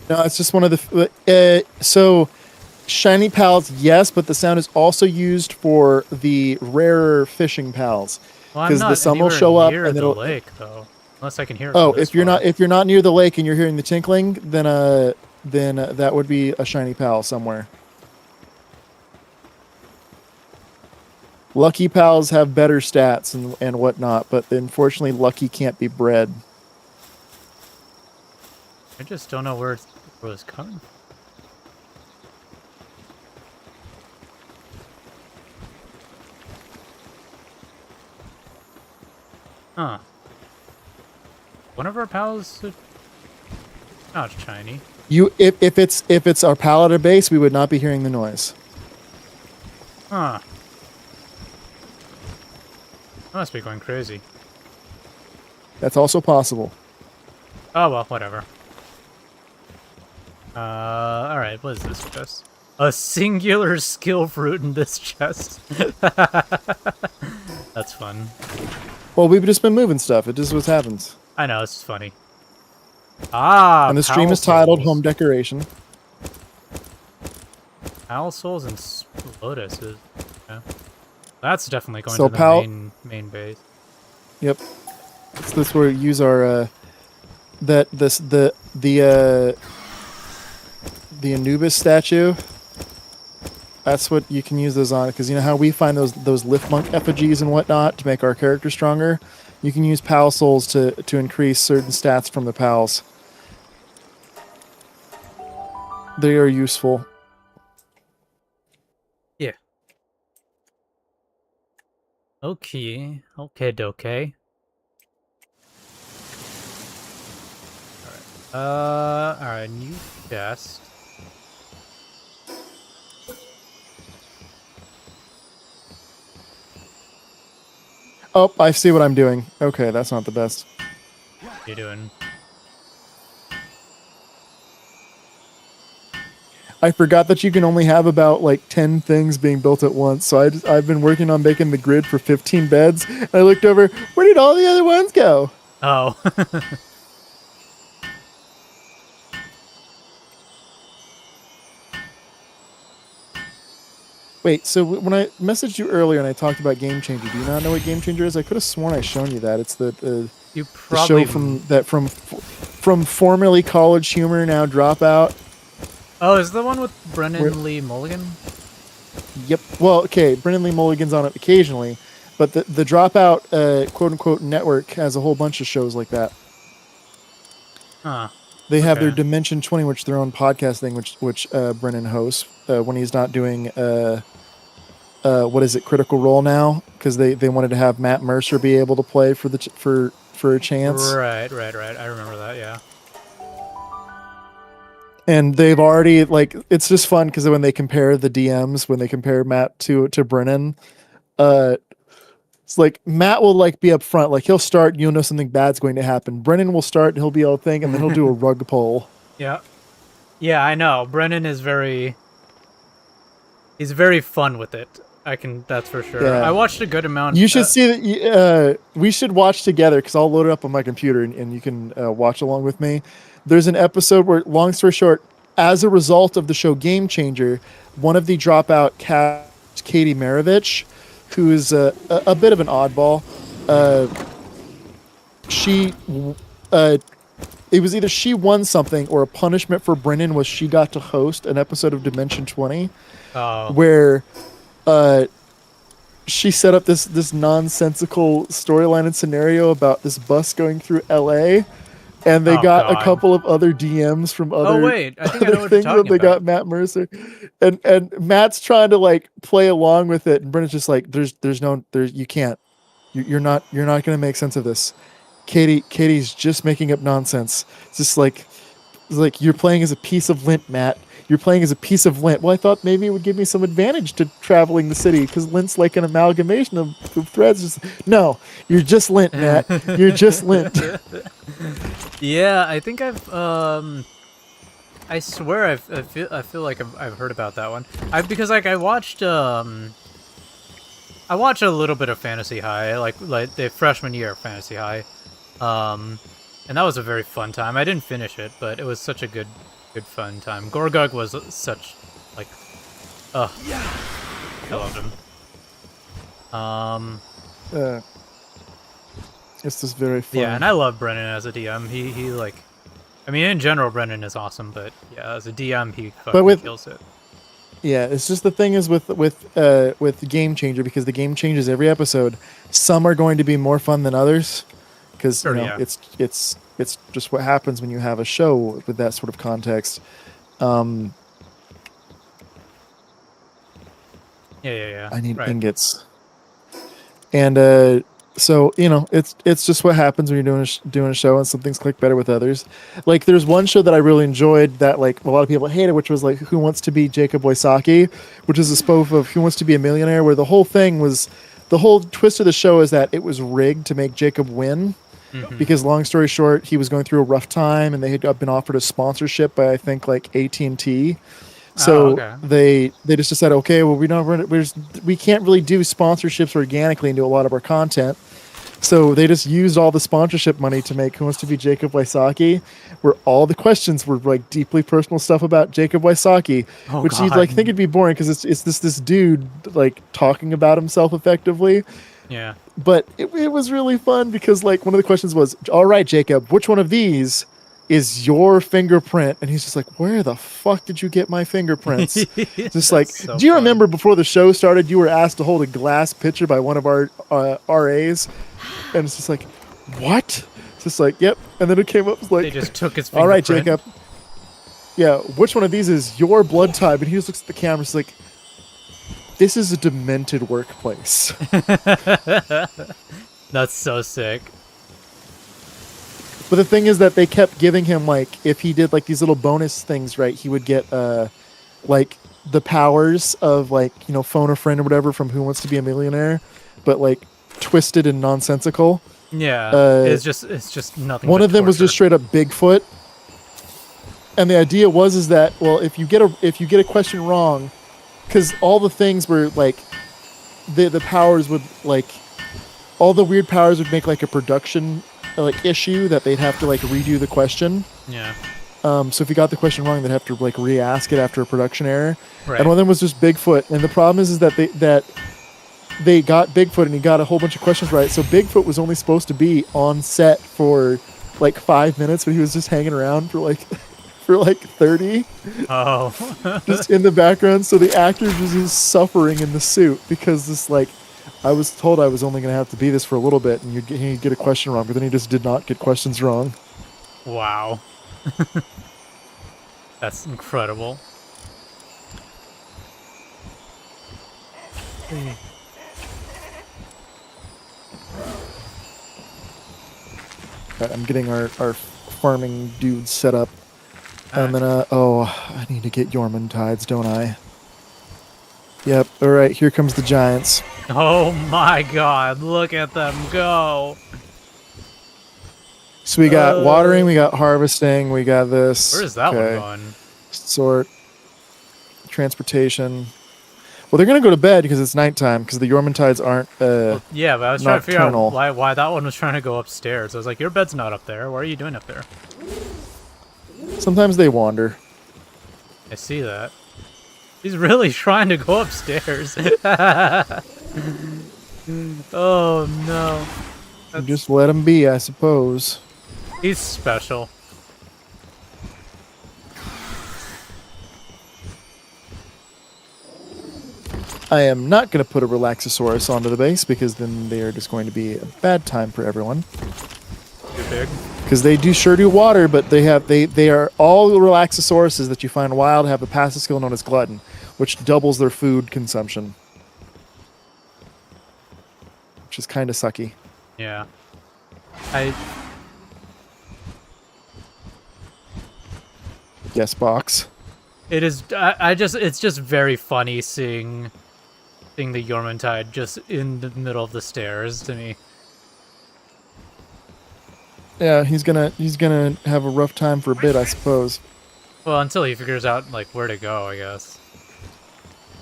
No, it's just one of the so shiny pals, yes, but the sound is also used for the rarer fishing pals. Well, I'm because not the sun will anywhere show up near and the it'll. lake though, unless I can hear it. Oh, from this if far. you're not near the lake and you're hearing the tinkling, then that would be a shiny pal somewhere. Lucky pals have better stats and whatnot, but unfortunately, lucky can't be bred. I just don't know where it was coming from. Huh. One of our pals not shiny. If it's our pal at our base, we would not be hearing the noise. Huh. I must be going crazy. That's also possible. Oh well, whatever. Alright, what is this chest? A singular skill fruit in this chest. That's fun. Well, we've just been moving stuff. It just what happens. I know, it's funny. Ah, And the stream is titled Home Decoration. Owl souls and lotuses. Yeah. That's definitely going So to the main base. Yep. That's where we use our the Anubis statue. That's what you can use those on, because you know how we find those lift monk effigies and whatnot to make our character stronger. You can use pal souls to increase certain stats from the pals. They are useful. Yeah. Okay. Okay, doke. Alright, new chest. Oh, I see what I'm doing. Okay, that's not the best. What you doing? I forgot that you can only have about like 10 things being built at once. So I've been working on making the grid for 15 beds. And I looked over, where did all the other ones go? Oh. Wait, so when I messaged you earlier and I talked about Game Changer, do you not know what Game Changer is? I could have sworn I shown you that. It's the You the probably show from formerly College Humor, now Dropout. Oh, is the one with Brennan Lee Mulligan? Yep. Well, okay, Brennan Lee Mulligan's on it occasionally, but the Dropout quote unquote network has a whole bunch of shows like that. Huh. They have their Okay. Dimension 20, which their own podcast thing, which Brennan hosts when he's not doing what is it, Critical Role now, because they wanted to have Matt Mercer be able to play for a chance. Right. I remember that, yeah. And they've already, like, it's just fun because when they compare the DMs, when they compare Matt to Brennan, it's like Matt will like be up front, like he'll start, you'll know something bad's going to happen. Brennan will start and he'll be all thing, and then he'll do a rug pull. Yeah. Yeah, I know. Brennan is he's very fun with it. That's for sure. Yeah. I watched a good amount. You should see that. We should watch together because I'll load it up on my computer and you can watch along with me. There's an episode where, long story short, as a result of the show Game Changer, one of the Dropout cast, Katie Maravich, who is a bit of an oddball. It was either she won something or a punishment for Brennan was she got to host an episode of Dimension 20 where she set up this nonsensical storyline and scenario about this bus going through LA, and they got God. a couple of other DMs from other, Oh wait, I think I know what you're things, talking they about. got Matt Mercer, and Matt's trying to like play along with it, and Brennan's just like, you can't, you're not gonna make sense of this. Katie's just making up nonsense. It's just like you're playing as a piece of lint, Matt. You're playing as a piece of lint. Well, I thought maybe it would give me some advantage to traveling the city because lint's like an amalgamation of threads. No, you're just lint, Matt. You're just lint. Yeah, I think I've I swear I feel like I've heard about that one. Because like I watched a little bit of Fantasy High, like the freshman year of Fantasy High. And that was a very fun time. I didn't finish it, but it was such a good fun time. Gorgug was such like I loved him. It's just very fun. Yeah, and I love Brennan as a DM. He like, I mean, in general, Brennan is awesome, but yeah, as a DM, he fucking kills it. Yeah, it's just the thing is with Game Changer, because the game changes every episode. Some are going to be more fun than others, because it's just what happens when you have a show with that sort of context. Yeah. I need ingots, and so it's just what happens when you're doing a show, and some things click better with others. Like there's one show that I really enjoyed that like a lot of people hated, which was like Who Wants to Be Jacob Wysocki, which is a spoof of Who Wants to Be a Millionaire, where the whole twist of the show is that it was rigged to make Jacob win. Mm-hmm. Because long story short, he was going through a rough time, and they had been offered a sponsorship by I think like AT&T. So they just decided, okay, well we can't really do sponsorships organically and do a lot of our content. So they just used all the sponsorship money to make Who Wants to Be Jacob Wysocki, where all the questions were like deeply personal stuff about Jacob Wysocki, which you'd like think it'd be boring because it's this dude like talking about himself effectively. Yeah. But it was really fun because like one of the questions was, all right, Jacob, which one of these is your fingerprint? And he's just like, where the fuck did you get my fingerprints? Just like, so do you remember before the show started, you were asked to hold a glass pitcher by one of our RAs? And it's just like, what? It's just like, yep. And then it came up, like, they just took his fingerprint. All right, Jacob. Yeah, which one of these is your blood type? And he just looks at the camera, it's like, this is a demented workplace. That's so sick. But the thing is that they kept giving him, like, if he did, like, these little bonus things, right, he would get, like, the powers of, like, phone a friend or whatever from Who Wants to Be a Millionaire, but, like, twisted and nonsensical. Yeah, it's just nothing. One of them was just straight up Bigfoot. And the idea is that, well, if you get a question wrong, because all the things were, like, the powers would, like, all the weird powers would make, like, a production like issue that they'd have to like redo the question. Yeah. So if you got the question wrong, they'd have to like re-ask it after a production error. Right. And one of them was just Bigfoot. And the problem is that they got Bigfoot and he got a whole bunch of questions right. So Bigfoot was only supposed to be on set for like 5 minutes, but he was just hanging around for like 30. Oh. Just in the background. So the actor was just suffering in the suit because this like I was told I was only going to have to be this for a little bit, and he'd get a question wrong, but then he just did not get questions wrong. Wow. That's incredible. Right, I'm getting our farming dudes set up. And then, I need to get Yorman tides, don't I? Yep, alright, here comes the giants. Oh my god, look at them go! So we got watering, we got harvesting, we got this. Where is that one going? Sort. Transportation. Well, they're going to go to bed because it's nighttime, because the Yormantides aren't yeah, but I was trying to figure nocturnal. out why that one was trying to go upstairs. I was like, your bed's not up there. What are you doing up there? Sometimes they wander. I see that. He's really trying to go upstairs. Oh, no. Just let him be, I suppose. He's special. I am not going to put a Relaxosaurus onto the base because then they are just going to be a bad time for everyone. Too big. Because they sure do water, but they are all the Relaxosauruses that you find wild have a passive skill known as Glutton, which doubles their food consumption. Which is kind of sucky. Yeah. Yes, box. It is. It's just very funny seeing the Yormantide just in the middle of the stairs to me. Yeah, he's gonna have a rough time for a bit, I suppose. Well, until he figures out like where to go, I guess.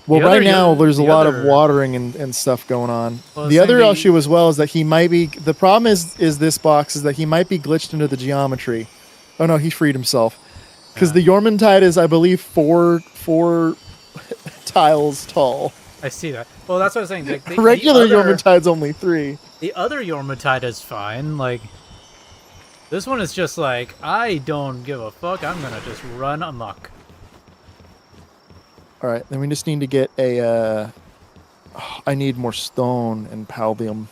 Well, right now there's a lot of watering and stuff going on. Well, the other issue as well is that he might be. The problem is this box is that he might be glitched into the geometry. Oh no, he freed himself. Because the Yormantide is, I believe, four tiles tall. I see that. Well, that's what I was saying. Like, Regular Yormutide's only 3. The other Yormutide is fine. Like, this one is just like, I don't give a fuck. I'm gonna just run amok. Alright, then we just need to get a, I need more stone and paldium.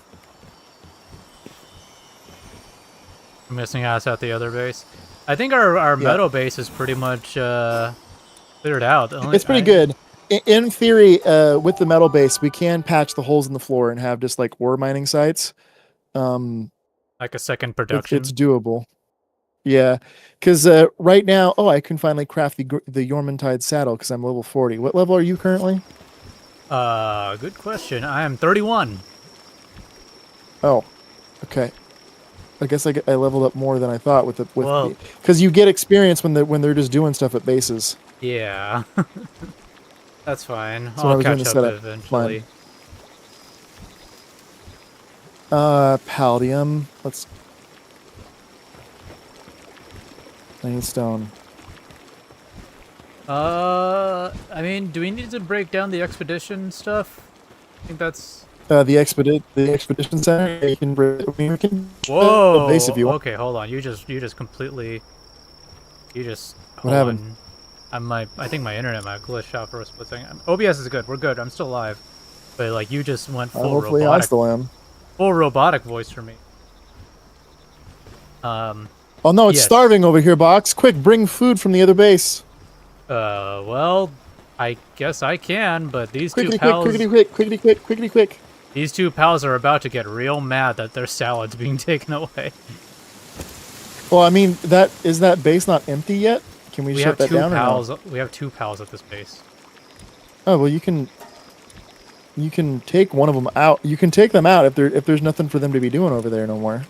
I'm missing us at the other base. I think our metal base is pretty much cleared out. It's pretty good. In theory, with the metal base, we can patch the holes in the floor and have just like ore mining sites. Like a second production. It's doable. Yeah, because right now, I can finally craft the Yormutide saddle because I'm level 40. What level are you currently? Good question. I am 31. Oh, okay. I guess I leveled up more than I thought with because you get experience when they're just doing stuff at bases. Yeah. That's fine. So I'll catch up eventually. Paldium. I need stone. I mean, do we need to break down the expedition stuff? I think that's... the expedition center. You can Whoa! The base if you want. Okay, hold on. You just completely... What happened? I think my internet might glitch out for a split second. OBS is good. We're good. I'm still alive. But like, you just went full hopefully robotic. I still am. Full robotic voice for me. Oh no, it's starving over here, Box. Quick, bring food from the other base. Well, I guess I can, but these quickly, two pals... Quickly quick. These two pals are about to get real mad that their salad's being taken away. Well, I mean, is that base not empty yet? Can we shut that down? We have 2 pals at this base. Oh well, you can take one of them out. You can take them out if there's nothing for them to be doing over there no more.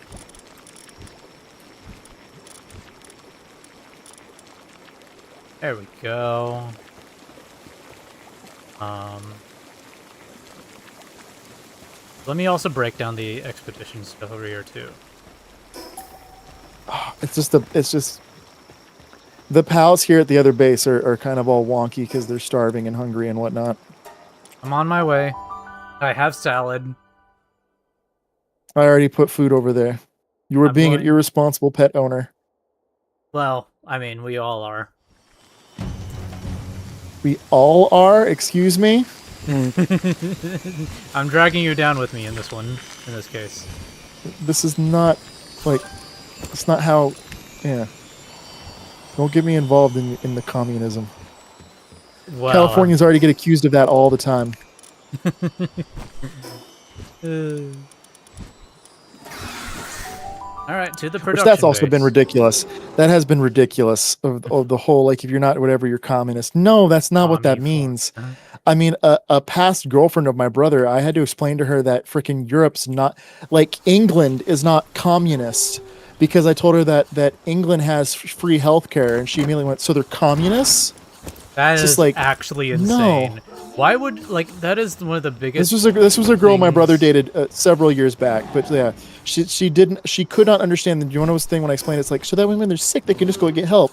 There we go. Let me also break down the expedition stuff over here too. It's just the pals here at the other base are kind of all wonky because they're starving and hungry and whatnot. I'm on my way. I have salad. I already put food over there. You were being an irresponsible pet owner. Well, I mean, we all are. We all are? Excuse me? I'm dragging you down with me in this one, in this case. This is not, like, it's not how, yeah. Don't get me involved in the communism. Well, Californians already get accused of that all the time. All right, to the production Which that's also base. been ridiculous. That has been ridiculous of the whole, like, if you're not whatever, you're communist. No, that's not what that means. I mean, a past girlfriend of my brother, I had to explain to her that frickin' Europe's not, like, England is not communist. Because I told her that England has free healthcare, and she immediately went, so they're communists? That is just like, actually insane. No. Why would, like, that is one of the biggest... This was a girl my brother dated several years back, but yeah, she could not understand. You know, this thing when I explained it's like, so that when they're sick, they can just go get help.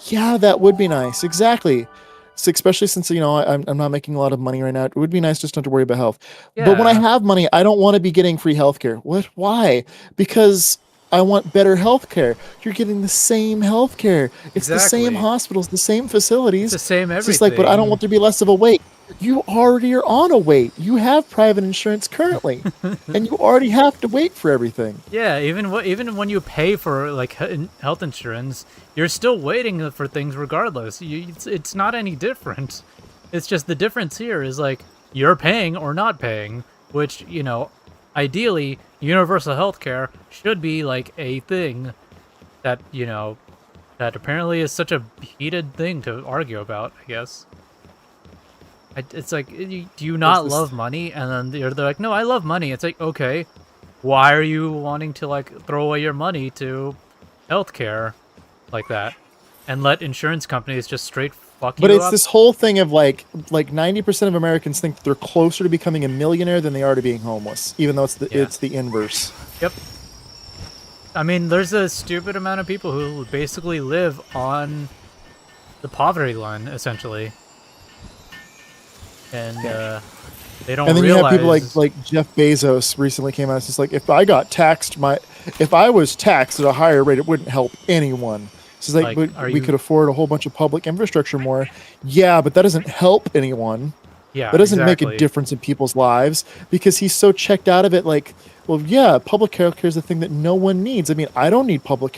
Yeah, that would be nice. Exactly. So especially since, you know, I'm not making a lot of money right now. It would be nice just not to worry about health. Yeah. But when I have money, I don't want to be getting free healthcare. What? Why? Because I want better healthcare. You're getting the same healthcare. It's the same hospitals, the same facilities. It's the same everything. It's just like, but I don't want there to be less of a wait. You already are on a wait. You have private insurance currently, and you already have to wait for everything. Yeah, even when you pay for like health insurance, you're still waiting for things regardless. It's not any different. It's just the difference here is like you're paying or not paying, which, you know, ideally universal healthcare should be like a thing that, you know, that apparently is such a heated thing to argue about, I guess. It's like, do you not love money? And then they're like, no, I love money. It's like, okay, why are you wanting to like throw away your money to healthcare like that and let insurance companies just straight fuck you up? But it's this whole thing of like 90% of Americans think that they're closer to becoming a millionaire than they are to being homeless, even though it's the inverse. Yep. I mean, there's a stupid amount of people who basically live on the poverty line, essentially. And They don't And then realize. you have people like Jeff Bezos recently came out. It's just like if I was taxed at a higher rate, it wouldn't help anyone. It's like, but we could afford a whole bunch of public infrastructure more. Yeah, but that doesn't help anyone. Yeah, that doesn't make a difference in people's lives because he's so checked out of it. Like, well, yeah, public health care is the thing that no one needs. I mean, I don't need public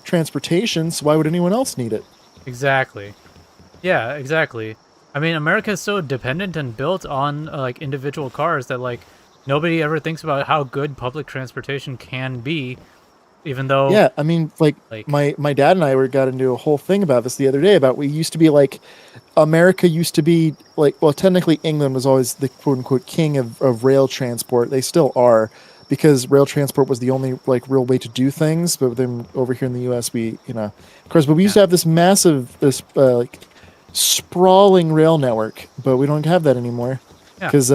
transportation, so why would anyone else need it? Exactly. Yeah, exactly. I mean, America is so dependent and built on like individual cars that like nobody ever thinks about how good public transportation can be, even though. Yeah, I mean, like my dad and I got into a whole thing about this the other day about we used to be like, America used to be like, well, technically England was always the quote unquote king of rail transport. They still are, because rail transport was the only like real way to do things. But then over here in the U.S., of course, but we used to have this massive, like sprawling rail network, but we don't have that anymore because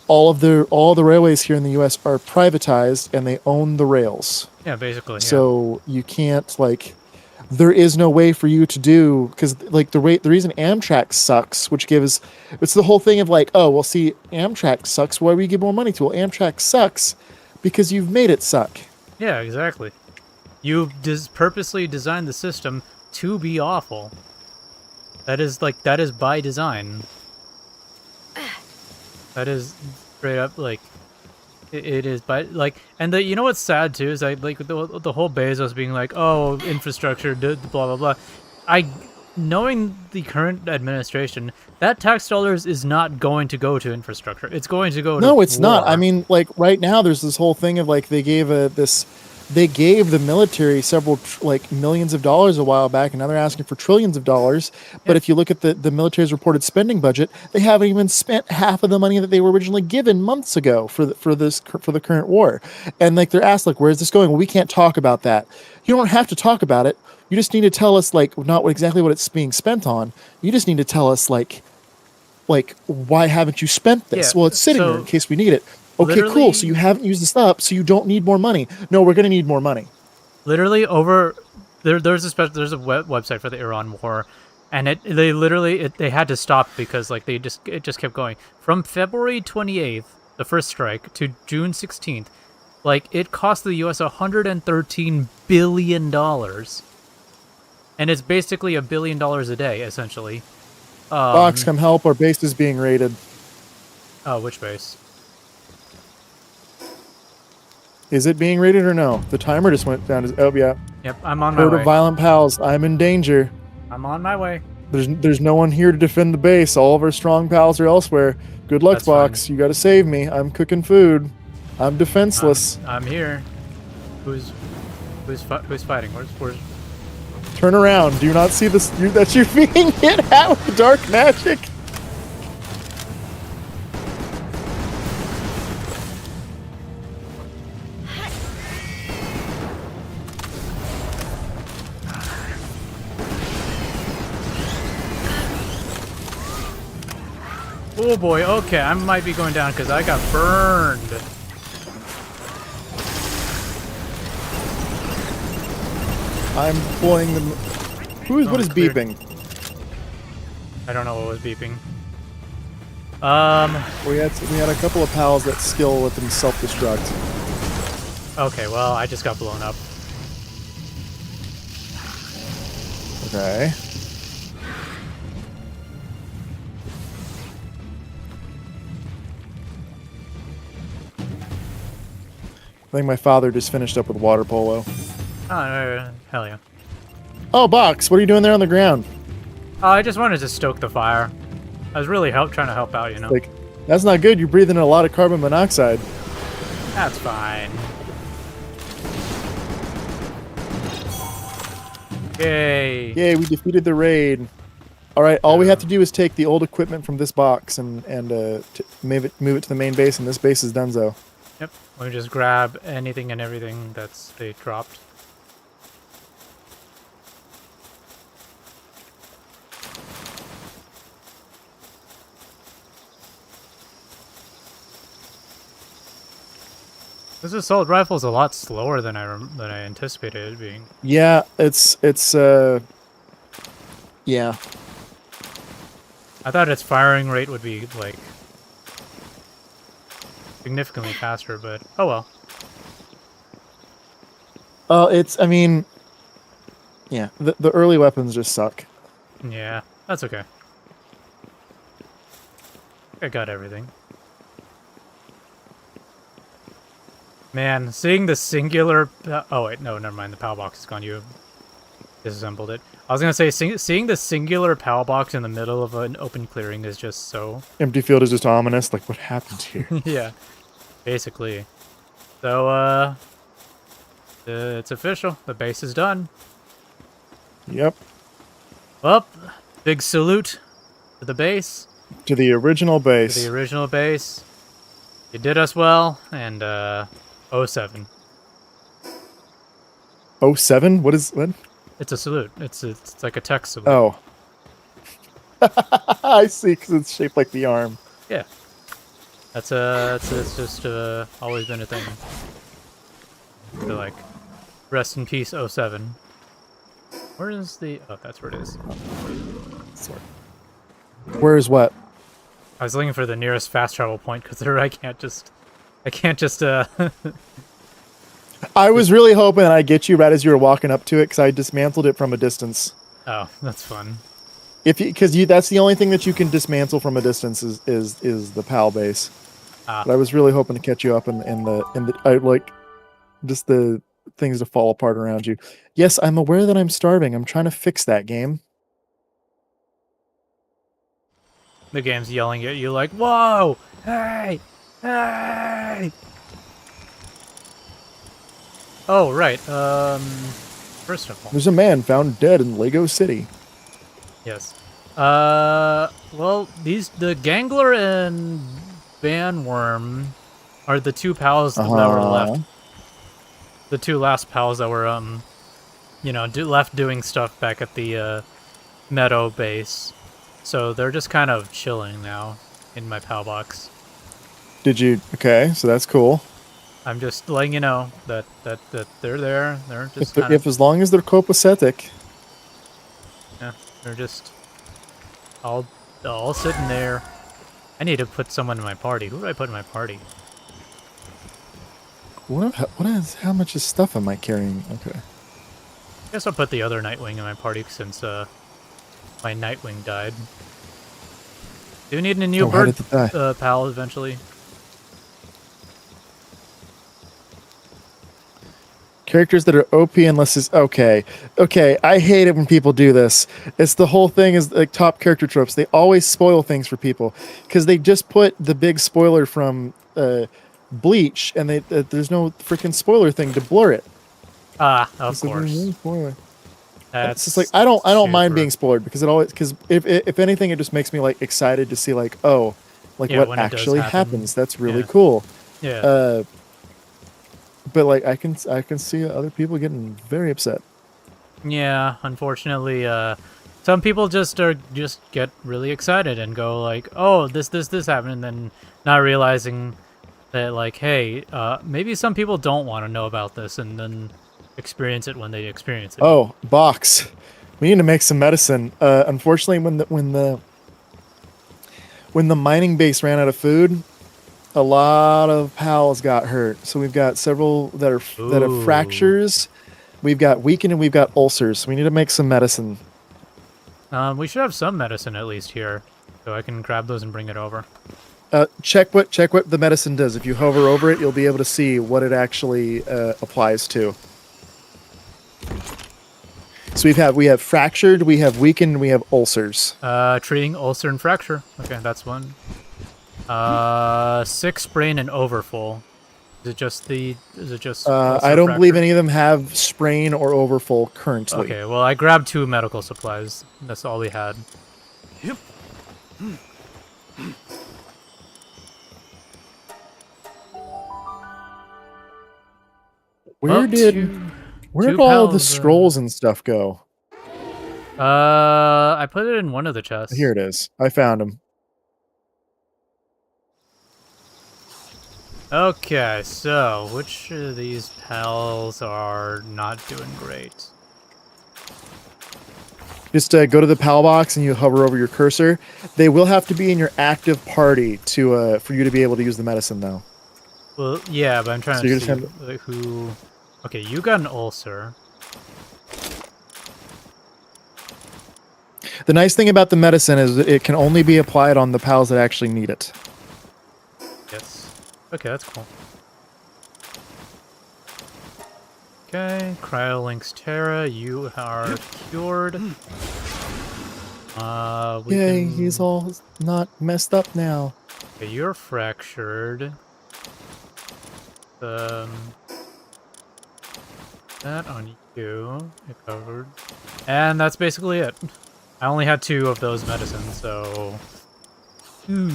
all the railways here in the U.S. are privatized and they own the rails. Yeah, basically. So you can't there is no way for you to do, because like the reason Amtrak sucks, it's the whole thing of like, oh well, see, Amtrak sucks. Why do we give more money to? Well, Amtrak sucks because you've made it suck. Yeah, exactly. You purposely designed the system to be awful. That is by design. That is straight up like it is by like, and you know what's sad too is like the whole Bezos being like, oh, infrastructure, blah blah blah. Knowing the current administration, that tax dollars is not going to go to infrastructure. It's going to go to No, it's war. not. I mean, like right now, there's this whole thing of like they gave the military several millions of dollars a while back, and now they're asking for trillions of dollars. But if you look at the military's reported spending budget, they haven't even spent half of the money that they were originally given months ago for the current war. And like they're asked like, where's this going? Well, we can't talk about that. You don't have to talk about it. You just need to tell us like not exactly what it's being spent on. You just need to tell us like why haven't you spent this? Yeah, well, it's sitting there in case we need it. Okay, cool. So you haven't used this up, so you don't need more money. No, we're going to need more money. Literally there's a website for the Iran war, and they had to stop because like it just kept going from February 28th, the first strike, to June 16th. Like it cost the U.S. $113 billion, and it's basically $1 billion a day essentially. Fox, come help! Our base is being raided. Oh, which base? Is it being raided or no? The timer just went down. Oh, yeah. Yep, I'm on my way. Herd of violent pals. I'm in danger. I'm on my way. There's no one here to defend the base. All of our strong pals are elsewhere. Good luck, Fox. You got to save me. I'm cooking food. I'm defenseless. I'm here. Who's fighting? Where's? Turn around. Do you not see this? That you're being hit at with dark magic? Oh boy, okay, I might be going down because I got burned. I'm pulling them. What is clear. beeping? I don't know what was beeping. We had a couple of pals that skill let them self-destruct. Okay, well, I just got blown up. Okay. I think my father just finished up with water polo. Oh, hell yeah. Oh, Box, what are you doing there on the ground? I just wanted to stoke the fire. I was really trying to help out, you know. Like, that's not good. You're breathing in a lot of carbon monoxide. That's fine. Yay. Yay, we defeated the raid. All right, all we have to do is take the old equipment from this box and move it to the main base, and this base is donezo. Yep, we just grab anything and everything they dropped. This assault rifle is a lot slower than I anticipated it being. Yeah, it's yeah. I thought its firing rate would be, like, significantly faster, but oh well. I mean, yeah, the early weapons just suck. Yeah, that's okay. I got everything. Man, seeing the singular... oh, wait, no, never mind. The PAL box is gone. You disassembled it. I was going to say, seeing the singular PAL box in the middle of an open clearing is just so... Empty field is just ominous. Like, what happened here? Yeah, basically. So, it's official. The base is done. Yep. Well, big salute to the base. To the original base. To the original base. You did us well, and, 07. 07? What? It's a salute. It's like a text salute. Oh. I see, because it's shaped like the arm. Yeah. It's just always been a thing. So like, rest in peace, 07. Where is the? Oh, that's where it is. Sorry. Where is what? I was looking for the nearest fast travel point because I can't just. I was really hoping that I'd get you right as you were walking up to it because I dismantled it from a distance. Oh, that's fun. Because that's the only thing that you can dismantle from a distance is the PAL base. But I was really hoping to catch you up in the I like just the things to fall apart around you. Yes, I'm aware that I'm starving. I'm trying to fix that game. The game's yelling at you like, "Whoa! Hey! Hey!" Oh, right. First of all, There's a man found dead in Lego City. yes. Well, the Gangler and Bandworm are the two pals that were left. The two last pals that were, left doing stuff back at the Meadow base. So they're just kind of chilling now in my PAL box. Did you? Okay, so that's cool. I'm just letting you know that they're there. They're just If as long as they're copacetic. Yeah, they're just all sitting there. I need to put someone in my party. Who do I put in my party? How much stuff am I carrying? Okay. I guess I'll put the other Nightwing in my party since my Nightwing died. Do need a new bird pal eventually. Characters that are OP unless it's okay. I hate it when people do this. It's the whole thing is like top character tropes. They always spoil things for people because they just put the big spoiler from Bleach, and there's no freaking spoiler thing to blur it. Of course. It's just like I don't mind being spoiled because if anything, it just makes me like excited to see like what actually happens. That's really cool. Yeah. But like I can see other people getting very upset. Yeah, unfortunately, some people just get really excited and go like, "Oh, this happened," and then not realizing that like, hey, maybe some people don't want to know about this, and then experience it when they experience it. Oh, box. We need to make some medicine. Unfortunately, when the mining base ran out of food, a lot of pals got hurt. So we've got several that have fractures. We've got weakened and we've got ulcers. So we need to make some medicine. We should have some medicine at least here, so I can grab those and bring it over. Check what the medicine does. If you hover over it, you'll be able to see what it actually applies to. So we have fractured, we have weakened, and we have ulcers. Treating ulcer and fracture. Okay, that's one. 6 sprain and overfull. Is it just? I don't believe any of them have sprain or overfull currently. Okay, well I grabbed 2 medical supplies. That's all we had. Yep. Where did all the scrolls and stuff go? I put it in one of the chests. Here it is. I found them. Okay, so which of these pals are not doing great? Just go to the PAL box and you hover over your cursor. They will have to be in your active party to for you to be able to use the medicine, though. Well, yeah, but I'm trying So to you're see just like, who... Okay, you got an ulcer. The nice thing about the medicine is it can only be applied on the PALs that actually need it. Yes. Okay, that's cool. Okay, Cryolinks Terra, you are cured. Yay, he's all not messed up now. Okay, you're fractured. That on you, it covered. And that's basically it. I only had 2 of those medicines, so... Ooh.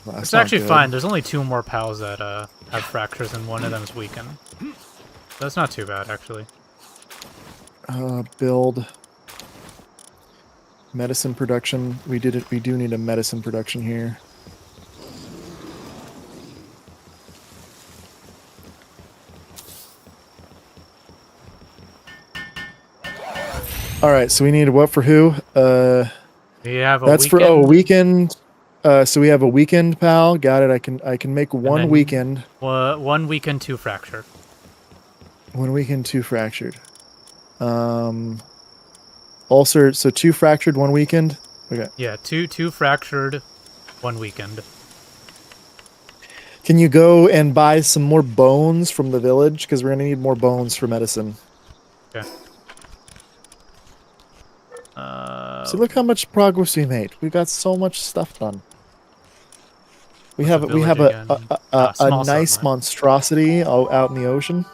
Well, It's actually fine. There's only 2 more pals that have fractures, and one of them is weakened. That's not too bad, actually. Build medicine production. We did it. We do need a medicine production here. All right, so we need what for who? We have a that's weekend. for weekend. So we have a weekend pal. Got it. I can make one weekend. 1 weekend, 2 fractured. 1 weekend, 2 fractured. Ulcer. So 2 fractured, 1 weekend. Okay. Yeah, two fractured, 1 weekend. Can you go and buy some more bones from the village? Because we're gonna need more bones for medicine. Okay. So look how much progress we made. We got so much stuff done. We have a nice monstrosity out in the ocean.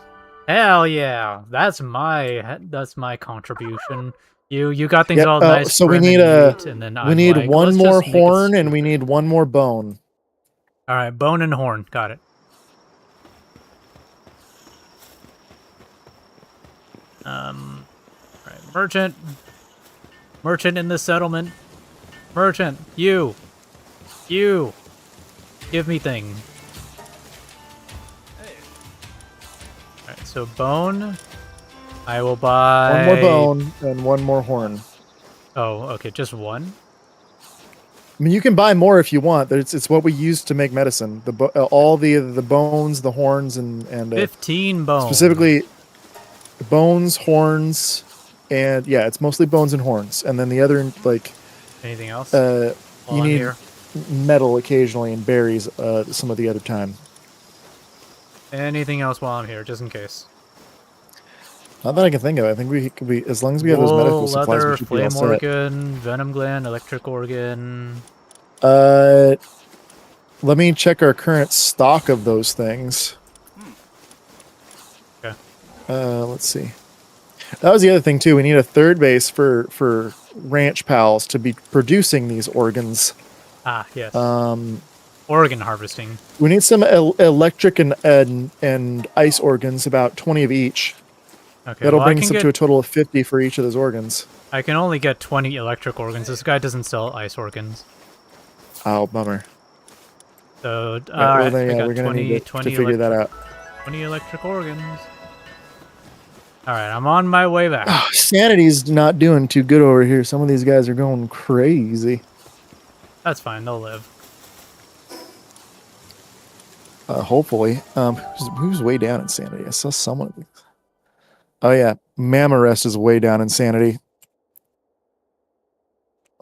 Hell yeah, that's my contribution. You got things all nice. So we need one more horn and we need 1 more bone. All right, bone and horn, got it. All right, merchant in the settlement. Merchant, you, give me thing. Alright, so bone, I will buy... 1 more bone and 1 more horn. Oh, okay, just 1? I mean, you can buy more if you want. It's what we use to make medicine. All the bones, the horns, and 15 bones. Specifically, bones, horns, and yeah, it's mostly bones and horns. And then the other, like... Anything else? You need metal occasionally and berries some of the other time. Anything else while I'm here, just in case? Not that I can think of. I think we could be, as long as we have those medical supplies, leather, we should be all flame set. organ, venom gland, electric organ. Let me check our current stock of those things. Okay. Let's see. That was the other thing too. We need a 3rd base for ranch pals to be producing these organs. Ah, yes. Organ harvesting. We need some electric and ice organs, about 20 of each. Okay, That'll bring us up to a total of 50 for each of those organs. I can only get 20 electric organs. This guy doesn't sell ice organs. Oh, bummer. So, we're going to need to figure that out. 20 electric organs. Alright, I'm on my way back. Oh, Sanity's not doing too good over here. Some of these guys are going crazy. That's fine, they'll live. Hopefully. Who's way down in Sanity? I saw someone. Oh yeah, Mama Rest is way down in Sanity.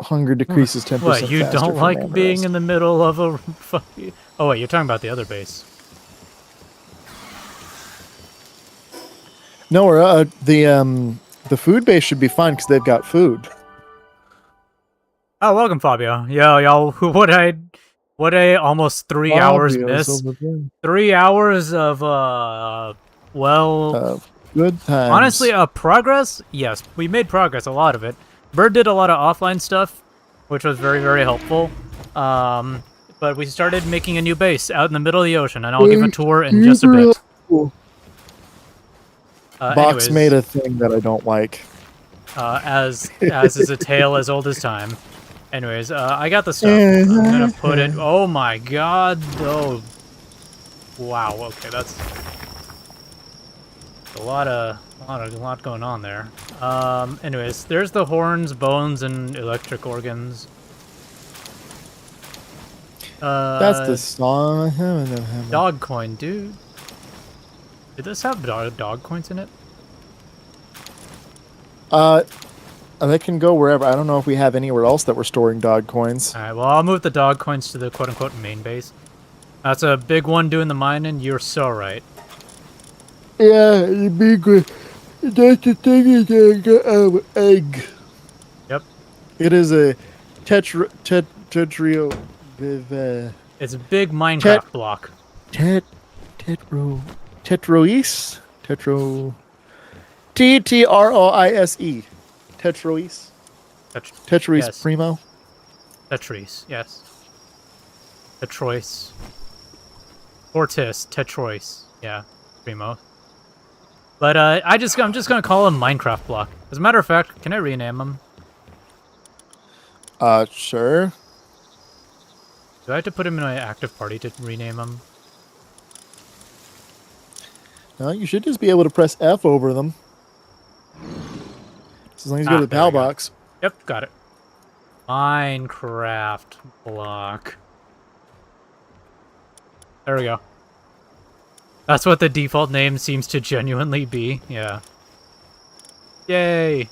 Hunger decreases 10%. What, you don't like being in the middle of a fucking... Oh wait, you're talking about the other base. No, the food base should be fine because they've got food. Oh, welcome, Fabio. Yo, y'all, what a almost 3 hours miss. 3 hours of, good times. Honestly, progress? Yes, we made progress, a lot of it. Bird did a lot of offline stuff, which was very, very helpful. But we started making a new base out in the middle of the ocean, and I'll give a tour in just a bit. Box made a thing that I don't like. As is a tale as old as time. Anyways, I got the stuff. I'm gonna put it... Oh my god! Oh, wow. Okay, that's a lot of A lot going on there. Anyways, there's the horns, bones, and electric organs. That's the song. Dog coin, dude. Did this have dog coins in it? They can go wherever. I don't know if we have anywhere else that we're storing dog coins. Alright, well, I'll move the dog coins to the quote-unquote main base. That's a big one doing the mining. You're so right. Yeah, the big one. That's the thing is egg. Yep. It is a tetrio. It's a big Minecraft block. Tetrois. Tetroise. Tetrois. Tetrois yes. Primo. Tetris, yes. Tetrois. Fortis, Tetrois. Yeah, Primo. But I'm just gonna call him Minecraft block. As a matter of fact, can I rename him? Sure. Do I have to put him in my active party to rename him? No, you should just be able to press F over them. As long as you go to the there PAL we go. box. Yep, got it. Minecraft block. There we go. That's what the default name seems to genuinely be. Yeah. Yay.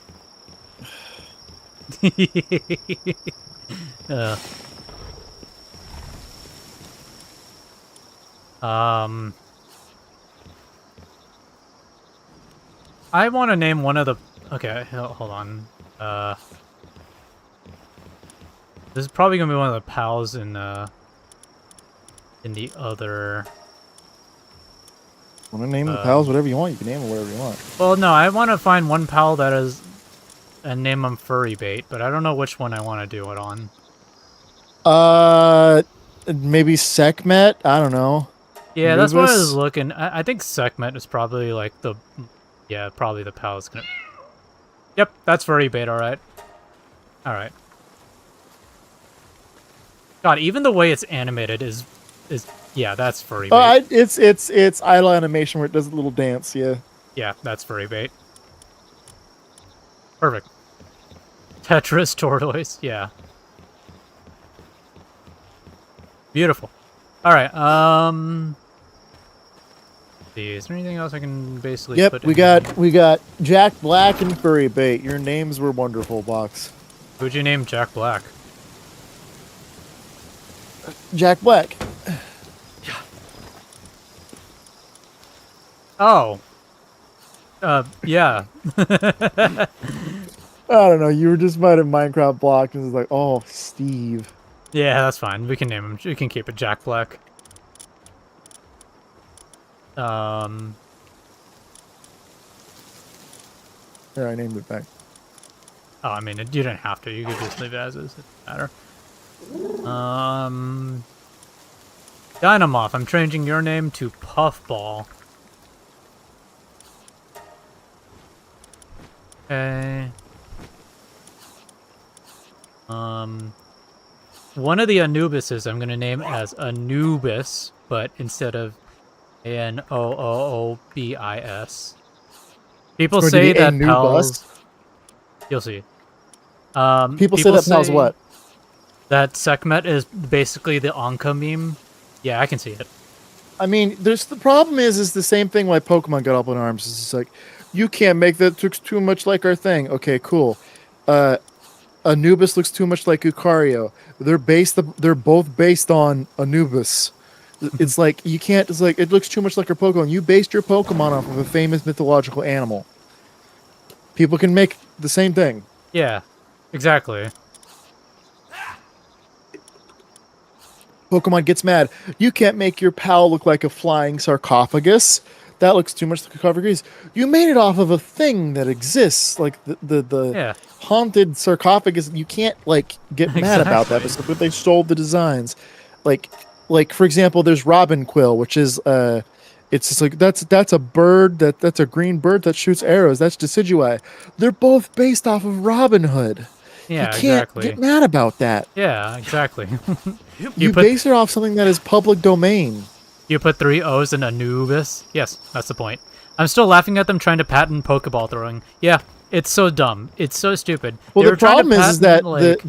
uh. I want to name one of the... Okay, hold on. This is probably going to be one of the pals in the other... Want to name the pals whatever you want? You can name them whatever you want. Well, no, I want to find one pal that is... and name him Furry Bait, but I don't know which one I want to do it on. Maybe Sekhmet? I don't know. Yeah, that's what I was Anubis? looking... I think Sekhmet is probably, like, the... Yeah, probably the pal is gonna... Yep, that's Furry Bait, alright. Alright. God, even the way it's animated is... Yeah, that's Furry Bait. Oh, it's idle animation where it does a little dance, yeah. Yeah, that's Furry Bait. Perfect. Tetris Tortoise, yeah. Beautiful. Alright, see, is there anything else I can basically put we in? we got Jack Black and Furry Bait. Your names were wonderful, Box. Who'd you name Jack Black? Jack Black. Oh. Yeah. I don't know. You were just might have Minecraft blocked and it was like, oh, Steve. Yeah, that's fine. We can name him. We can keep it Jack Black. There, I named it back. Oh, I mean, you didn't have to. You could just leave it as is. It doesn't matter. Dynamoth. I'm changing your name to Puffball. Okay. One of the Anubises I'm gonna name as Anubis, but instead of Anoobis. People say that pals. You'll see. People say that pals what? That Sekhmet is basically the Anka meme. Yeah, I can see it. I mean, there's the problem is the same thing why Pokemon got up in arms. It's just like, you can't make that looks too much like our thing. Okay, cool. Anubis looks too much like Lucario. They're both based on Anubis. It's like you can't. It's like it looks too much like our Pokemon. You based your Pokemon off of a famous mythological animal. People can make the same thing. Yeah, exactly. Pokemon gets mad. You can't make your pal look like a flying sarcophagus. That looks too much like a sarcophagus. You made it off of a thing that exists, like the haunted sarcophagus. You can't like get mad about that, but they stole the designs. Like for example, there's Robin Quill, which is it's just like that's a bird that's a green bird that shoots arrows. That's Decidueye. They're both based off of Robin Hood. Yeah, you can't get mad about that. Yeah, exactly. you base it off something that is public domain. You put 3 O's in Anubis? Yes, that's the point. I'm still laughing at them trying to patent Pokeball throwing. Yeah, it's so dumb. It's so stupid. Well, They the were trying to problem is patent, that like,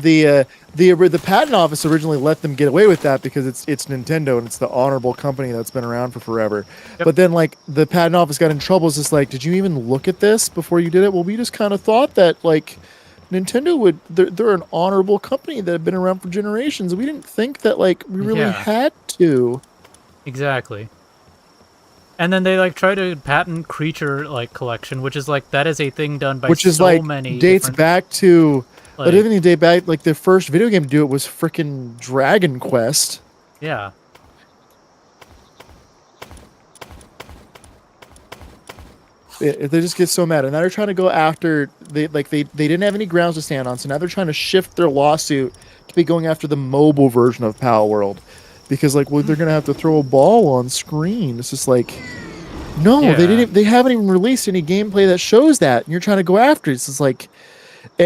the patent office originally let them get away with that because it's Nintendo and it's the honorable company that's been around for forever. Yep. But then like the patent office got in trouble. It's just like, did you even look at this before you did it? Well, we just kind of thought that like Nintendo would they're an honorable company that have been around for generations. We didn't think that like we really Yeah. had to. Exactly. And then they like try to patent creature like collection, which is like that is a thing done by Which is so like many dates different, back to like, but even date back like the first video game to do it was freaking Dragon Quest. yeah. They just get so mad, and now they're trying to go after they didn't have any grounds to stand on, so now they're trying to shift their lawsuit to be going after the mobile version of Palworld, because like well they're gonna have to throw a ball on screen. It's just like no, Yeah. they haven't even released any gameplay that shows that, and you're trying to go after it. It's just like,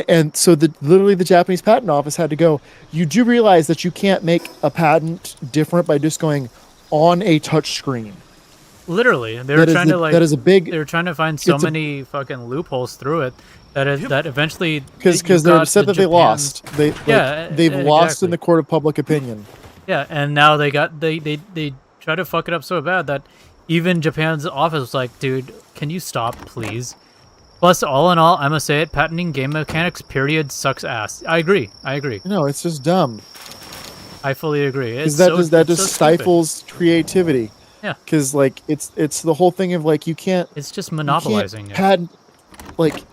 and so literally the Japanese patent office had to go. You do realize that you can't make a patent different by just going on a touch screen. Literally, they were trying to like that is a big they were trying to find so it's a- many fucking loopholes through it that eventually because you they're got upset the that they Japan- lost. They've lost in exactly. the court of public opinion. Yeah, and now they try to fuck it up so bad that even Japan's office was like, dude, can you stop, please? Plus, all in all, I must say it, patenting game mechanics, period, sucks ass. I agree. No, it's just dumb. I fully agree. Because It's that it's just so stupid. stifles creativity. Yeah. Because like it's the whole thing of like you can't It's just you can't monopolizing it. patent like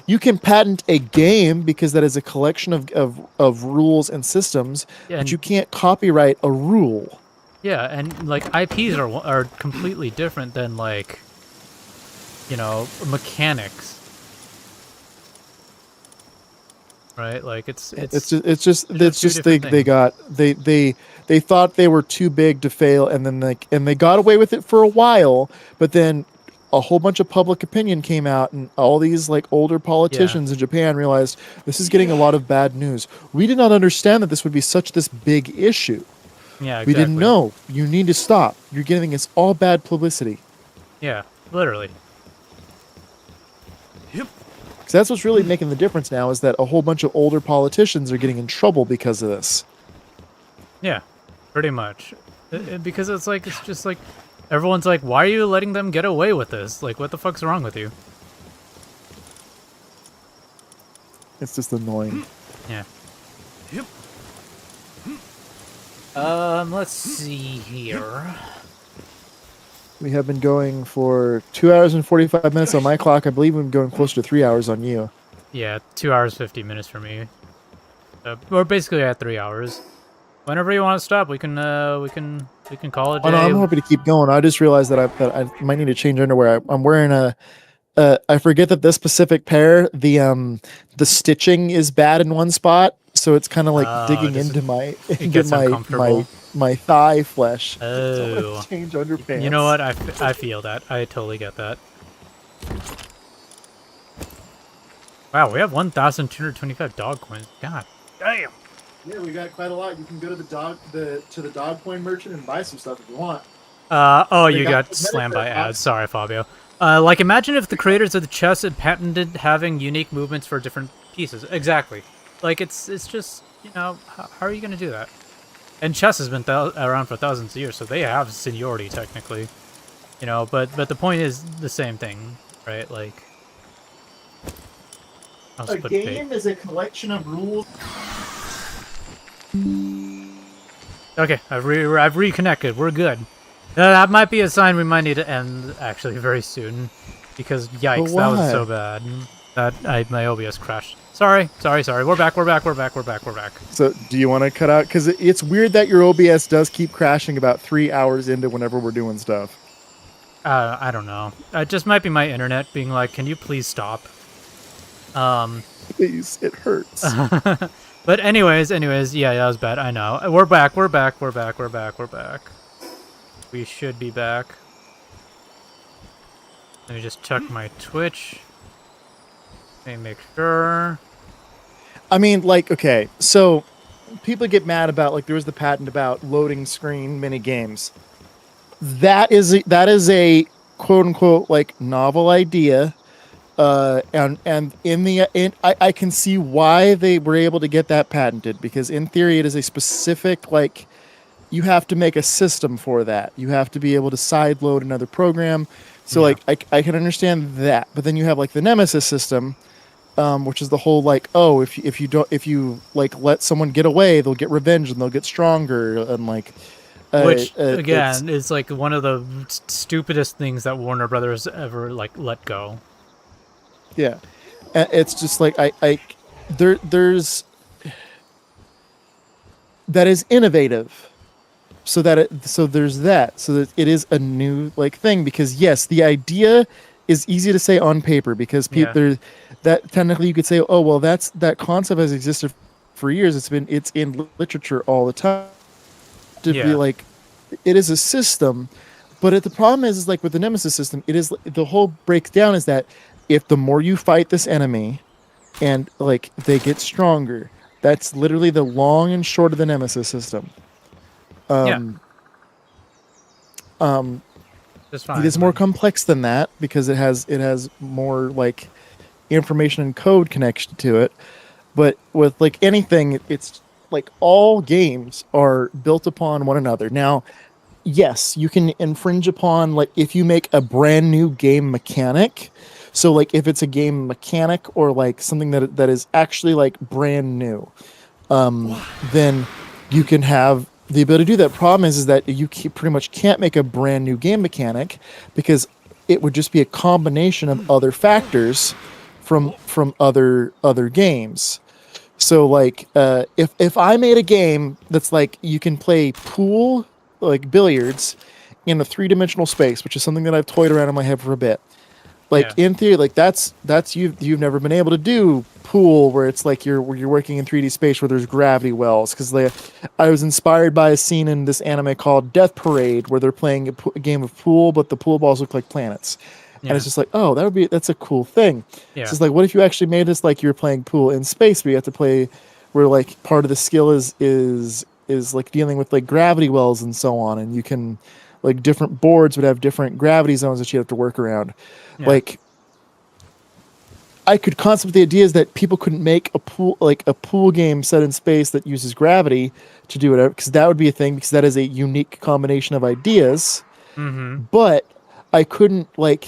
you can patent a game because that is a collection of rules and systems, Yeah, but and- you can't copyright a rule. Yeah, and like IPs are completely different than like, you know, mechanics. Right? Like it's It's just two different they thought they were too big to fail, and then they got away with it for a while, but then a whole bunch of public opinion came out, and all these like older politicians in Japan realized this is getting a lot of bad news. We did not understand that this would be this big issue. yeah, exactly. We didn't know. You need to stop. You're giving us all bad publicity. Yeah, literally. Because that's what's really making the difference now is that a whole bunch of older politicians are getting in trouble because of this. Yeah, pretty much. Because it's just like everyone's like, why are you letting them get away with this? Like, what the fuck's wrong with you? It's just annoying. Yeah. Let's see here. We have been going for 2 hours and 45 minutes on my clock. I believe we've been going close to 3 hours on you. Yeah, 2 hours 50 minutes for me. We're basically at 3 hours. Whenever you want to stop, we can call it a Oh, day. no, I'm happy to keep going. I just realized that I might need to change underwear. I'm wearing I forget that this specific pair, the stitching is bad in one spot, so it's kind of like digging into gets uncomfortable. my thigh flesh. So Oh. I change underpants. You know what? I feel that. I totally get that. Wow, we have 1,225 dog coins. God damn. Yeah, we got quite a lot. You can go to the dog coin merchant and buy some stuff if you want. Oh, They you got got cosmetic slammed by there, ads. Sorry, Fabio. Like, imagine if the creators of the chess had patented having unique movements for different pieces. Exactly. Like, it's just, you know, how are you going to do that? And chess has been around for thousands of years, so they have seniority, technically. You know, but the point is the same thing, right? Like, I'll just A put game is a collection of rules. Okay, I've reconnected. We're good. That might be a sign we might need to end actually very soon, because yikes, that was why? so bad. That my OBS crashed. Sorry. We're back. So, do you want to cut out? Because it's weird that your OBS does keep crashing about 3 hours into whenever we're doing stuff. I don't know. It just might be my internet being like, "Can you please stop?" Please, it hurts. But anyways, yeah, that was bad. I know. We're back. We should be back. Let me just check my Twitch. Let me make sure. I mean, like, okay, so people get mad about, like, there was the patent about loading screen mini games. That is a quote unquote like novel idea. And I can see why they were able to get that patented, because in theory it is a specific, like, you have to make a system for that. You have to be able to side load another program. So Yeah. like I can understand that, but then you have like the Nemesis system, which is the whole like, oh, if you like let someone get away, they'll get revenge and they'll get stronger, and like Which it's again is like one of the stupidest things that Warner Brothers ever like let go. yeah. It's just like there's that is innovative, so there's that, so that it is a new like thing, because yes, the idea is easy to say on paper, because people Yeah. there, that technically you could say, oh well, that concept has existed for years, it's in literature all the time, to be Yeah. like, it is a system. But the problem is like with the Nemesis system, it is, the whole breaks down is that if the more you fight this enemy and like they get stronger, that's literally the long and short of the Nemesis system. Yeah. um um Just fine. it is more complex than that, because it has more like information and code connection to it. But with like anything, it's like all games are built upon one another. Now, yes, you can infringe upon, like, if you make a brand new game mechanic. So like if it's a game mechanic or like something that is actually like brand new, then you can have the ability to do that. Problem is that you pretty much can't make a brand new game mechanic, because it would just be a combination of other factors from other games. So like if I made a game that's like you can play pool, like billiards, in a 3-dimensional space, which is something that I've toyed around in my head for a bit. Like in theory, like that's you've never been able to do pool where it's like you're working in 3D space where there's gravity wells, because I was inspired by a scene in this anime called Death Parade where they're playing a game of pool, but the pool balls look like planets. And it's just like, oh, that's a cool thing. Yeah. It's just like, what if you actually made this like you're playing pool in space, where you have to play, where like part of the skill is like dealing with like gravity wells and so on, and you can, like, different boards would have different gravity zones that you have to work around. Yeah. Like, I could concept the idea is that people couldn't make a pool game set in space that uses gravity to do whatever, because that would be a thing, because that is a unique combination of ideas. Mm-hmm. But I couldn't, like,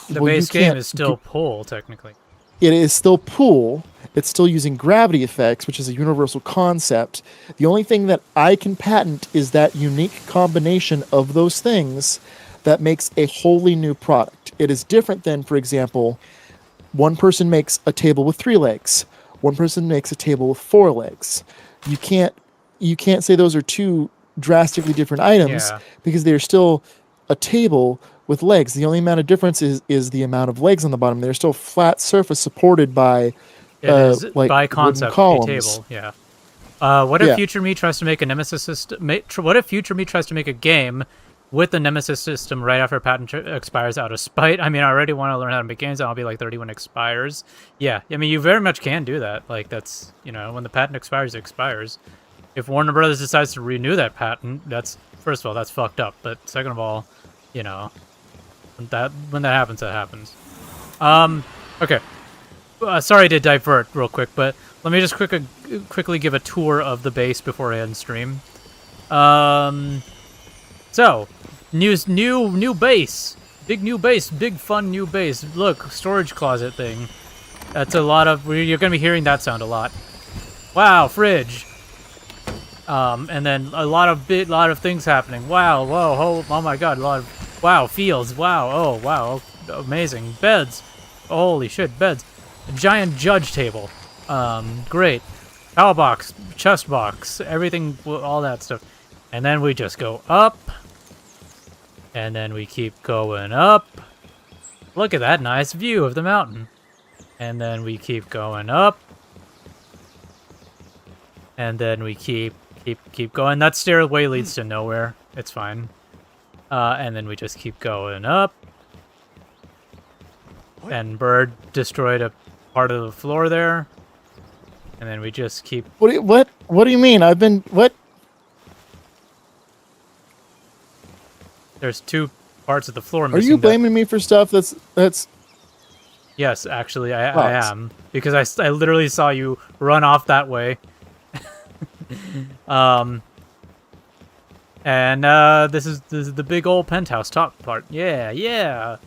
The well, you base game can't is still pool, technically. It is still pool. It's still using gravity effects, which is a universal concept. The only thing that I can patent is that unique combination of those things that makes a wholly new product. It is different than, for example, one person makes a table with 3 legs. One person makes a table with 4 legs. You can't say those are two drastically different items, Yeah. because they're still a table with legs. The only amount of difference is the amount of legs on the bottom. They're still flat surface supported by It is like by wooden concept a columns. table. Yeah. What if Yeah. Future Me tries to make a Nemesis system? What if Future Me tries to make a game with the Nemesis system right after patent expires out of spite? I mean, I already want to learn how to make games. I'll be like 30 when it expires. Yeah, I mean, you very much can do that. Like, that's, when the patent expires, it expires. If Warner Brothers decides to renew that patent, that's, first of all, that's fucked up. But second of all, when that happens, that happens. Okay. Sorry to divert real quick, but let me just quickly give a tour of the base before I end stream. So, new base, big fun new base. Look, storage closet thing. That's a lot of. You're gonna be hearing that sound a lot. Wow, fridge. And then a lot of things happening. Wow, whoa, oh my god, a lot of. Wow, fields. Wow, oh wow, amazing. Beds. Holy shit, beds. A giant judge table. Great. Power box, chest box, everything, all that stuff. And then we just go up. And then we keep going up. Look at that nice view of the mountain. And then we keep going up. And then we keep going. That stairway leads to nowhere. It's fine. And then we just keep going up. And Bird destroyed a part of the floor there. And then we just keep... What do you mean? What? There's two parts of the floor Are missing. you blaming me for stuff that's? Yes, actually, I am. Because I literally saw you run off that way. And this is the big old penthouse top part. Yeah, yeah.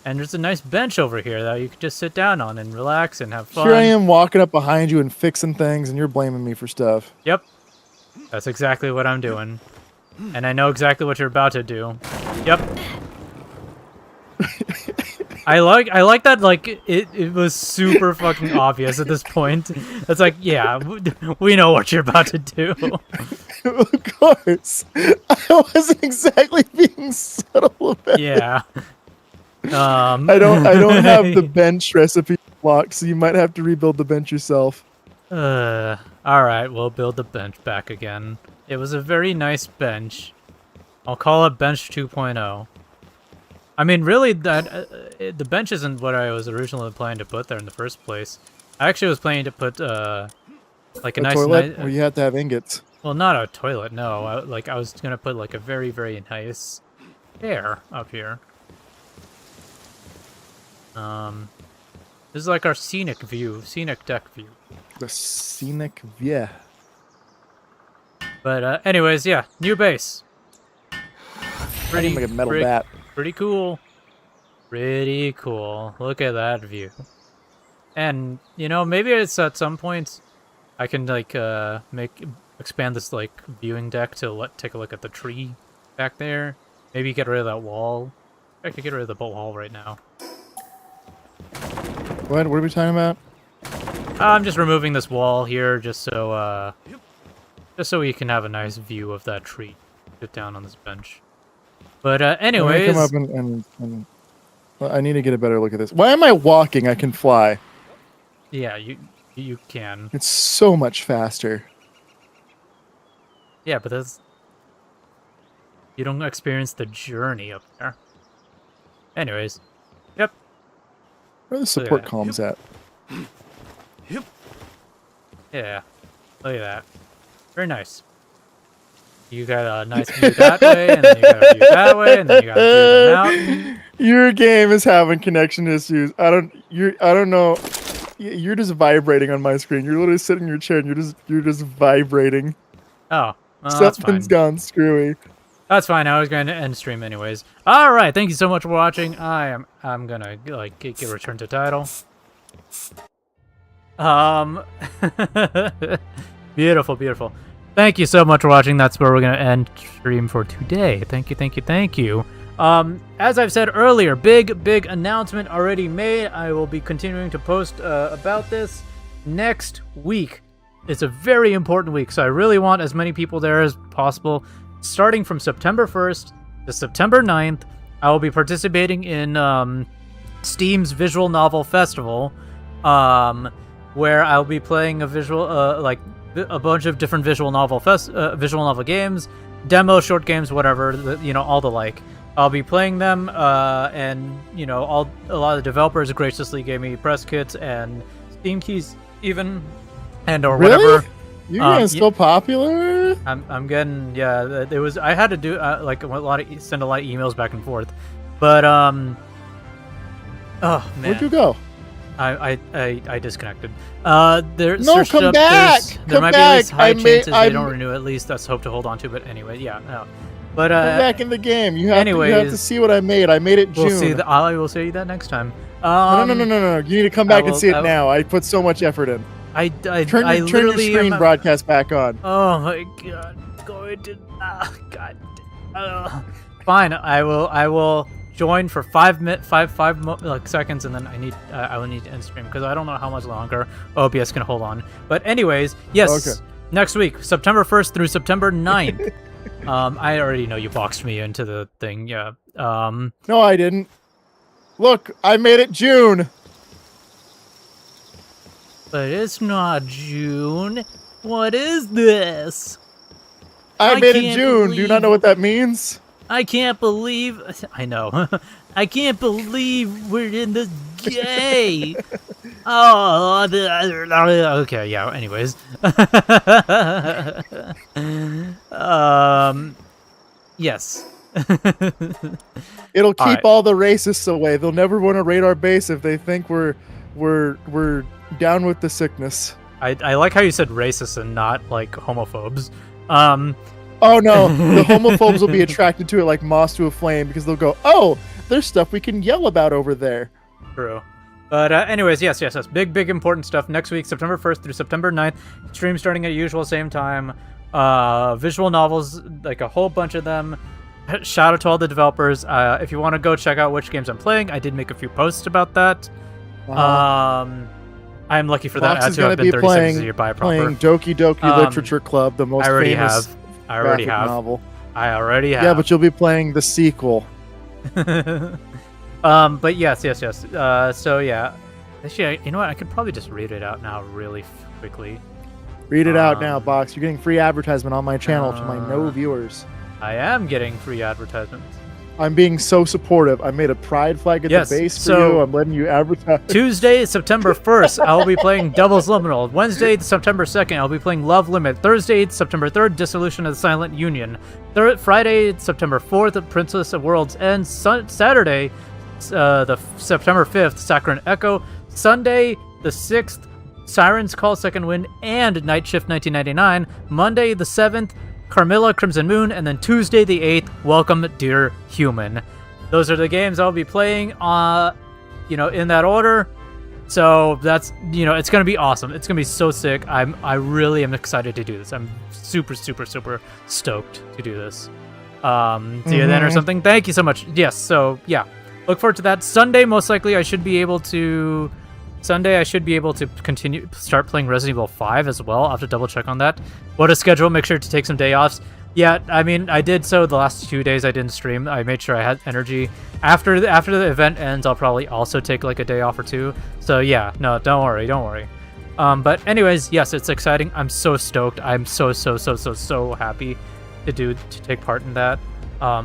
And there's a nice bench over here that you could just sit down on and relax and have fun. Here I am walking up behind you and fixing things, and you're blaming me for stuff. Yep. That's exactly what I'm doing. And I know exactly what you're about to do. Yep. I like that, like, it was super fucking obvious at this point. It's like, yeah, we know what you're about to do. Of course. I wasn't exactly being subtle about it. Yeah. I don't have the bench recipe locked, so you might have to rebuild the bench yourself. Alright, we'll build the bench back again. It was a very nice bench. I'll call it bench 2.0. I mean, really, that the bench isn't what I was originally planning to put there in the first place. I actually was planning to put, like a nice toilet where you have to have ingots. Well, not a toilet, no. I was gonna put like a very, very nice chair up here. This is like our scenic deck view. The scenic view. But anyways, yeah, new base. Pretty like a metal bat. Pretty cool. Pretty cool. Look at that view. And you know, maybe it's at some point I can like expand this like viewing deck to take a look at the tree back there. Maybe get rid of that wall. I could get rid of the wall right now. What are we talking about? I'm just removing this wall here just so we can have a nice view of that tree. Sit down on this bench. But anyways, come up and well, I need to get a better look at this. Why am I walking? I can fly. Yeah, you can. It's so much faster. Yeah, but that's you don't experience the journey up there. Anyways, yep. Where are the support columns at? Yeah, look at that. Very nice. You got a nice view that way, and then you got a view that way, and then you got a view of the mountain. Your game is having connection issues. I don't know. You're just vibrating on my screen. You're literally sitting in your chair and you're just vibrating. Oh, well, something's gone screwy. That's fine. I was going to end stream anyways. All right, thank you so much for watching. I'm gonna like get return to title. Beautiful, beautiful. Thank you so much for watching. That's where we're gonna end stream for today. Thank you, thank you, thank you. As I've said earlier, big announcement already made. I will be continuing to post about this next week. It's a very important week, so I really want as many people there as possible. Starting from September 1st to September 9th, I will be participating in Steam's Visual Novel Festival, where I'll be playing a like a bunch of different visual novel games, demos, short games, whatever, you know, all the like. I'll be playing them, and you know, a lot of the developers graciously gave me press kits and Steam keys, even, and or really? whatever. You're getting so popular. I'm getting, yeah. It was, I had to do like send a lot of emails back and forth, but oh man, where'd you go? I disconnected. Come back. There Come might back. be at least high chances they don't renew. At least that's hope to hold on to. But anyway, yeah, no. But come back in the game. You have to see what I made. I made it June. We'll see. I will see that next time. No. You need to come back and see it now. I put so much effort in. Turn your screen broadcast back on. Oh my god, going to god. Fine, I will join for 5 seconds, and then I will need to end stream because I don't know how much longer OBS can hold on. But anyways, yes, okay. Next week, September 1st through September 9th. I already know you boxed me into the thing. Yeah. No, I didn't. Look, I made it June. But it's not June. What is this? I made it June. Do you not know what that means? I can't believe... I know. I can't believe we're in this gay. Oh, okay, yeah, anyways. Yes. It'll keep right. all the racists away. They'll never want to raid our base if they think we're down with the sickness. I like how you said racist and not like homophobes. Oh no, the homophobes will be attracted to it like moss to a flame because they'll go, oh, there's stuff we can yell about over there. True. But anyways, yes. Big important stuff. Next week, September 1st through September 9th. Stream starting at usual, same time. Visual novels, like a whole bunch of them. Shout out to all the developers. If you want to go check out which games I'm playing, I did make a few posts about that. I'm lucky for that. Fox is I've going to been be 30 seconds a year by playing proper. Doki Doki Literature Club, the most I already famous have. I already graphic have. novel. I already have. Yeah, but you'll be playing the sequel. But yes. So yeah. Actually, you know what? I could probably just read it out now really quickly. Read it out now, Box. You're getting free advertisement on my channel to my no viewers. I am getting free advertisements. I'm being so supportive. I made a pride flag at the base for you. I'm letting you advertise. Tuesday, September 1st, I'll be playing Devil's Liminal. Wednesday, September 2nd, I'll be playing Love Limit. Thursday, September 3rd, Dissolution of the Silent Union. Friday, September 4th, Princess of World's End. Saturday, the September 5th, Saccharine Echo. Sunday, the 6th, Siren's Call Second Wind and Night Shift 1999. Monday, the 7th, Carmilla Crimson Moon, and then Tuesday the 8th, Welcome Dear Human. Those are the games I'll be playing in that order. So that's, it's going to be awesome. It's going to be so sick. I really am excited to do this. I'm super stoked to do this. See you then or something. Thank you so much. Yes, so yeah. Look forward to that. Sunday, most likely I should be able to start playing Resident Evil 5 as well. I'll have to double check on that. What a schedule. Make sure to take some day offs. Yeah, I mean, I did so the last 2 days I didn't stream. I made sure I had energy. After the event ends, I'll probably also take like a day off or two. So yeah, no, don't worry. But anyways, yes, it's exciting. I'm so stoked. I'm so happy to take part in that.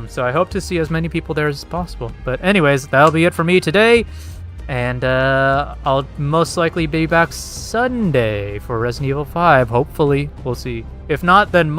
So I hope to see as many people there as possible. But anyways, that'll be it for me today. And I'll most likely be back Sunday for Resident Evil 5. Hopefully. We'll see. If not, then Monday.